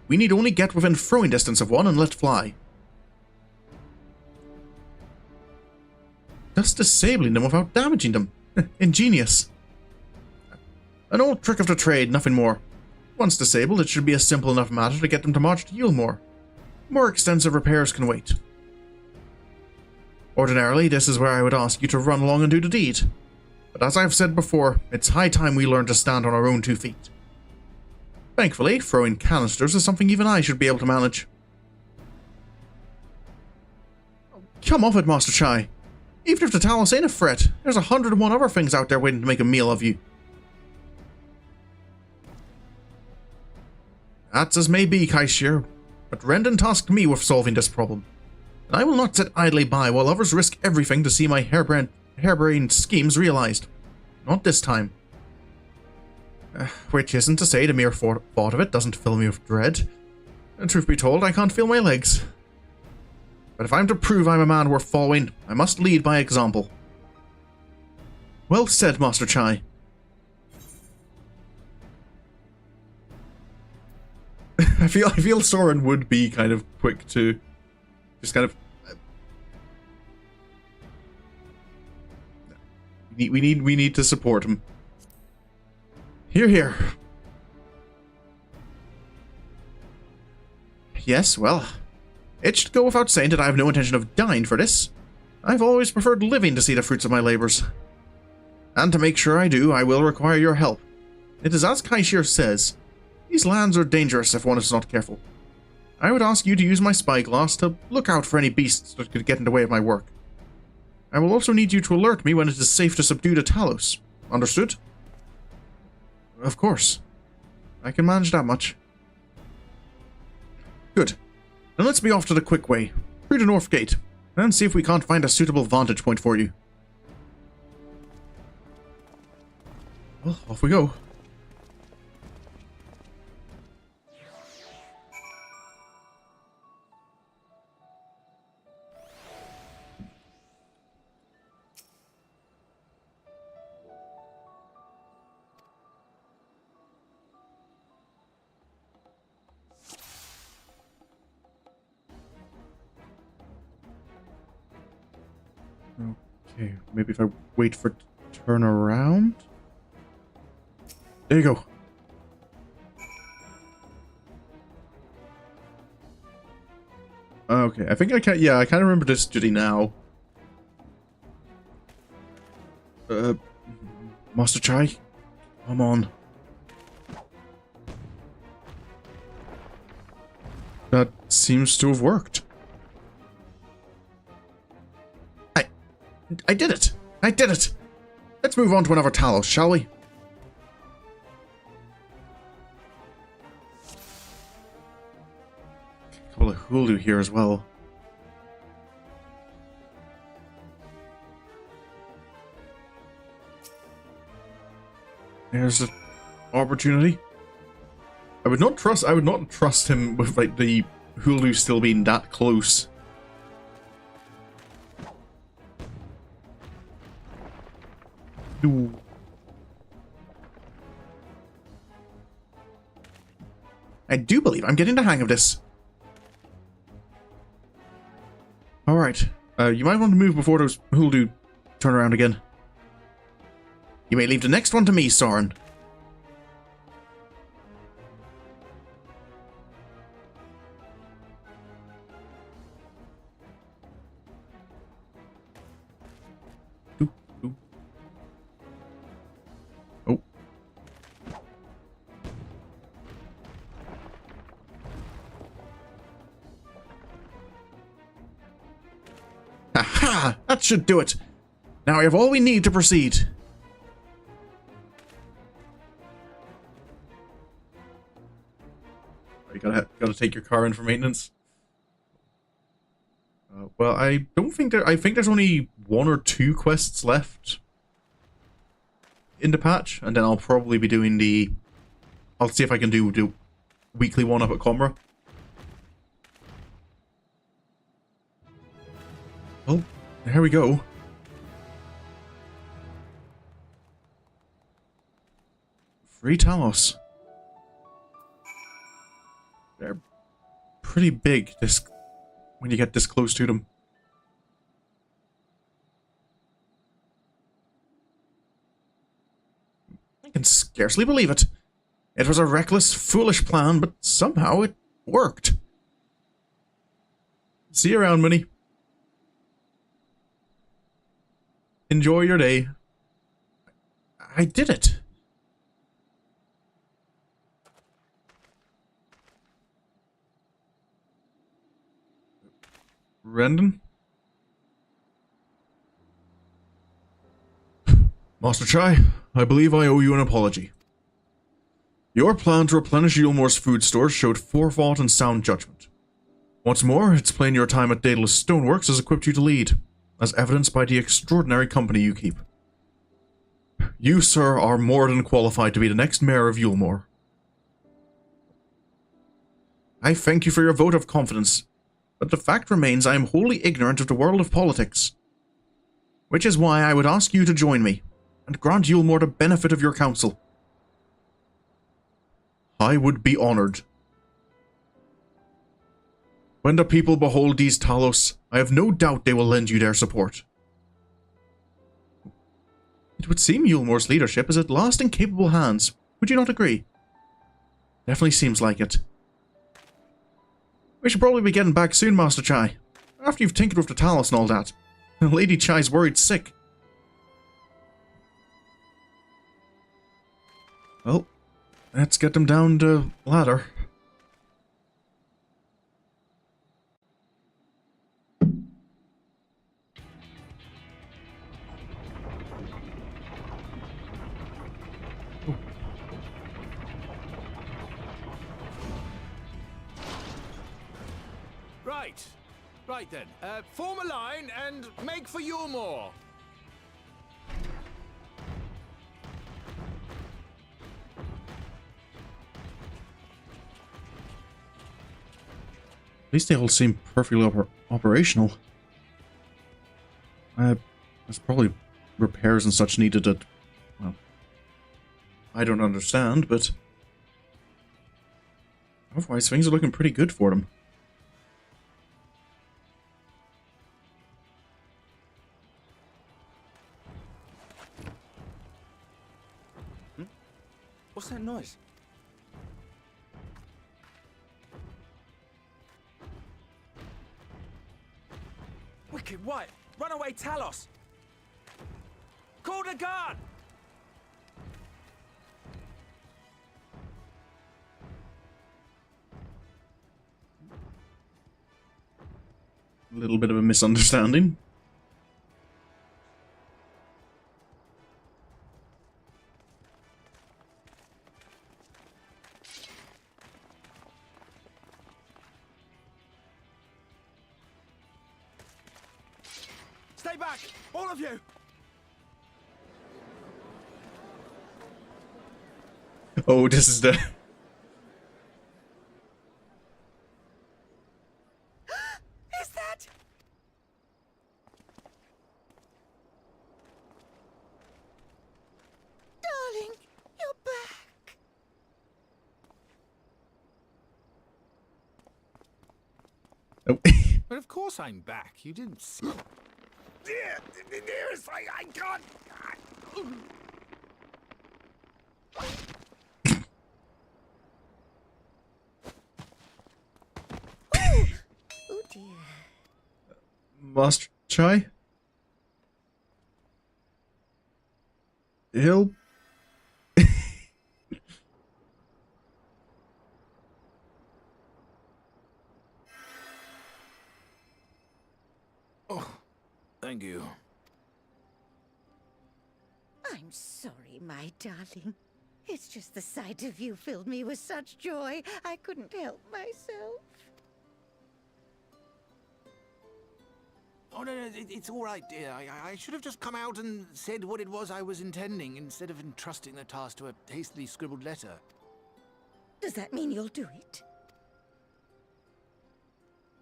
We need only get within throwing distance of one and let fly. Thus disabling them without damaging them. Ingenious. An old trick of the trade, nothing more. Once disabled, it should be a simple enough matter to get them to march to Yulmore. More extensive repairs can wait. Ordinarily, this is where I would ask you to run along and do the deed. But as I've said before, it's high time we learn to stand on our own 2 feet. Thankfully, throwing canisters is something even I should be able to manage. Come off it, Master Chai. Even if the Talos ain't a threat, there's 101 other things out there waiting to make a meal of you. That's as may be, Kaishir, but Rendon tasked me with solving this problem. And I will not sit idly by while others risk everything to see my harebrained schemes realized. Not this time. Which isn't to say the mere thought of it doesn't fill me with dread. And truth be told, I can't feel my legs. But if I'm to prove I'm a man worth following, I must lead by example. Well said, Master Chai. I feel Sorin would be kind of quick to just kind of... We need to support him. Hear, hear. Yes, well, it should go without saying that I have no intention of dying for this. I've always preferred living to see the fruits of my labors. And to make sure I do, I will require your help. It is as Kaishir says, these lands are dangerous if one is not careful. I would ask you to use my spyglass to look out for any beasts that could get in the way of my work. I will also need you to alert me when it is safe to subdue the Talos. Understood? Of course. I can manage that much. Good. Then let's be off to the quick way, through the north gate, and see if we can't find a suitable vantage point for you. Well, off we go. Okay, maybe if I wait for it to turn around? There you go. Okay, I think I can. Yeah, I kind of remember this duty now. Master Chai, come on. That seems to have worked. I did it! I did it! Let's move on to another Talos, shall we? A couple of Hulu here as well. There's an opportunity. I would not trust him with like the Hulu still being that close. Ooh. I do believe I'm getting the hang of this. Alright. You might want to move before those Hulu turn around again. You may leave the next one to me, Sorin. Oh. Aha! That should do it. Now we have all we need to proceed. You gotta take your car in for maintenance. Well, I don't think I think there's only 1 or 2 quests left in the patch, and then I'll probably be doing the. I'll see if I can do the weekly one up at Comra. Oh, there we go. Free Talos. They're pretty big when you get this close to them. I can scarcely believe it. It was a reckless, foolish plan, but somehow it worked. See you around, Minnie. Enjoy your day. I did it. Rendon? Master Chai, I believe I owe you an apology. Your plan to replenish Yulmore's food stores showed forethought and sound judgment. Once more, it's plain your time at Daedalus Stoneworks has equipped you to lead, as evidenced by the extraordinary company you keep. You, sir, are more than qualified to be the next mayor of Yulmore. I thank you for your vote of confidence, but the fact remains I am wholly ignorant of the world of politics. Which is why I would ask you to join me, and grant Yulmore the benefit of your counsel. I would be honored. When the people behold these Talos, I have no doubt they will lend you their support. It would seem Yulmore's leadership is at last in capable hands. Would you not agree? Definitely seems like it. We should probably be getting back soon, Master Chai. After you've tinkered with the Talos and all that. Lady Chai's worried sick. Well, let's get them down the ladder. Right then, form a line and make for Yulmore. At least they all seem perfectly operational. There's probably repairs and such needed that, well, I don't understand, but otherwise things are looking pretty good for them. What's that noise? Wicked White! Runaway Talos! Call the guard! A little bit of a misunderstanding. Stay back! All of you! Oh, this is the... Is that... Darling, you're back. Oh. But of course I'm back. You didn't see... Dearest, I can't... Oh dear. Master Chai? He'll... Oh, thank you. I'm sorry, my darling. It's just the sight of you filled me with such joy, I couldn't help myself. Oh, no, it's all right, dear. I should have just come out and said what it was I was intending, instead of entrusting the task to a hastily scribbled letter. Does that mean you'll do it?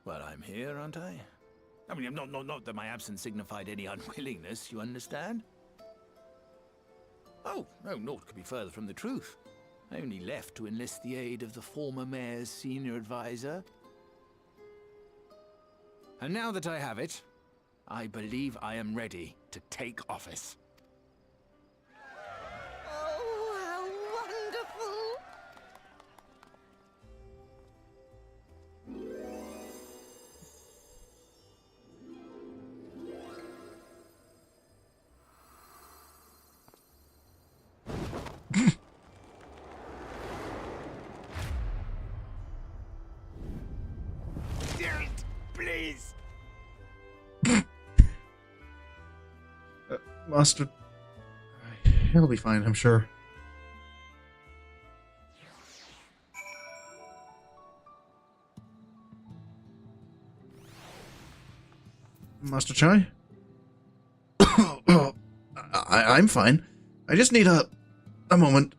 Well, I'm here, aren't I? I mean, not that my absence signified any unwillingness, you understand? Oh, no, naught could be further from the truth. I only left to enlist the aid of the former mayor's senior advisor. And now that I have it, I believe I am ready to take office. Oh, how wonderful! Please. Master... He'll be fine, I'm sure. Master Chai? I'm fine. I just need a moment.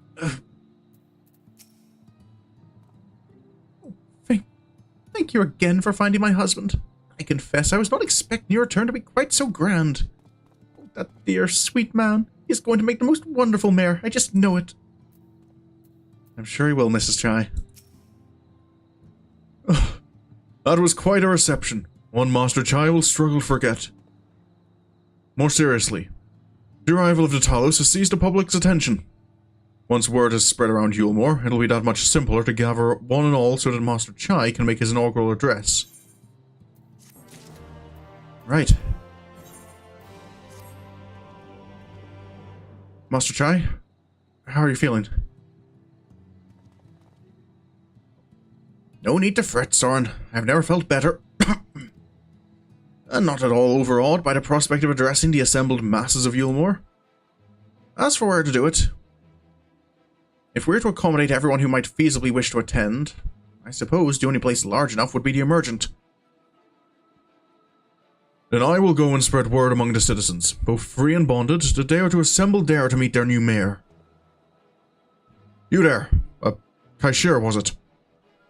Thank you again for finding my husband. I confess I was not expecting your return to be quite so grand. Oh, that dear, sweet man. He's going to make the most wonderful mayor. I just know it. I'm sure he will, Mrs. Chai. That was quite a reception. One Master Chai will struggle to forget. More seriously, the arrival of the Talos has seized the public's attention. Once word has spread around Yulmore, it'll be that much simpler to gather one and all so that Master Chai can make his inaugural address. Right. Master Chai, how are you feeling? No need to fret, Sorin. I've never felt better. And not at all overawed by the prospect of addressing the assembled masses of Yulmore. As for where to do it, if we're to accommodate everyone who might feasibly wish to attend, I suppose the only place large enough would be the Emergent. Then I will go and spread word among the citizens, both free and bonded, that they are to assemble there to meet their new mayor. You there, Kaishir, was it?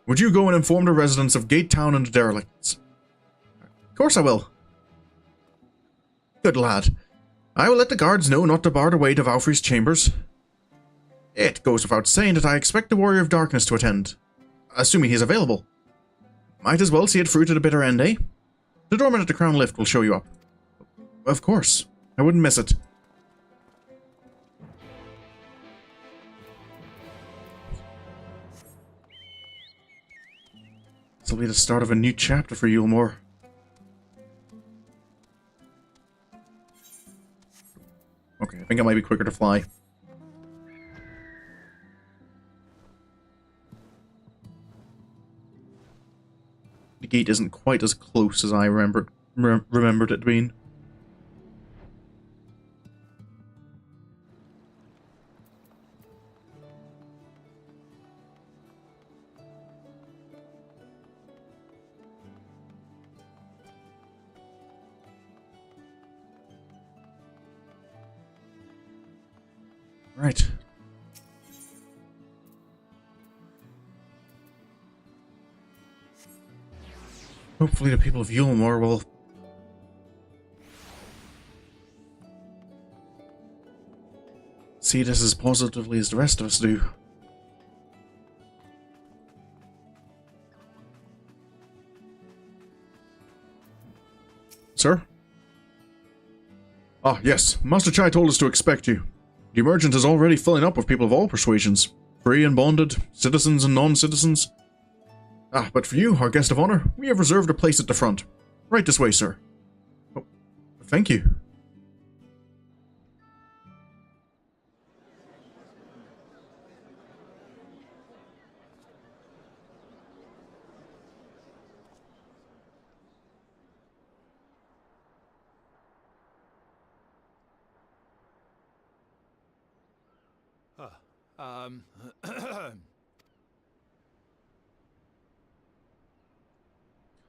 Would you go and inform the residents of Gate Town and the derelicts? Of course I will. Good lad. I will let the guards know not to bar the way to Valfrey's chambers. It goes without saying that I expect the Warrior of Darkness to attend, assuming he's available. Might as well see it through to the bitter end, eh? The doorman at the Crown Lift will show you up. Of course. I wouldn't miss it. This will be the start of a new chapter for Yulmore. Okay, I think it might be quicker to fly. The gate isn't quite as close as I remembered it being. Right. Hopefully the people of Yulmore will see this as positively as the rest of us do. Sir? Ah, yes. Master Chai told us to expect you. The Emergent is already filling up with people of all persuasions. Free and bonded, citizens and non-citizens. Ah, but for you, our guest of honor, we have reserved a place at the front. Right this way, sir. Oh, thank you.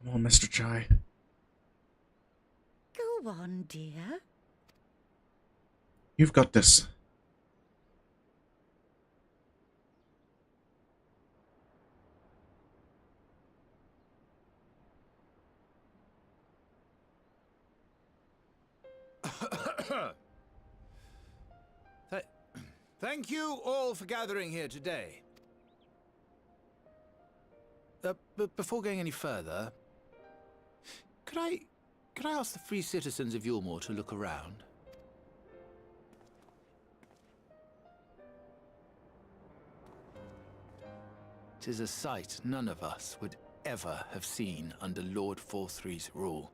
Come on, Mr. Chai. Go on, dear. You've got this. Thank you all for gathering here today. But before going any further, could I ask the free citizens of Yulmore to look around? Tis a sight none of us would ever have seen under Lord Forthry's rule.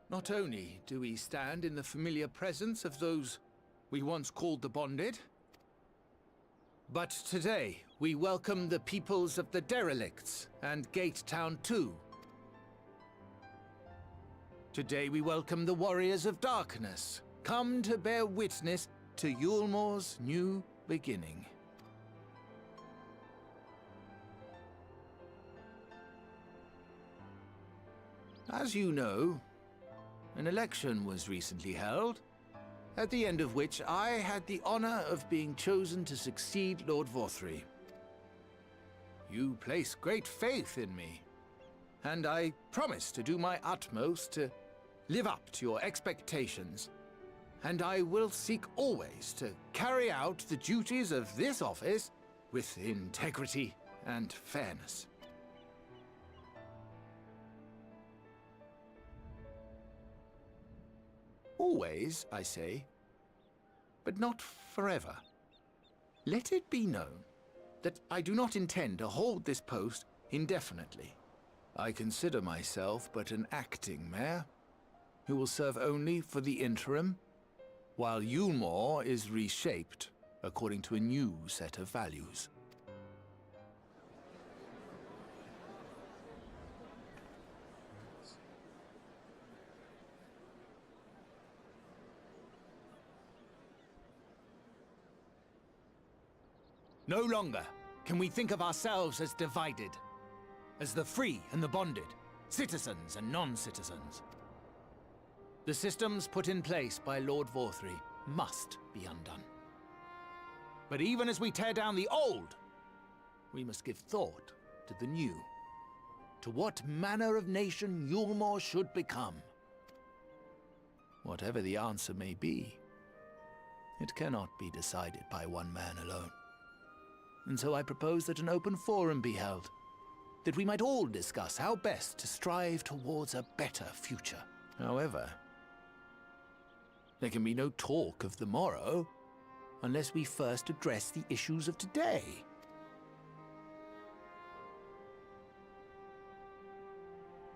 Not only do we stand in the familiar presence of those we once called the Bonded, but today we welcome the peoples of the Derelicts and Gate Town too. Today we welcome the Warriors of Darkness, come to bear witness to Yulmore's new beginning. As you know, an election was recently held, at the end of which I had the honor of being chosen to succeed Lord Forthry. You place great faith in me, and I promise to do my utmost to live up to your expectations, and I will seek always to carry out the duties of this office with integrity and fairness. Always, I say, but not forever. Let it be known that I do not intend to hold this post indefinitely. I consider myself but an acting mayor, who will serve only for the interim, while Yulmore is reshaped according to a new set of values. No longer can we think of ourselves as divided, as the free and the bonded, citizens and non-citizens. The systems put in place by Lord Forthry must be undone. But even as we tear down the old, we must give thought to the new, to what manner of nation Yulmore should become. Whatever the answer may be, it cannot be decided by one man alone. And so I propose that an open forum be held, that we might all discuss how best to strive towards a better future. However, there can be no talk of the morrow unless we first address the issues of today.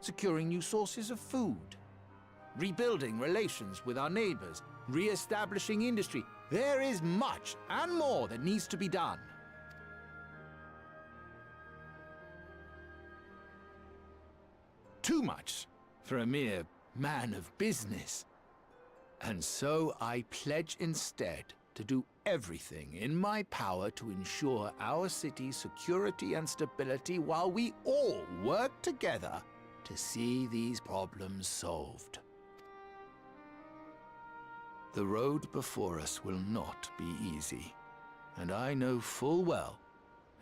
Securing new sources of food, rebuilding relations with our neighbors, re-establishing industry. There is much and more that needs to be done. Too much for a mere man of business. And so I pledge instead to do everything in my power to ensure our city's security and stability while we all work together to see these problems solved. The road before us will not be easy, and I know full well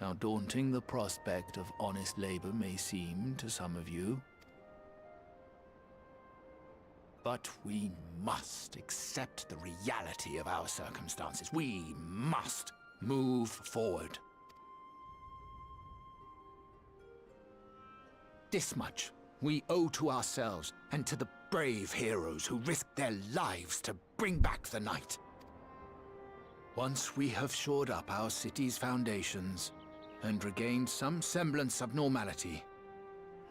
how daunting the prospect of honest labor may seem to some of you. But we must accept the reality of our circumstances. We must move forward. This much we owe to ourselves and to the brave heroes who risked their lives to bring back the night. Once we have shored up our city's foundations and regained some semblance of normality,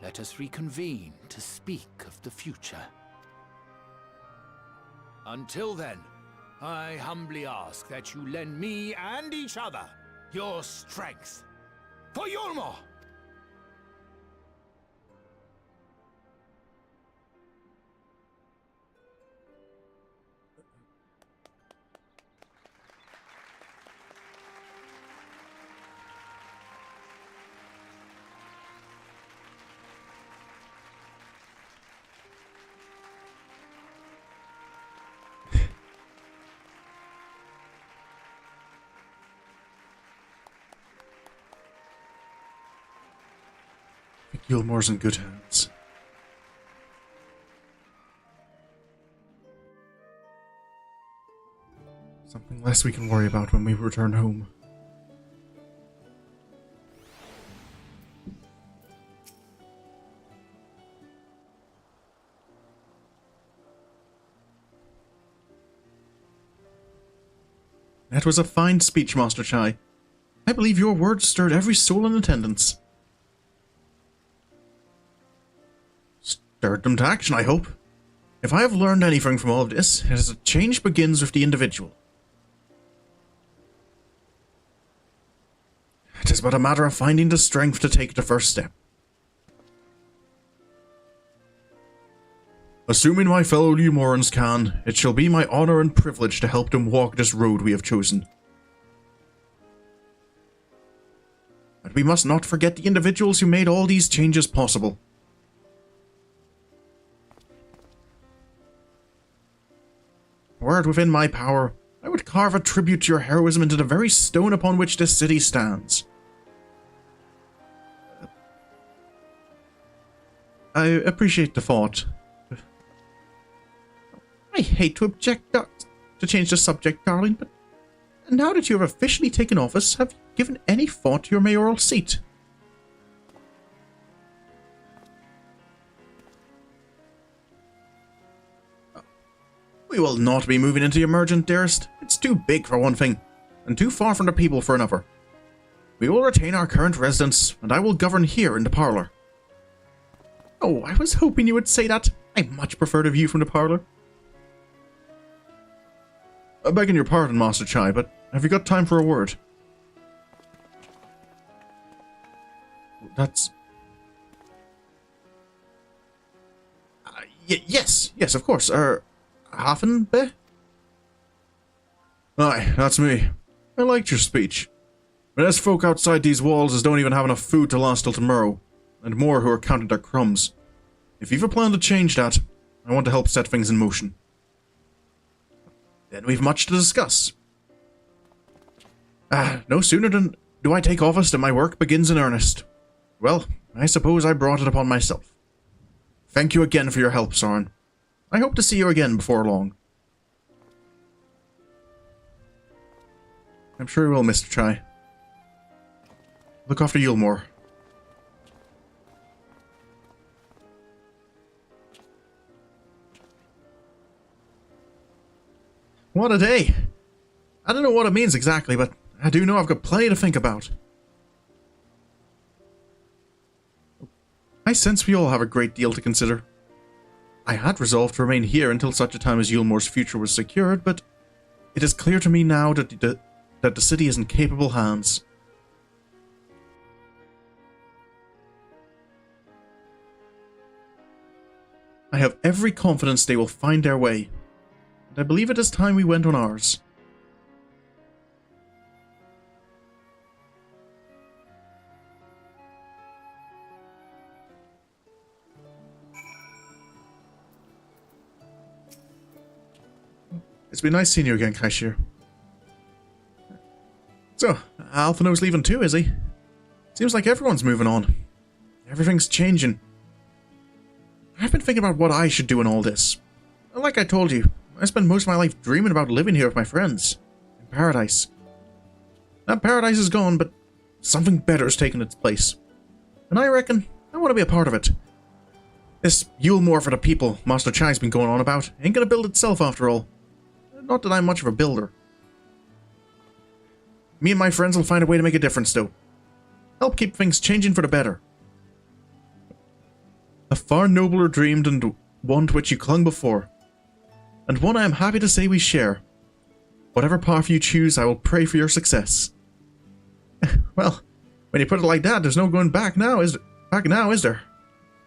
let us reconvene to speak of the future. Until then, I humbly ask that you lend me and each other your strength. For Yulmore! Gilmore's in good hands. Something less we can worry about when we return home. That was a fine speech, Master Chai. I believe your words stirred every soul in attendance. Stirred them to action, I hope. If I have learned anything from all of this, it is that change begins with the individual. It is but a matter of finding the strength to take the first step. Assuming my fellow Lumorans can, it shall be my honor and privilege to help them walk this road we have chosen. But we must not forget the individuals who made all these changes possible. Were it within my power, I would carve a tribute to your heroism into the very stone upon which this city stands. I appreciate the thought. I hate to object to change the subject, darling, but now that you have officially taken office, have you given any thought to your mayoral seat? We will not be moving into the Emergent, dearest. It's too big for one thing, and too far from the people for another. We will retain our current residence, and I will govern here in the parlor. Oh, I was hoping you would say that. I much prefer the view from the parlor. Begging your pardon, Master Chai, but have you got time for a word? That's... yes, of course. Haffenbe? Aye, that's me. I liked your speech. But there's folk outside these walls as don't even have enough food to last till tomorrow, and more who are counting their crumbs. If you've a plan to change that, I want to help set things in motion. Then we've much to discuss. No sooner do I take office than my work begins in earnest. Well, I suppose I brought it upon myself. Thank you again for your help, Sorin. I hope to see you again before long. I'm sure you will, Mr. Chai. Look after Yulmore. What a day! I don't know what it means exactly, but I do know I've got plenty to think about. I sense we all have a great deal to consider. I had resolved to remain here until such a time as Yulmore's future was secured, but it is clear to me now that the city is in capable hands. I have every confidence they will find their way, and I believe it is time we went on ours. It's been nice seeing you again, Kaishir. So, Alphino's leaving too, is he? Seems like everyone's moving on. Everything's changing. I've been thinking about what I should do in all this. Like I told you, I spent most of my life dreaming about living here with my friends. In paradise. That paradise is gone, but something better has taken its place. And I reckon I want to be a part of it. This Yulmore for the people Master Chai's been going on about ain't gonna build itself after all. Not that I'm much of a builder. Me and my friends will find a way to make a difference, though. Help keep things changing for the better. A far nobler dream than one to which you clung before. And one I am happy to say we share. Whatever path you choose, I will pray for your success. Well, when you put it like that, there's no going back now, is there?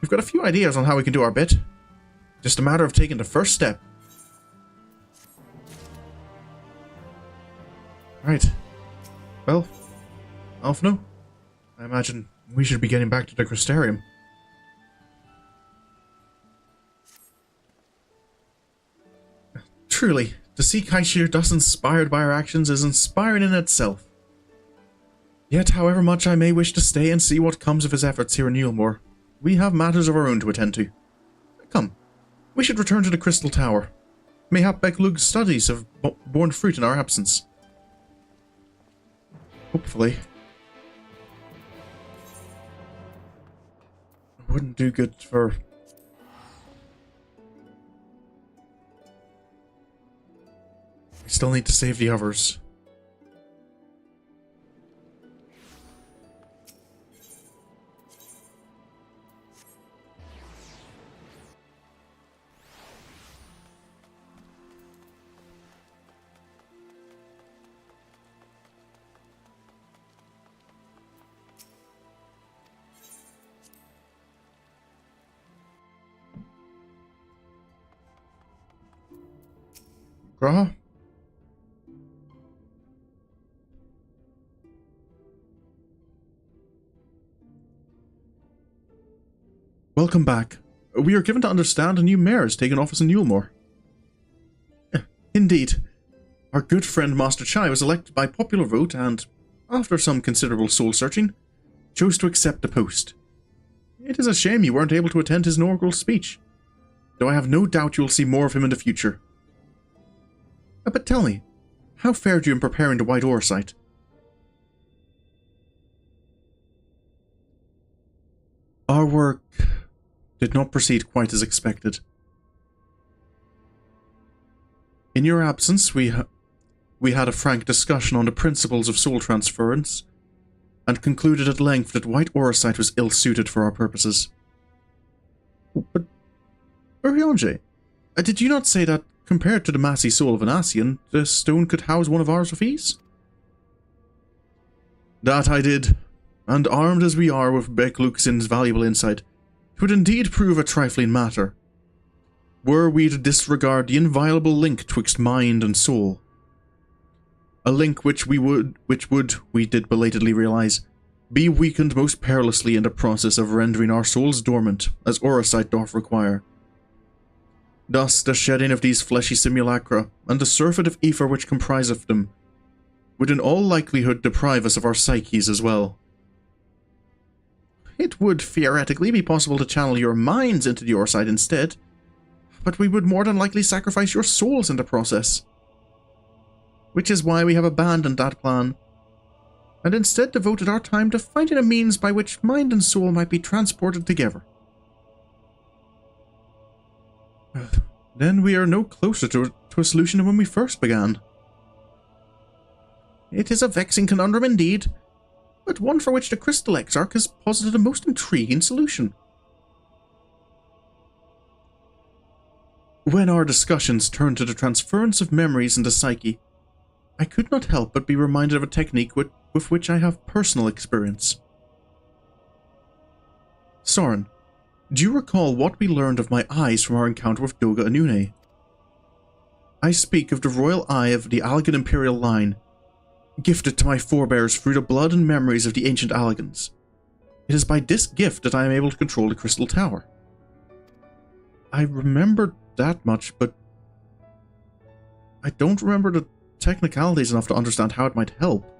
We've got a few ideas on how we can do our bit. Just a matter of taking the first step. Right. Well, Alphino, I imagine we should be getting back to the Crystarium. Truly, to see Kaishir thus inspired by our actions is inspiring in itself. Yet, however much I may wish to stay and see what comes of his efforts here in Yulmore, we have matters of our own to attend to. Come, we should return to the Crystal Tower. Mayhap Beklug's studies have borne fruit in our absence. Hopefully. It wouldn't do good for... We still need to save the others. Graha? Welcome back. We are given to understand a new mayor has taken office in Yulmore. Indeed. Our good friend Master Chai was elected by popular vote and, after some considerable soul-searching, chose to accept the post. It is a shame you weren't able to attend his inaugural speech, though I have no doubt you will see more of him in the future. But tell me, how fared you in preparing the White Oversight? Our work did not proceed quite as expected. In your absence, we had a frank discussion on the principles of soul transference, and concluded at length that White Oversight was ill-suited for our purposes. But, Urianger, did you not say that, compared to the massy soul of an Ascian, the stone could house one of ours with ease? That I did, and armed as we are with Beklug's valuable insight, it would indeed prove a trifling matter, were we to disregard the inviolable link twixt mind and soul. A link which would, we did belatedly realize, be weakened most perilously in the process of rendering our souls dormant, as Oversight doth require. Thus, the shedding of these fleshy simulacra, and the surfeit of ether which compriseth them, would in all likelihood deprive us of our psyches as well. It would theoretically be possible to channel your minds into the Oversight instead, but we would more than likely sacrifice your souls in the process. Which is why we have abandoned that plan, and instead devoted our time to finding a means by which mind and soul might be transported together. Then we are no closer to a solution than when we first began. It is a vexing conundrum indeed, but one for which the Crystal Exarch has posited a most intriguing solution. When our discussions turned to the transference of memories into psyche, I could not help but be reminded of a technique with which I have personal experience. Sorin, do you recall what we learned of my eyes from our encounter with Doga Anune? I speak of the royal eye of the Allegan imperial line, gifted to my forebears through the blood and memories of the ancient Allegans. It is by this gift that I am able to control the Crystal Tower. I remember that much, but I don't remember the technicalities enough to understand how it might help.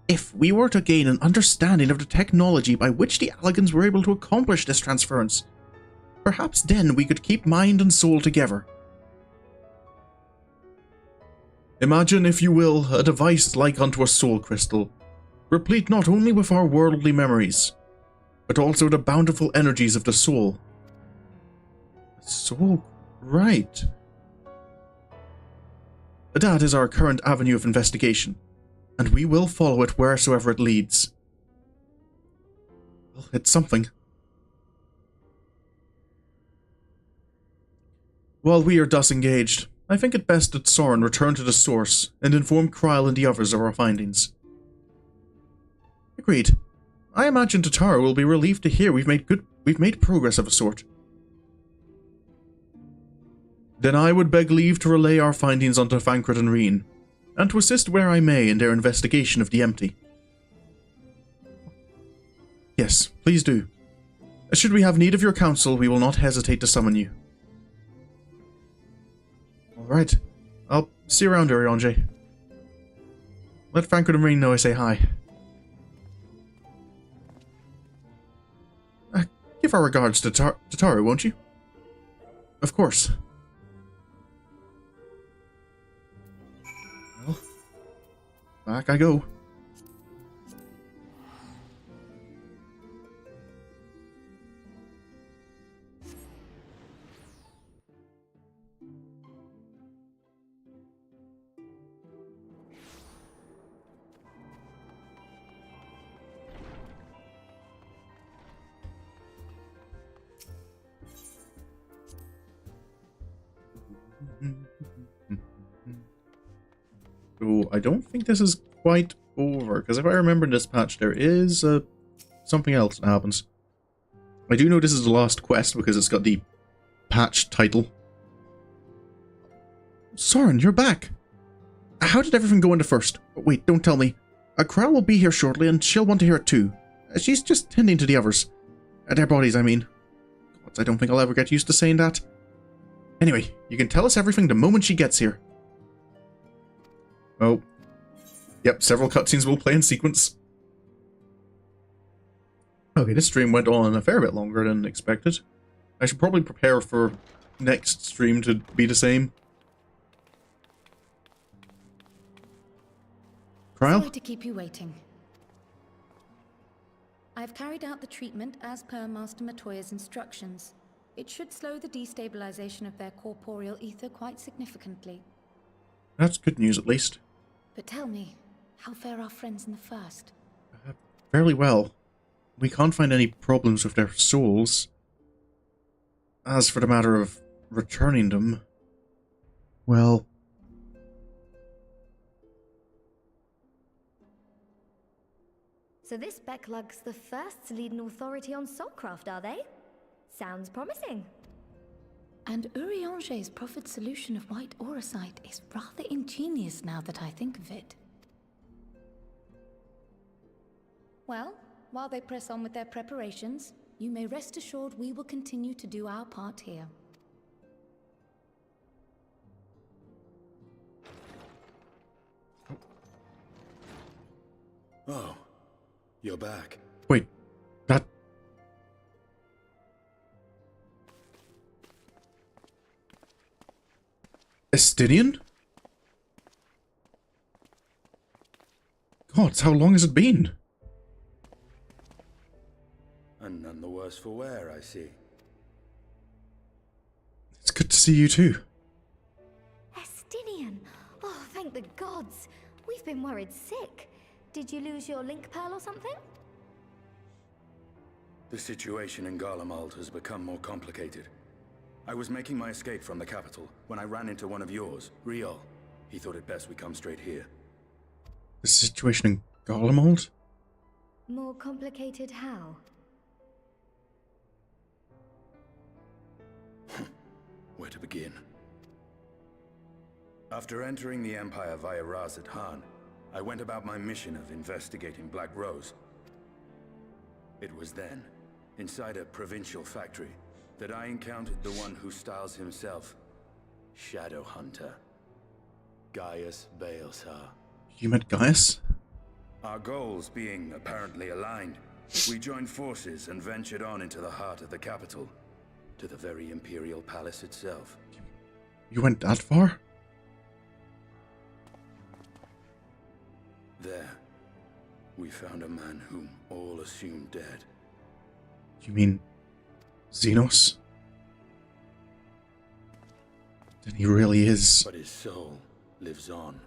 If we were to gain an understanding of the technology by which the Allegans were able to accomplish this transference, perhaps then we could keep mind and soul together. Imagine, if you will, a device like unto a soul crystal, replete not only with our worldly memories, but also the bountiful energies of the soul. Soul, right. That is our current avenue of investigation, and we will follow it wheresoever it leads. Well, it's something. While we are thus engaged, I think it best that Sorin return to the source and inform Kryl and the others of our findings. Agreed. I imagine Tataru will be relieved to hear we've made progress of a sort. Then I would beg leave to relay our findings onto Thancred and Reen, and to assist where I may in their investigation of the empty. Yes, please do. Should we have need of your counsel, we will not hesitate to summon you. Alright, I'll see you around, Urianger. Let Thancred and Reen know I say hi. Give our regards to Tataru, won't you? Of course. Well, back I go. So I don't think this is quite over, because if I remember in this patch, there is something else that happens. I do know this is the last quest because it's got the patch title. Sorin, you're back! How did everything go in the first? Wait, don't tell me. Kryl will be here shortly and she'll want to hear it too. She's just tending to the others. Their bodies, I mean. God, I don't think I'll ever get used to saying that. Anyway, you can tell us everything the moment she gets here. Oh. Yep, several cutscenes will play in sequence. Okay, this stream went on a fair bit longer than expected. I should probably prepare for next stream to be the same. Kryl? Sorry to keep you waiting. I've carried out the treatment as per Master Matoya's instructions. It should slow the destabilization of their corporeal ether quite significantly. That's good news, at least. But tell me, how fare our friends in the first? Fairly well. We can't find any problems with their souls. As for the matter of returning them, well... So this Becklug's the first to lead an authority on soulcraft, are they? Sounds promising. And Urianger's proffered solution of white auracite is rather ingenious now that I think of it. Well, while they press on with their preparations, you may rest assured we will continue to do our part here. Oh, you're back. Wait, that... Estinian? God, how long has it been? And none the worse for wear, I see. It's good to see you too. Estinian! Oh, thank the gods! We've been worried sick. Did you lose your link pearl or something? The situation in Garlemald has become more complicated. I was making my escape from the capital when I ran into one of yours, Riol. He thought it best we come straight here. The situation in Garlemald? More complicated how? Where to begin? After entering the Empire via Razat Han, I went about my mission of investigating Black Rose. It was then, inside a provincial factory, that I encountered the one who styles himself Shadowhunter, Gaius Baelsar. You met Gaius? Our goals being apparently aligned, we joined forces and ventured on into the heart of the capital, to the very Imperial Palace itself. You went that far? There, we found a man whom all assumed dead. You mean Xenos? Then he really is. But his soul lives on,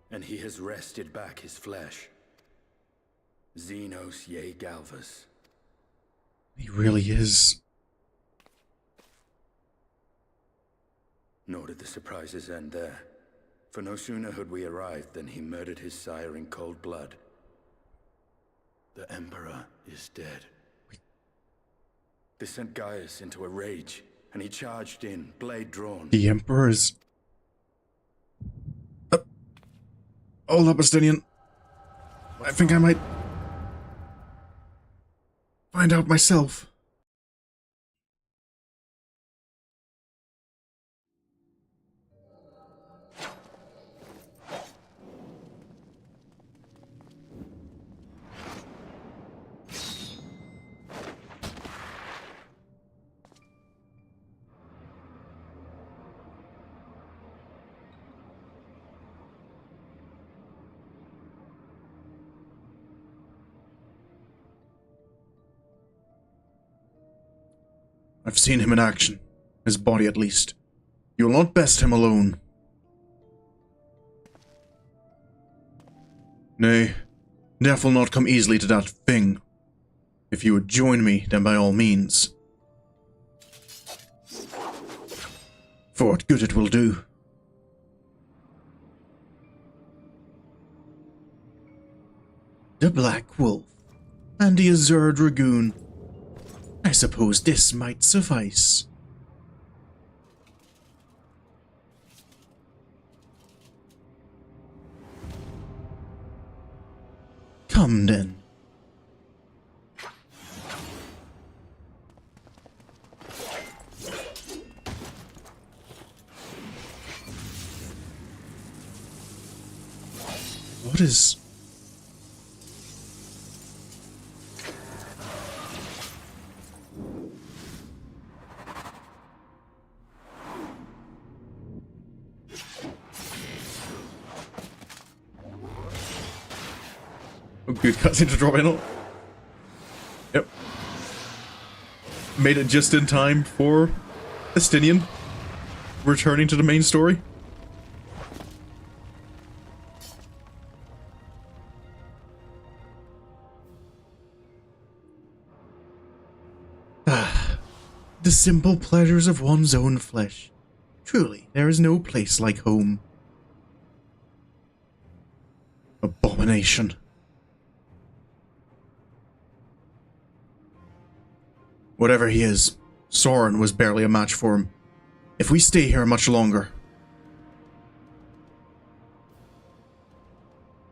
and he has wrested back his flesh. Xenos ye Galvus. He really is. Nor did the surprises end there, for no sooner had we arrived than he murdered his sire in cold blood. The Emperor is dead. This sent Gaius into a rage, and he charged in, blade drawn. The Emperor is... Hold up, Estinian. I think I might... find out myself. I've seen him in action. His body, at least. You will not best him alone. Nay, death will not come easily to that thing. If you would join me, then by all means. For what good it will do. The Black Wolf and the Azure Dragoon. I suppose this might suffice. Come then. What is... Oh, good cutscene to drop in on. Yep. Made it just in time for Estinian returning to the main story. The simple pleasures of one's own flesh. Truly, there is no place like home. Abomination. Whatever he is, Sorin was barely a match for him. If we stay here much longer...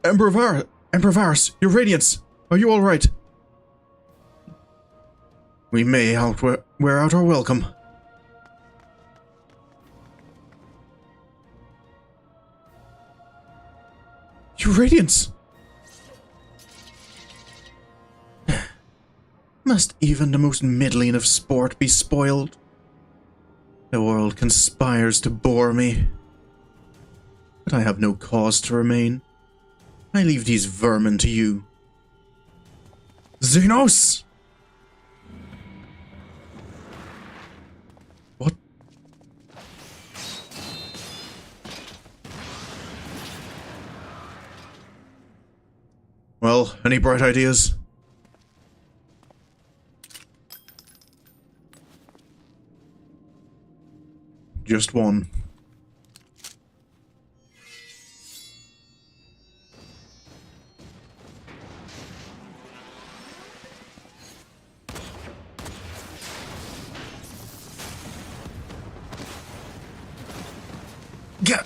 Emperor Varus, your Radiance, are you alright? We may wear out our welcome. Your Radiance! Must even the most middling of sport be spoiled? The world conspires to bore me. But I have no cause to remain. I leave these vermin to you. Xenos! What? Well, any bright ideas? Just one. Get.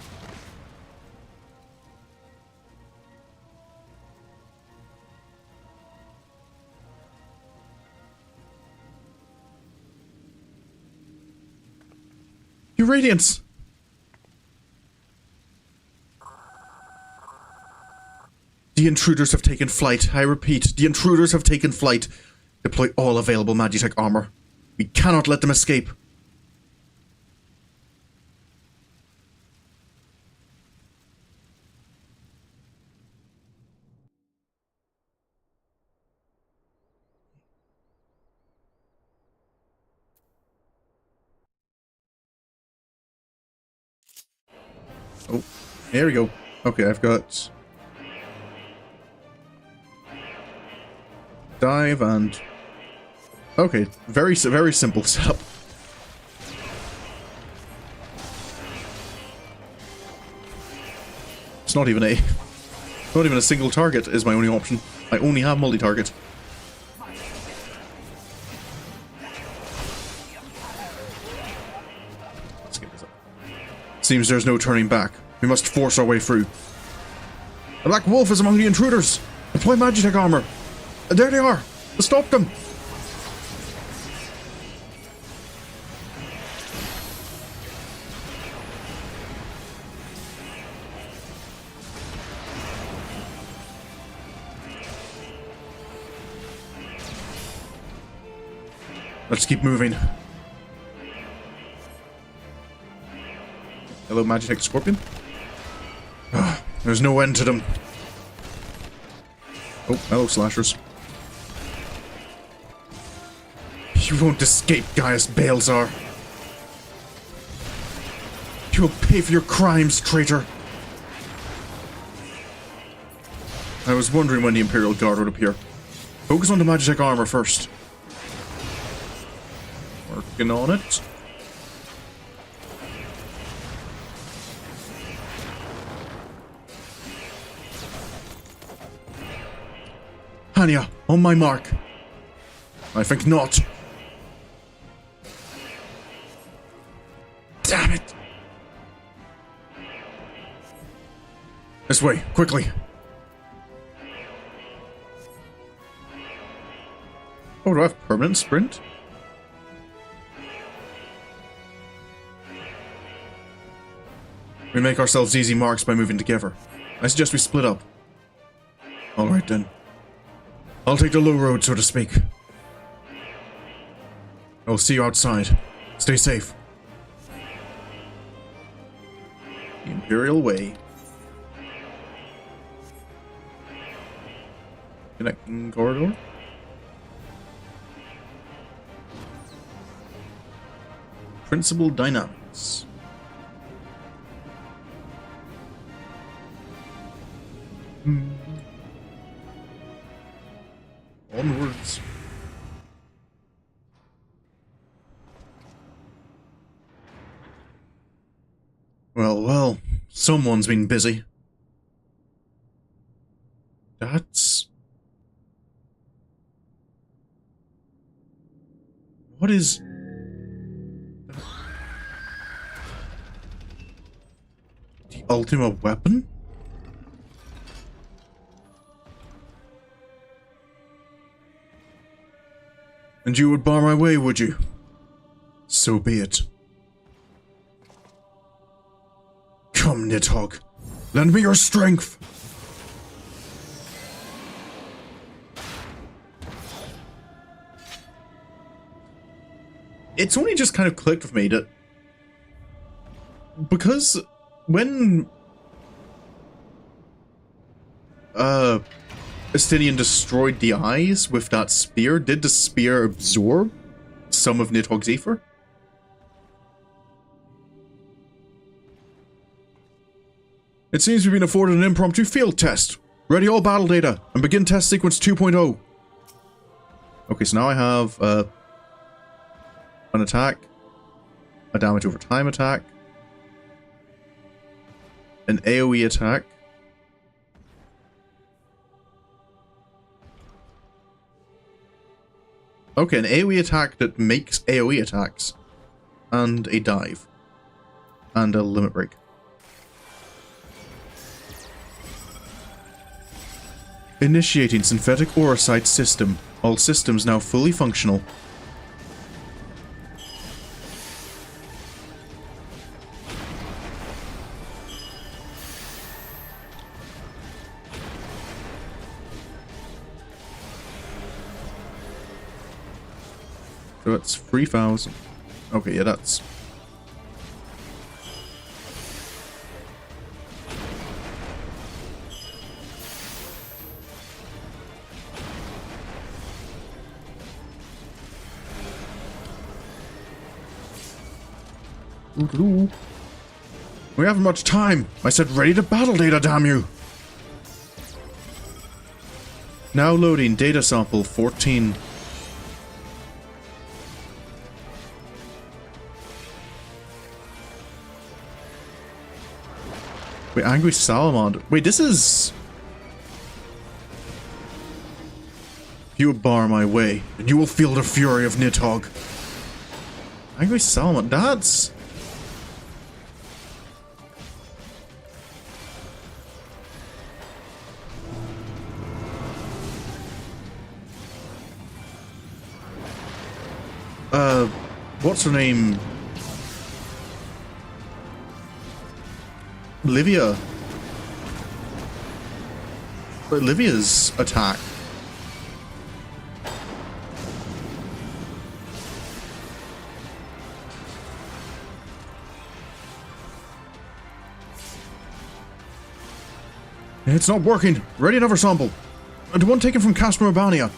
Your The intruders have taken flight. I repeat, the intruders have taken flight. Deploy all available Magitech armor. We cannot let them escape. Oh, there we go. Okay, I've got dive and okay, very simple setup. It's not even a single target is my only option. I only have multi-target. Seems there's no turning back. We must force our way through. The Black Wolf is among the intruders. Deploy Magitech armor. There they are. Stop them. Let's keep moving. Hello, Magitech Scorpion. Oh, there's no end to them. Oh, hello, Slashers. You won't escape, Gaius Balezar. You will pay for your crimes, traitor. I was wondering when the Imperial Guard would appear. Focus on the Magitech armor first. Working on it. Hania, on my mark. I think not. Damn it. This way, quickly. Oh, do I have permanent sprint? We make ourselves easy marks by moving together. I suggest we split up. Alright then. I'll take the low road, so to speak. I'll see you outside. Stay safe. The Imperial Way. Connecting corridor. Principal dynamics. Onwards. Well, someone's been busy. That's... What is... The ultimate weapon? And you would bar my way, would you? So be it. Come, Nidhogg. Lend me your strength! It's only just kind of clicked with me that... Because when... Estinian destroyed the eyes with that spear, did the spear absorb some of Nidhogg's ether? It seems we've been afforded an impromptu field test. Ready all battle data and begin test sequence 2.0. Okay, so now I have an attack, a damage over time attack, an AoE attack, okay, an AoE attack that makes AoE attacks, and a dive, and a limit break. Initiating synthetic Aurosite system. All systems now fully functional. So it's 3,000. Okay, yeah, that's... We haven't much time. I said ready to battle data, damn you. Now loading data sample 14. Wait, angry salamander. Wait, this is... If you bar my way, then you will feel the fury of Nidhogg. Angry salamander, that's... What's her name? Livia. But Livia's attack. It's not working. Ready another sample. And one taken from Casper Urbania.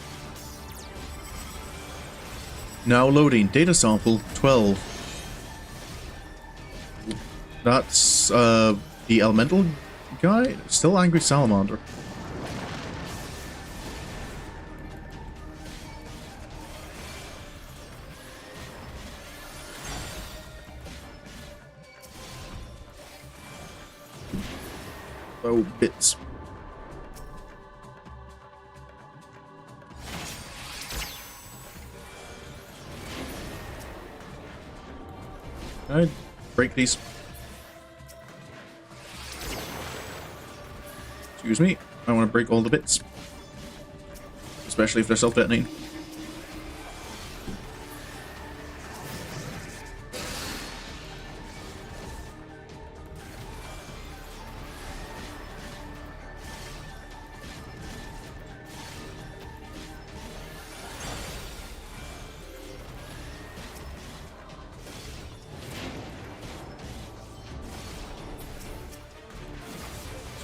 Now loading data sample 12. That's the elemental guy. Still angry salamander. Oh, bits. I'd break these. Excuse me. I want to break all the bits. Especially if they're self-detonating.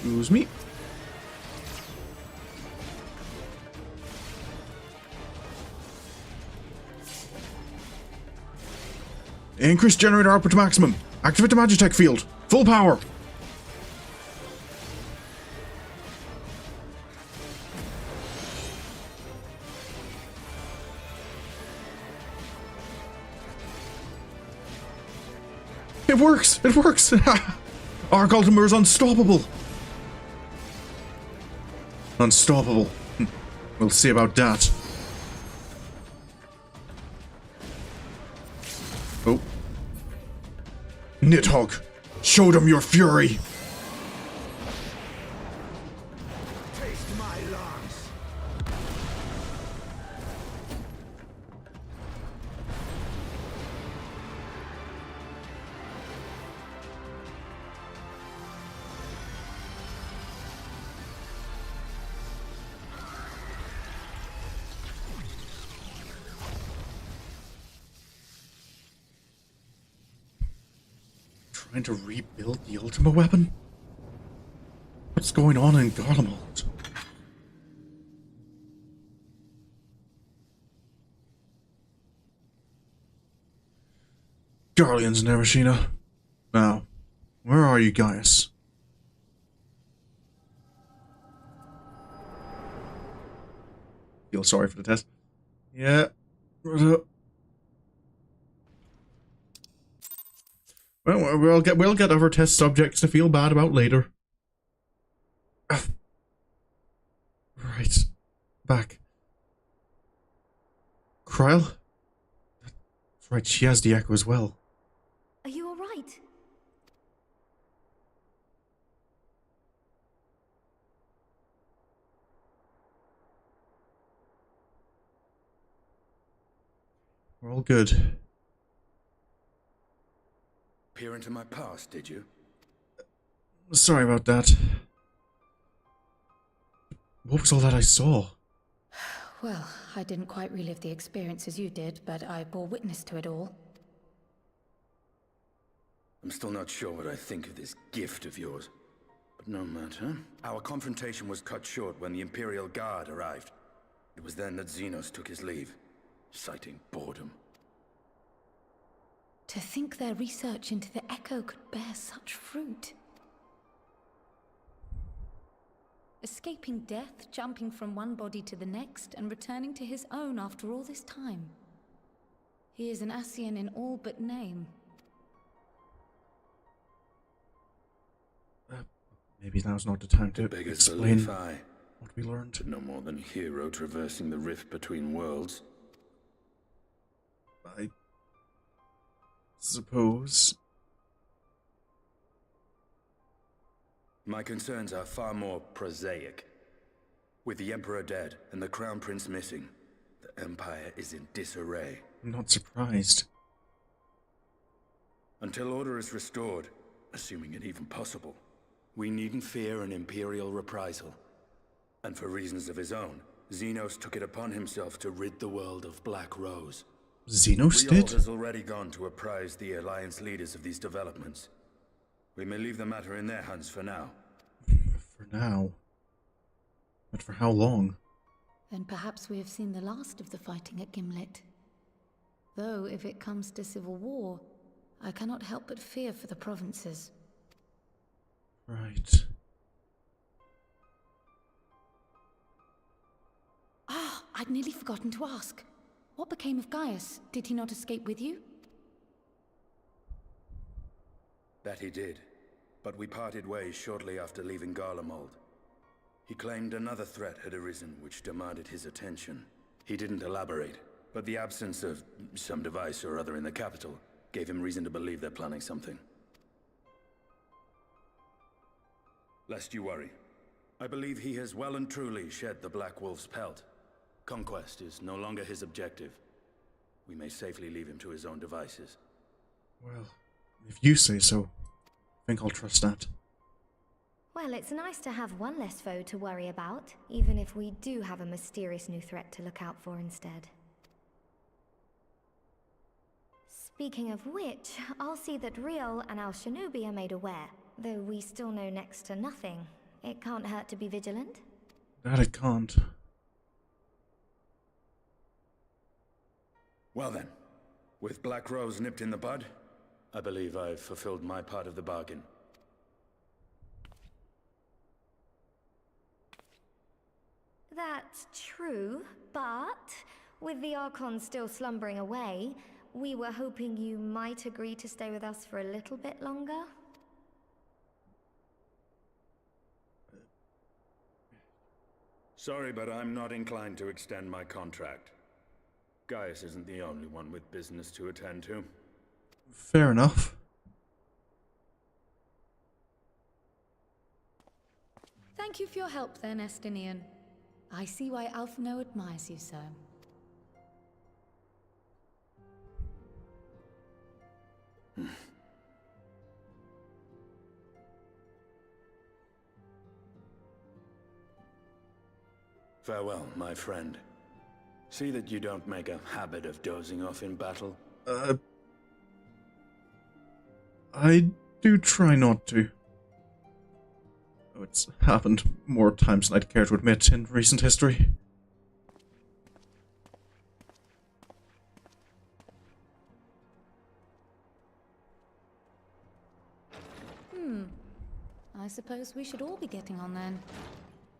Excuse me. Increase generator output to maximum. Activate the Magitech field. Full power. It works! It works! Arc Ultimate is unstoppable! Unstoppable. We'll see about that. Oh. Nidhogg, show them your fury! Taste my lungs. Trying to rebuild the Ultima weapon? What's going on in Garlemald? Guardians, Narashina. Now, where are you guys? Feel sorry for the test. Yeah. Well, we'll get other test subjects to feel bad about later. Right. Back. Kryl? That's right, she has the echo as well. Are you alright? We're all good. Peer into my past, did you? Sorry about that. What was all that I saw? Well, I didn't quite relive the experience as you did, but I bore witness to it all. I'm still not sure what I think of this gift of yours. But no matter. Our confrontation was cut short when the Imperial Guard arrived. It was then that Xenos took his leave, citing boredom. To think their research into the Echo could bear such fruit. Escaping death, jumping from one body to the next, and returning to his own after all this time. He is an Ascian in all but name. Maybe now's not the time to explain what we learned. No more than a hero traversing the rift between worlds. I suppose. My concerns are far more prosaic. With the Emperor dead and the Crown Prince missing, the Empire is in disarray. I'm not surprised. Until order is restored, assuming it even possible, we needn't fear an Imperial reprisal. And for reasons of his own, Xenos took it upon himself to rid the world of Black Rose. Xenos Riol did? has already gone to apprise the Alliance leaders of these developments. We may leave the matter in their hands for now. For now. But for how long? Then perhaps we have seen the last of the fighting at Gimlet. Though, if it comes to civil war, I cannot help but fear for the provinces. Right. Ah, I'd nearly forgotten to ask. What became of Gaius? Did he not escape with you? That he did, but we parted ways shortly after leaving Garlemald. He claimed another threat had arisen which demanded his attention. He didn't elaborate, but the absence of some device or other in the capital gave him reason to believe they're planning something. Lest you worry, I believe he has well and truly shed the Black Wolf's pelt. Conquest is no longer his objective. We may safely leave him to his own devices. Well, if you say so, I think I'll trust that. Well, it's nice to have one less foe to worry about, even if we do have a mysterious new threat to look out for instead. Speaking of which, I'll see that Riol and Al Shinobi are made aware. Though we still know next to nothing, it can't hurt to be vigilant. That it can't. Well then, with Black Rose nipped in the bud, I believe I've fulfilled my part of the bargain. That's true, but with the Archon still slumbering away, we were hoping you might agree to stay with us for a little bit longer. Sorry, but I'm not inclined to extend my contract. Gaius isn't the only one with business to attend to. Fair enough. Thank you for your help then, Estinian. I see why Alphino admires you so. Farewell, my friend. See that you don't make a habit of dozing off in battle. I do try not to. Oh, it's happened more times than I'd care to admit in recent history. I suppose we should all be getting on then.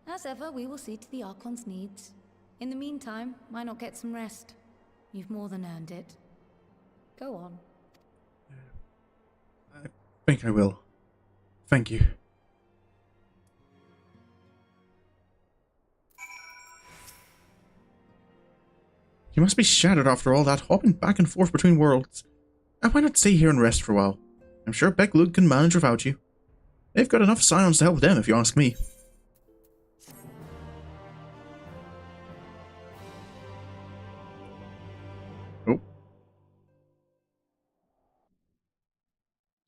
As ever, we will see to the Archon's needs. In the meantime, why not get some rest? You've more than earned it. Go on. I think I will. Thank you. You must be shattered after all that hopping back and forth between worlds. And why not stay here and rest for a while? I'm sure Beklug can manage without you. They've got enough Scions to help them, if you ask me. Oh.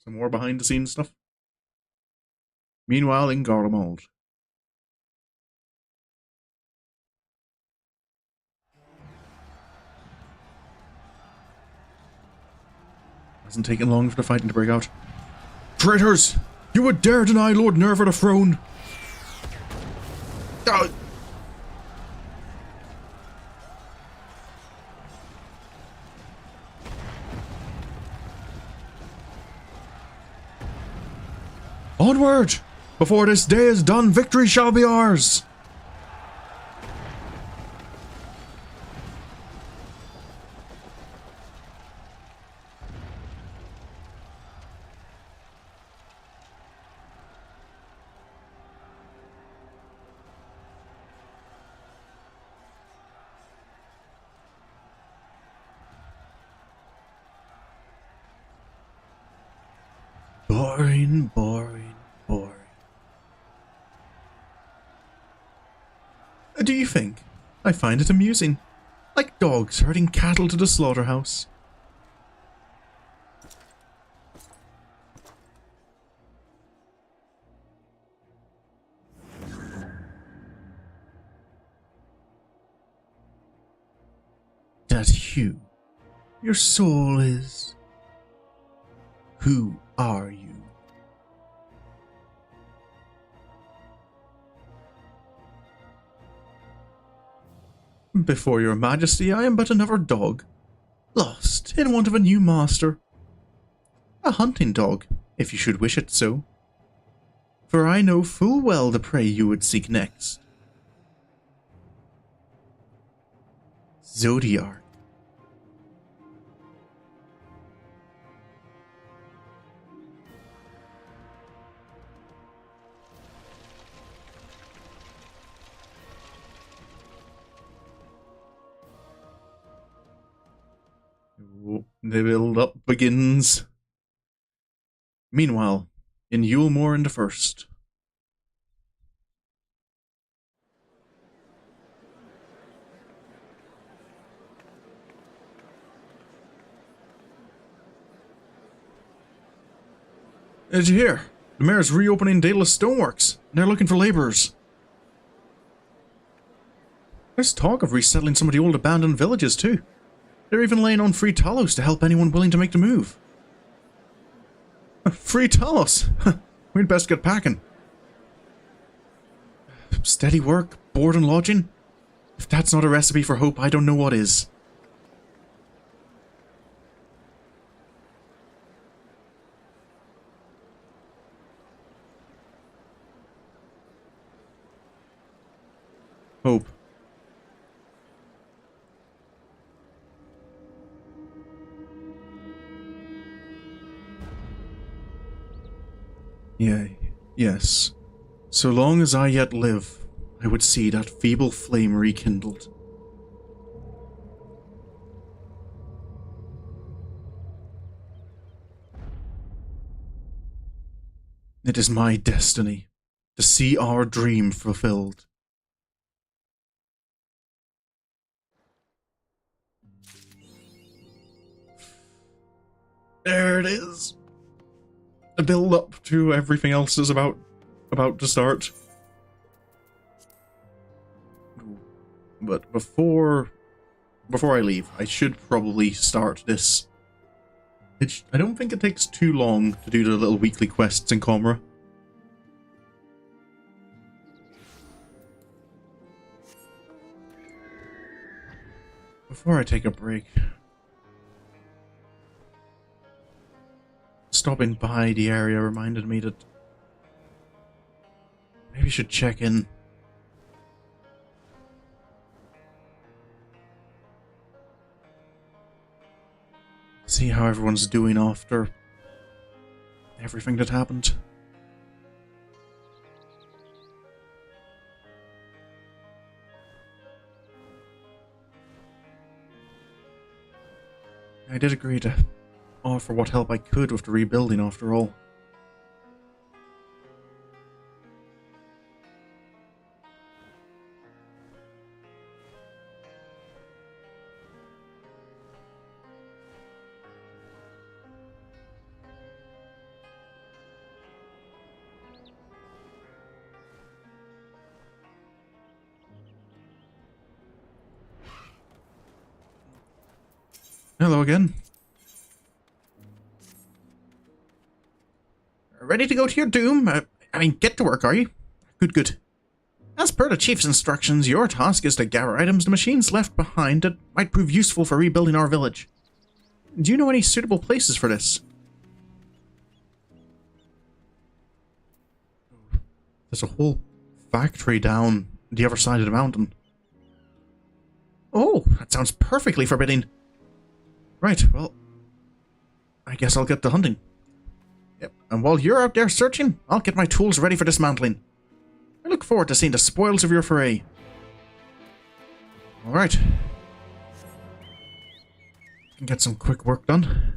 Some more behind-the-scenes stuff. Meanwhile, in Garlemald. Hasn't taken long for the fighting to break out. Traitors! You would dare deny Lord Nerva the throne! Ah! Onward! Before this day is done, victory shall be ours! Boring, boring, boring. Do you think? I find it amusing. Like dogs herding cattle to the slaughterhouse. That Hugh, your soul is... Who are you? Before your majesty, I am but another dog, lost in want of a new master. A hunting dog, if you should wish it so. For I know full well the prey you would seek next. Zodiac. The build-up begins. Meanwhile, in Yulmore in the First. Did you hear? The mayor's reopening Daedalus Stoneworks, and they're looking for labourers. There's talk of resettling some of the old abandoned villages too. They're even laying on free Talos to help anyone willing to make the move. Free Talos? We'd best get packing. Steady work, board and lodging? If that's not a recipe for hope, I don't know what is. Hope. Yea, yes. So long as I yet live, I would see that feeble flame rekindled. It is my destiny to see our dream fulfilled. There it is. The build up to everything else is about to start. But before I leave, I should probably start this. I don't think it takes too long to do the little weekly quests in Comra. Before I take a break, stopping by the area reminded me that maybe I should check in. See how everyone's doing after everything that happened. I did agree to offer what help I could with the rebuilding after all. Hello again. ready to go to your doom? Get to work, are you? Good, good. As per the chief's instructions, your task is to gather items the machines left behind that might prove useful for rebuilding our village. Do you know any suitable places for this? There's a whole factory down the other side of the mountain. Oh, that sounds perfectly forbidding. Right, well, I guess I'll get to hunting. Yep, and while you're out there searching, I'll get my tools ready for dismantling. I look forward to seeing the spoils of your foray. Alright. Can get some quick work done.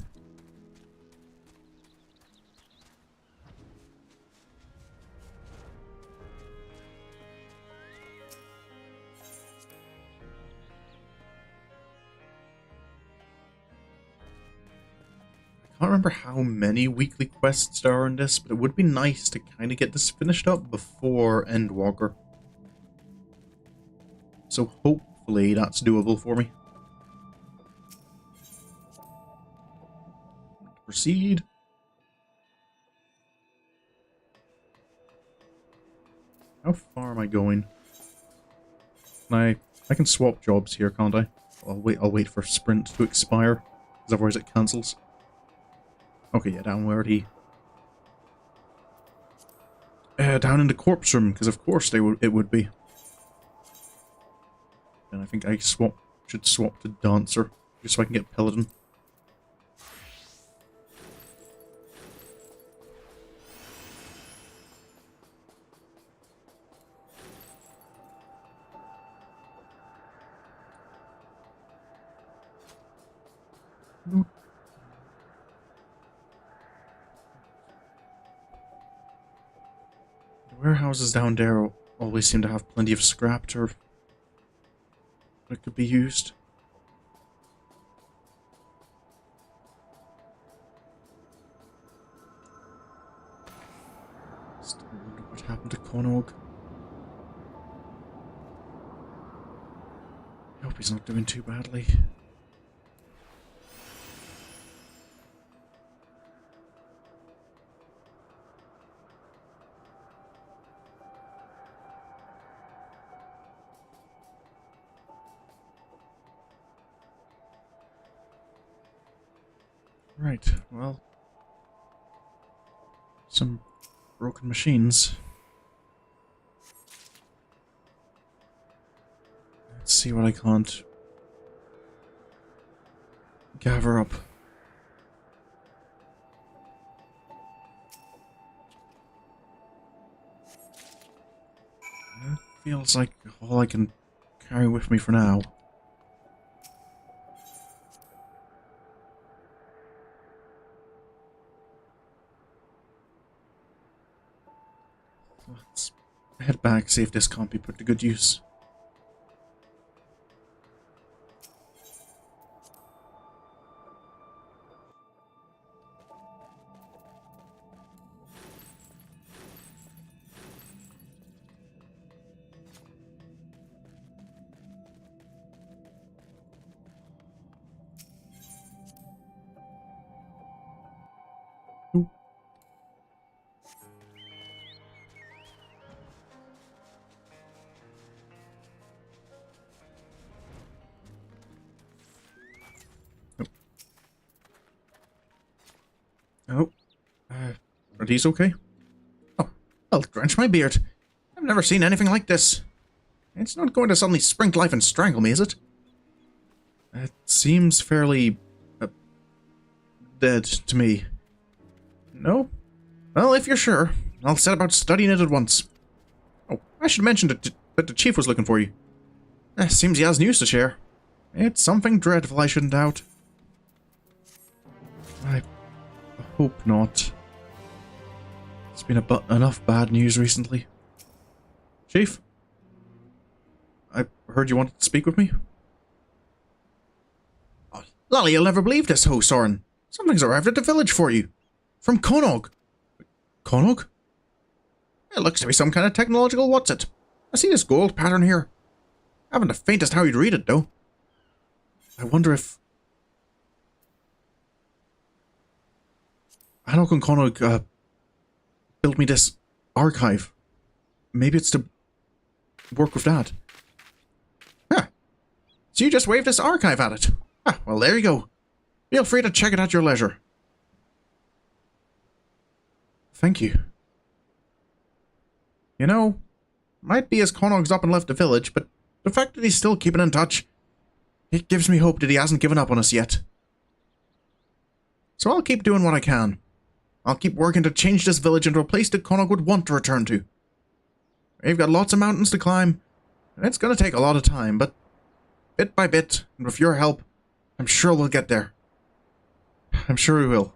I can't remember how many weekly quests there are in this, but it would be nice to kind of get this finished up before Endwalker. So hopefully that's doable for me. Proceed. How far am I going? I can swap jobs here, can't I? I'll wait for sprint to expire, because otherwise it cancels. Okay, yeah, down where the... down in the corpse room, because of course it would be. And I think I should swap to Dancer, just so I can get Paladin. The warehouses down there always seem to have plenty of scrap that could be used. Still wonder what happened to Conog. I hope he's not doing too badly. Right, well, some broken machines. Let's see what I can't gather up. That feels like all I can carry with me for now. Let's head back, see if this can't be put to good use. Oh, are these okay? Oh, I'll drench my beard. I've never seen anything like this. It's not going to suddenly spring to life and strangle me, is it? It seems fairly... dead to me. No? Well, if you're sure, I'll set about studying it at once. Oh, I should mention that the chief was looking for you. Seems he has news to share. It's something dreadful, I shouldn't doubt. I hope not. It's been enough bad news recently. Chief? I heard you wanted to speak with me? Oh, Lolly, you'll never believe this, ho, Sorin. Something's arrived at the village for you. From Conog. Conog? It looks to be some kind of technological what's-it. I see this gold pattern here. I haven't the faintest how you'd read it, though. I wonder if... Anok and Conog, built me this archive. Maybe it's to work with that. Huh. So you just waved this archive at it. Ah, well, there you go. Feel free to check it at your leisure. Thank you. You know, might be as Connaught's up and left the village, but the fact that he's still keeping in touch, it gives me hope that he hasn't given up on us yet. So I'll keep doing what I can. I'll keep working to change this village into a place that Connaught would want to return to. We've got lots of mountains to climb, and it's going to take a lot of time, but bit by bit, and with your help, I'm sure we'll get there. I'm sure we will.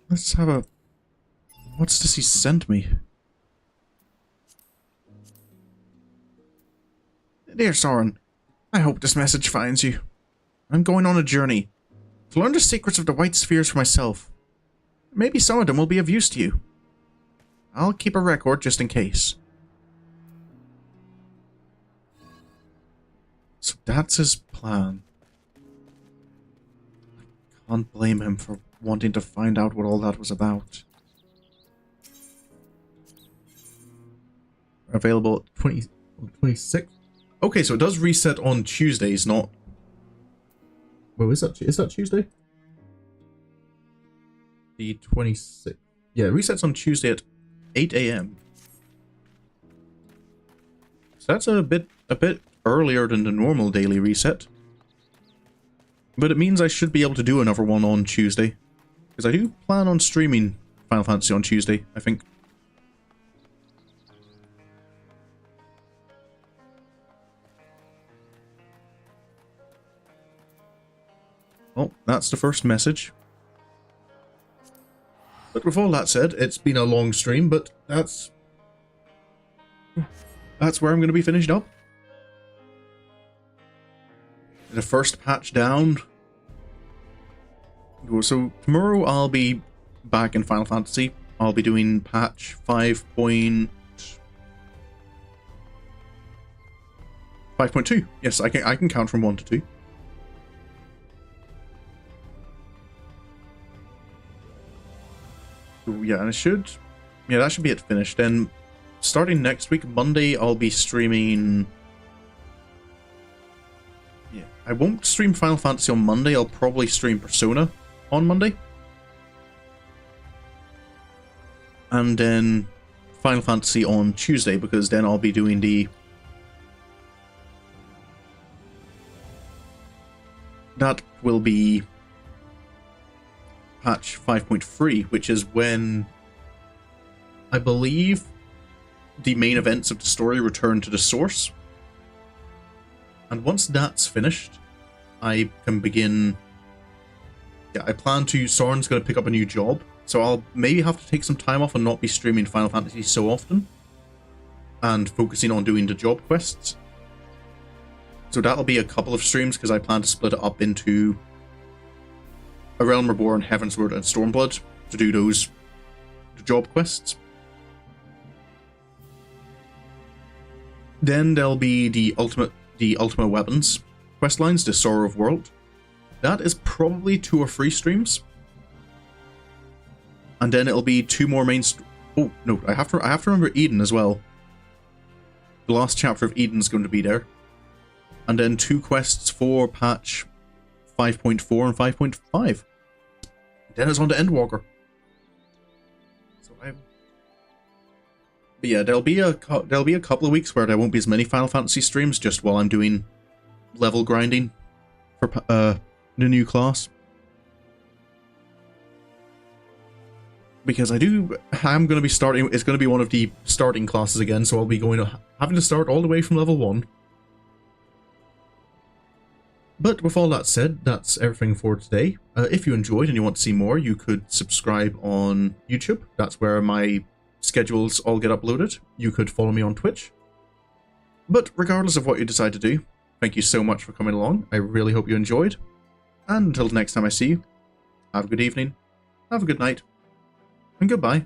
Let's have a... What's this he sent me? Dear Sorin, I hope this message finds you. I'm going on a journey to learn the secrets of the White Spheres for myself. Maybe some of them will be of use to you. I'll keep a record just in case. So that's his plan. I can't blame him for wanting to find out what all that was about. Available 26th. Okay, so it does reset on Tuesdays, not... Well, is that Tuesday? The 26th. Yeah, it resets on Tuesday at 8 AM. So that's a bit earlier than the normal daily reset. But it means I should be able to do another one on Tuesday. Because I do plan on streaming Final Fantasy on Tuesday, I think. Oh, that's the first message. But with all that said, it's been a long stream, but that's where I'm going to be finished up. The first patch down. So tomorrow I'll be back in Final Fantasy. I'll be doing patch 5.2. Yes, I can count from 1 to 2. So yeah, and that should be it finished. Then starting next week, Monday, I'll be streaming. Yeah, I won't stream Final Fantasy on Monday. I'll probably stream Persona on Monday. And then Final Fantasy on Tuesday, because then I'll be doing that will be patch 5.3, which is when I believe the main events of the story return to the source. And once that's finished, I can begin... Yeah, I plan to... Soren's going to pick up a new job, so I'll maybe have to take some time off and not be streaming Final Fantasy so often, and focusing on doing the job quests. So that'll be a couple of streams, because I plan to split it up into A Realm Reborn, Heavensward, and Stormblood to do the job quests. Then there'll be the Ultimate Weapons questlines, the Sorrow of World. That is probably 2 or 3 streams. And then it'll be 2 more main... Oh, no, I have to remember Eden as well. The last chapter of Eden's going to be there. And then 2 quests for patch 5.4 and 5.5. Then it's on to Endwalker. So but yeah, there'll be a couple of weeks where there won't be as many Final Fantasy streams, just while I'm doing level grinding for the new class. Because I'm going to be starting, it's going to be one of the starting classes again, so I'll be having to start all the way from level 1. But with all that said, that's everything for today. If you enjoyed and you want to see more, you could subscribe on YouTube. That's where my schedules all get uploaded. You could follow me on Twitch. But regardless of what you decide to do, thank you so much for coming along. I really hope you enjoyed. And until the next time I see you, have a good evening, have a good night, and goodbye.